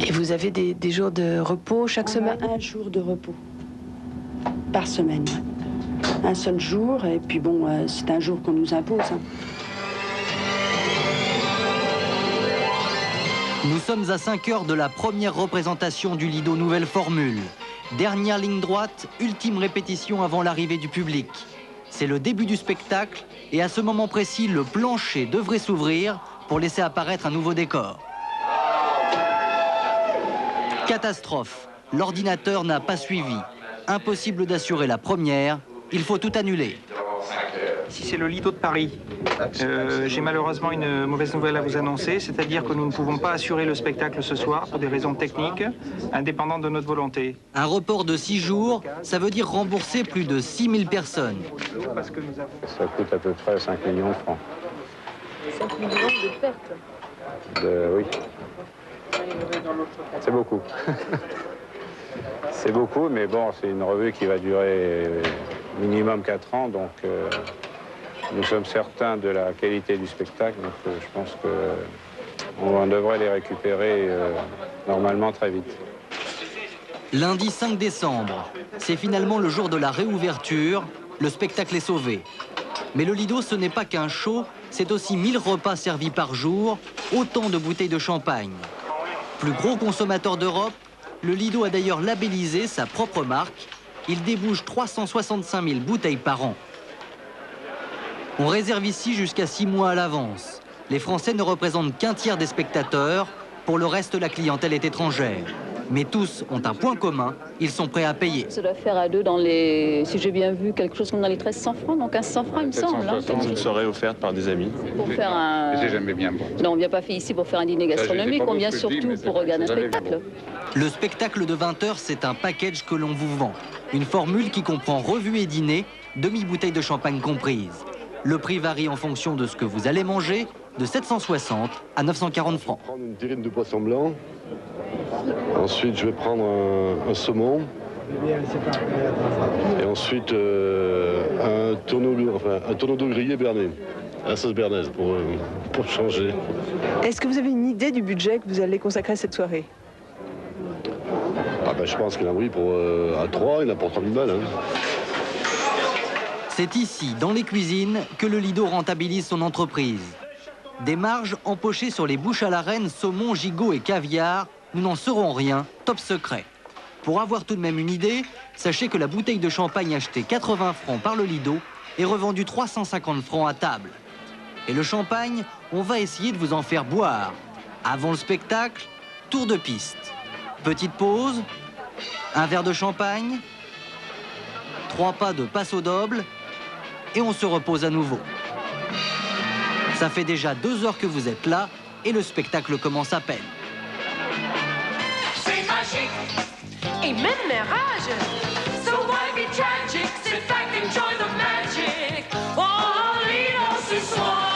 Et vous avez des jours de repos chaque semaine? Un jour de repos par semaine. Un seul jour, et puis bon, c'est un jour qu'on nous impose. Hein.
Nous sommes à 5 heures de la première représentation du Lido Nouvelle Formule. Dernière ligne droite, ultime répétition avant l'arrivée du public. C'est le début du spectacle et à ce moment précis, le plancher devrait s'ouvrir pour laisser apparaître un nouveau décor. Catastrophe, l'ordinateur n'a pas suivi. Impossible d'assurer la première, il faut tout annuler.
Ici, c'est le Lido de Paris. J'ai malheureusement une mauvaise nouvelle à vous annoncer, c'est-à-dire que nous ne pouvons pas assurer le spectacle ce soir pour des raisons techniques, indépendantes de notre volonté.
Un report de 6 jours, ça veut dire rembourser plus de 6000 personnes.
Ça coûte à peu près 5 millions de francs.
5 millions de pertes?
Oui. C'est beaucoup. C'est beaucoup, mais bon, c'est une revue qui va durer minimum 4 ans, donc nous sommes certains de la qualité du spectacle, donc je pense qu'on devrait les récupérer normalement très vite.
Lundi 5 décembre, c'est finalement le jour de la réouverture, le spectacle est sauvé. Mais le Lido, ce n'est pas qu'un show, c'est aussi 1000 repas servis par jour, autant de bouteilles de champagne. Plus gros consommateur d'Europe, le Lido a d'ailleurs labellisé sa propre marque. Il débouche 365 000 bouteilles par an. On réserve ici jusqu'à 6 mois à l'avance. Les Français ne représentent qu'un tiers des spectateurs. Pour le reste, la clientèle est étrangère. Mais tous ont un point commun, ils sont prêts à payer.
Ça doit faire à deux dans les, si j'ai bien vu, quelque chose comme dans les 1300 francs, donc 1500 francs, il me semble.
Une soirée offerte par des amis.
Pour faire un...
C'est jamais bien bon.
Non, on ne vient pas fait ici pour faire un dîner gastronomique, on vient surtout pour regarder un spectacle.
Le spectacle de 20 h, c'est un package que l'on vous vend. Une formule qui comprend revue et dîner, demi-bouteille de champagne comprise. Le prix varie en fonction de ce que vous allez manger, de 760 à 940 francs.
Je vais prendre une terrine de poisson blanc. Ensuite, je vais prendre un saumon. Et ensuite, un tonneau d'eau grillé berné. À la sauce bernaise, pour changer.
Est-ce que vous avez une idée du budget que vous allez consacrer à cette soirée?
Ah ben, je pense qu'il y en a, oui, à 3, il y en a pour 3000 balles. Hein.
C'est ici, dans les cuisines, que le Lido rentabilise son entreprise. Des marges empochées sur les bouches à la reine, saumon, gigot et caviar, nous n'en saurons rien, top secret. Pour avoir tout de même une idée, sachez que la bouteille de champagne achetée 80 francs par le Lido est revendue 350 francs à table. Et le champagne, on va essayer de vous en faire boire. Avant le spectacle, tour de piste. Petite pause, un verre de champagne, 3 pas de passe au double, et on se repose à nouveau. Ça fait déjà 2 heures que vous êtes là, et le spectacle commence à peine.
C'est magique, et même les rages. So why be tragic? Sit back, enjoy the magic. Oh, Lido ce soir.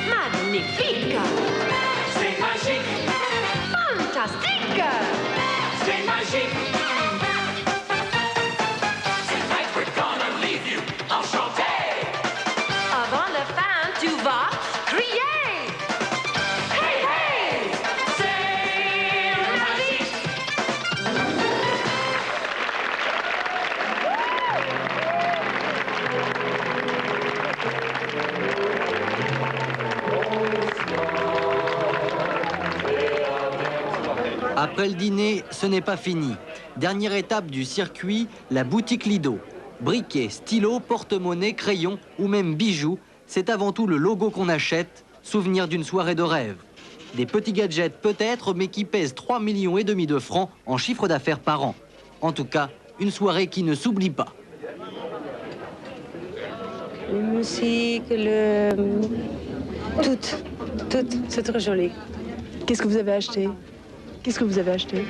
Magnifique! C'est magique! Fantastique! C'est magique! Tonight we're gonna leave you enchanté! Avant la fin, tu vas crier! Hey, hey! C'est magique!
Après le dîner, ce n'est pas fini. Dernière étape du circuit, la boutique Lido. Briquets, stylos, porte-monnaie, crayons ou même bijoux, c'est avant tout le logo qu'on achète, souvenir d'une soirée de rêve. Des petits gadgets peut-être, mais qui pèsent 3,5 millions de francs en chiffre d'affaires par an. En tout cas, une soirée qui ne s'oublie pas.
La musique, Tout, c'est très joli.
Qu'est-ce que vous avez acheté? Qu'est-ce que vous avez acheté?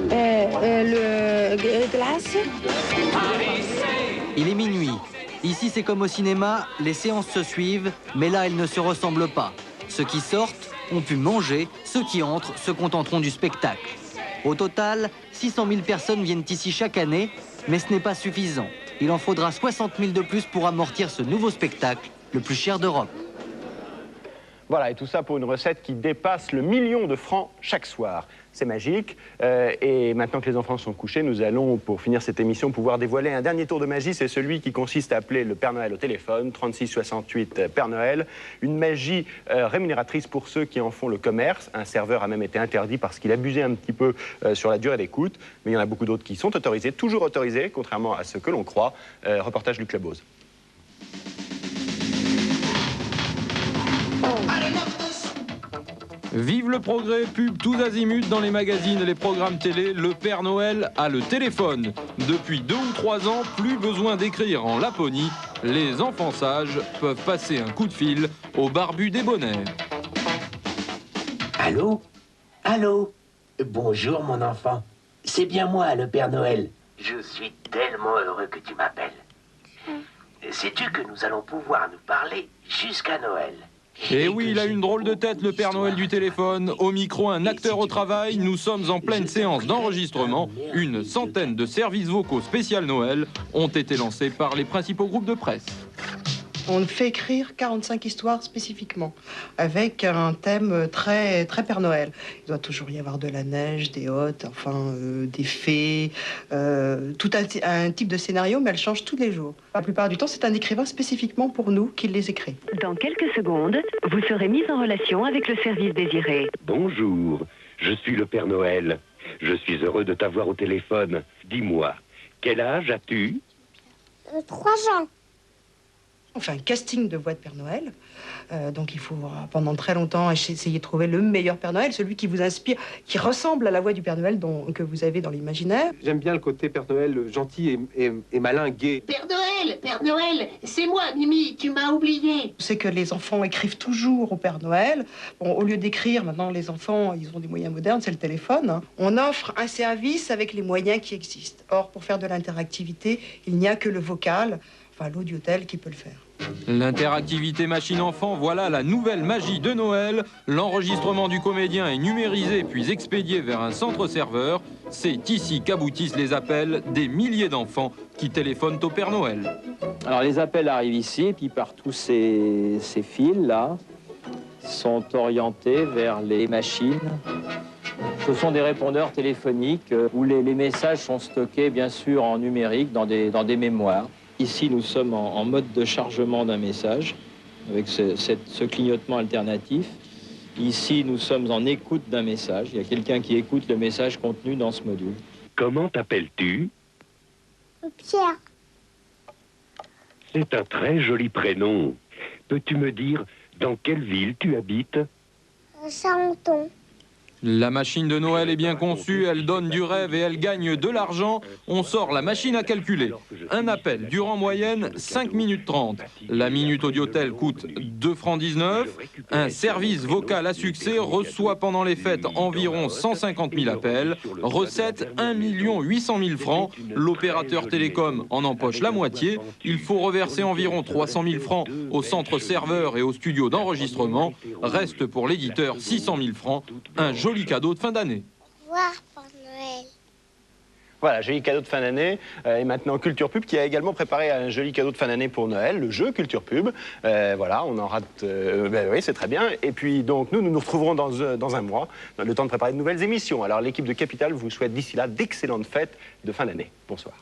Le glace.
Paris,
Il est minuit. Ici, c'est comme au cinéma, les séances se suivent, mais là, elles ne se ressemblent pas. Ceux qui sortent ont pu manger, ceux qui entrent se contenteront du spectacle. Au total, 600 000 personnes viennent ici chaque année, mais ce n'est pas suffisant. Il en faudra 60 000 de plus pour amortir ce nouveau spectacle, le plus cher d'Europe.
Voilà, et tout ça pour une recette qui dépasse le 1 million de francs chaque soir. C'est magique. Et maintenant que les enfants sont couchés, nous allons, pour finir cette émission, pouvoir dévoiler un dernier tour de magie. C'est celui qui consiste à appeler le Père Noël au téléphone, 36 68 Père Noël. Une magie rémunératrice pour ceux qui en font le commerce. Un serveur a même été interdit parce qu'il abusait un petit peu sur la durée d'écoute. Mais il y en a beaucoup d'autres qui sont autorisés, toujours autorisés, contrairement à ce que l'on croit. Reportage du Club Ose.
Vive le progrès, pub tous azimuts dans les magazines et les programmes télé, le Père Noël a le téléphone. Depuis 2 ou 3 ans, plus besoin d'écrire en Laponie, les enfants sages peuvent passer un coup de fil au barbu débonnaire.
Allô? Allô? Bonjour mon enfant, c'est bien moi le Père Noël. Je suis tellement heureux que tu m'appelles. Sais-tu que nous allons pouvoir nous parler jusqu'à Noël?
Et oui, il a une drôle de tête, le Père Noël du téléphone. Au micro, un acteur au travail. Nous sommes en pleine séance d'enregistrement. Une centaine de services vocaux spécial Noël ont été lancés par les principaux groupes de presse.
On fait écrire 45 histoires spécifiquement, avec un thème très Père Noël. Il doit toujours y avoir de la neige, des hôtes, enfin des fées, tout un type de scénario, mais elle change tous les jours. La plupart du temps, c'est un écrivain spécifiquement pour nous qui les écrit.
Dans quelques secondes, vous serez mis en relation avec le service désiré.
Bonjour, je suis le Père Noël. Je suis heureux de t'avoir au téléphone. Dis-moi, quel âge as-tu?
3 ans. On fait un casting de voix de Père Noël. Donc il faut pendant très longtemps essayer de trouver le meilleur Père Noël, celui qui vous inspire, qui ressemble à la voix du Père Noël que vous avez dans l'imaginaire.
J'aime bien le côté Père Noël gentil et malin, gai.
Père Noël, c'est moi, Mimi, tu m'as oublié.
C'est que les enfants écrivent toujours au Père Noël. Bon, au lieu d'écrire, maintenant les enfants, ils ont des moyens modernes, c'est le téléphone. Hein. On offre un service avec les moyens qui existent. Or, pour faire de l'interactivité, il n'y a que le vocal, enfin l'audiotel qui peut le faire.
L'interactivité machine-enfant, voilà la nouvelle magie de Noël. L'enregistrement du comédien est numérisé puis expédié vers un centre serveur. C'est ici qu'aboutissent les appels des milliers d'enfants qui téléphonent au Père Noël.
Alors les appels arrivent ici, et puis par tous ces fils-là sont orientés vers les machines. Ce sont des répondeurs téléphoniques où les messages sont stockés bien sûr en numérique dans des mémoires. Ici, nous sommes en mode de chargement d'un message, avec ce clignotement alternatif. Ici, nous sommes en écoute d'un message. Il y a quelqu'un qui écoute le message contenu dans ce module.
Comment t'appelles-tu?
Pierre.
C'est un très joli prénom. Peux-tu me dire dans quelle ville tu habites?
Charenton.
La machine de Noël est bien conçue, elle donne du rêve et elle gagne de l'argent. On sort la machine à calculer. Un appel dure en moyenne 5 minutes 30. La minute audiotel coûte 2 francs 19. Un service vocal à succès reçoit pendant les fêtes environ 150 000 appels. Recette 1 800 000 francs. L'opérateur télécom en empoche la moitié. Il faut reverser environ 300 000 francs au centre serveur et au studio d'enregistrement. Reste pour l'éditeur 600 000 francs. Un joli cadeau de fin d'année.
Au revoir, Père Noël.
Voilà, joli cadeau de fin d'année. Et maintenant, Culture Pub qui a également préparé un joli cadeau de fin d'année pour Noël, le jeu Culture Pub. Voilà, on en rate... oui, c'est très bien. Et puis, donc, nous nous retrouverons dans un mois, dans le temps de préparer de nouvelles émissions. Alors, l'équipe de Capital vous souhaite d'ici là d'excellentes fêtes de fin d'année. Bonsoir.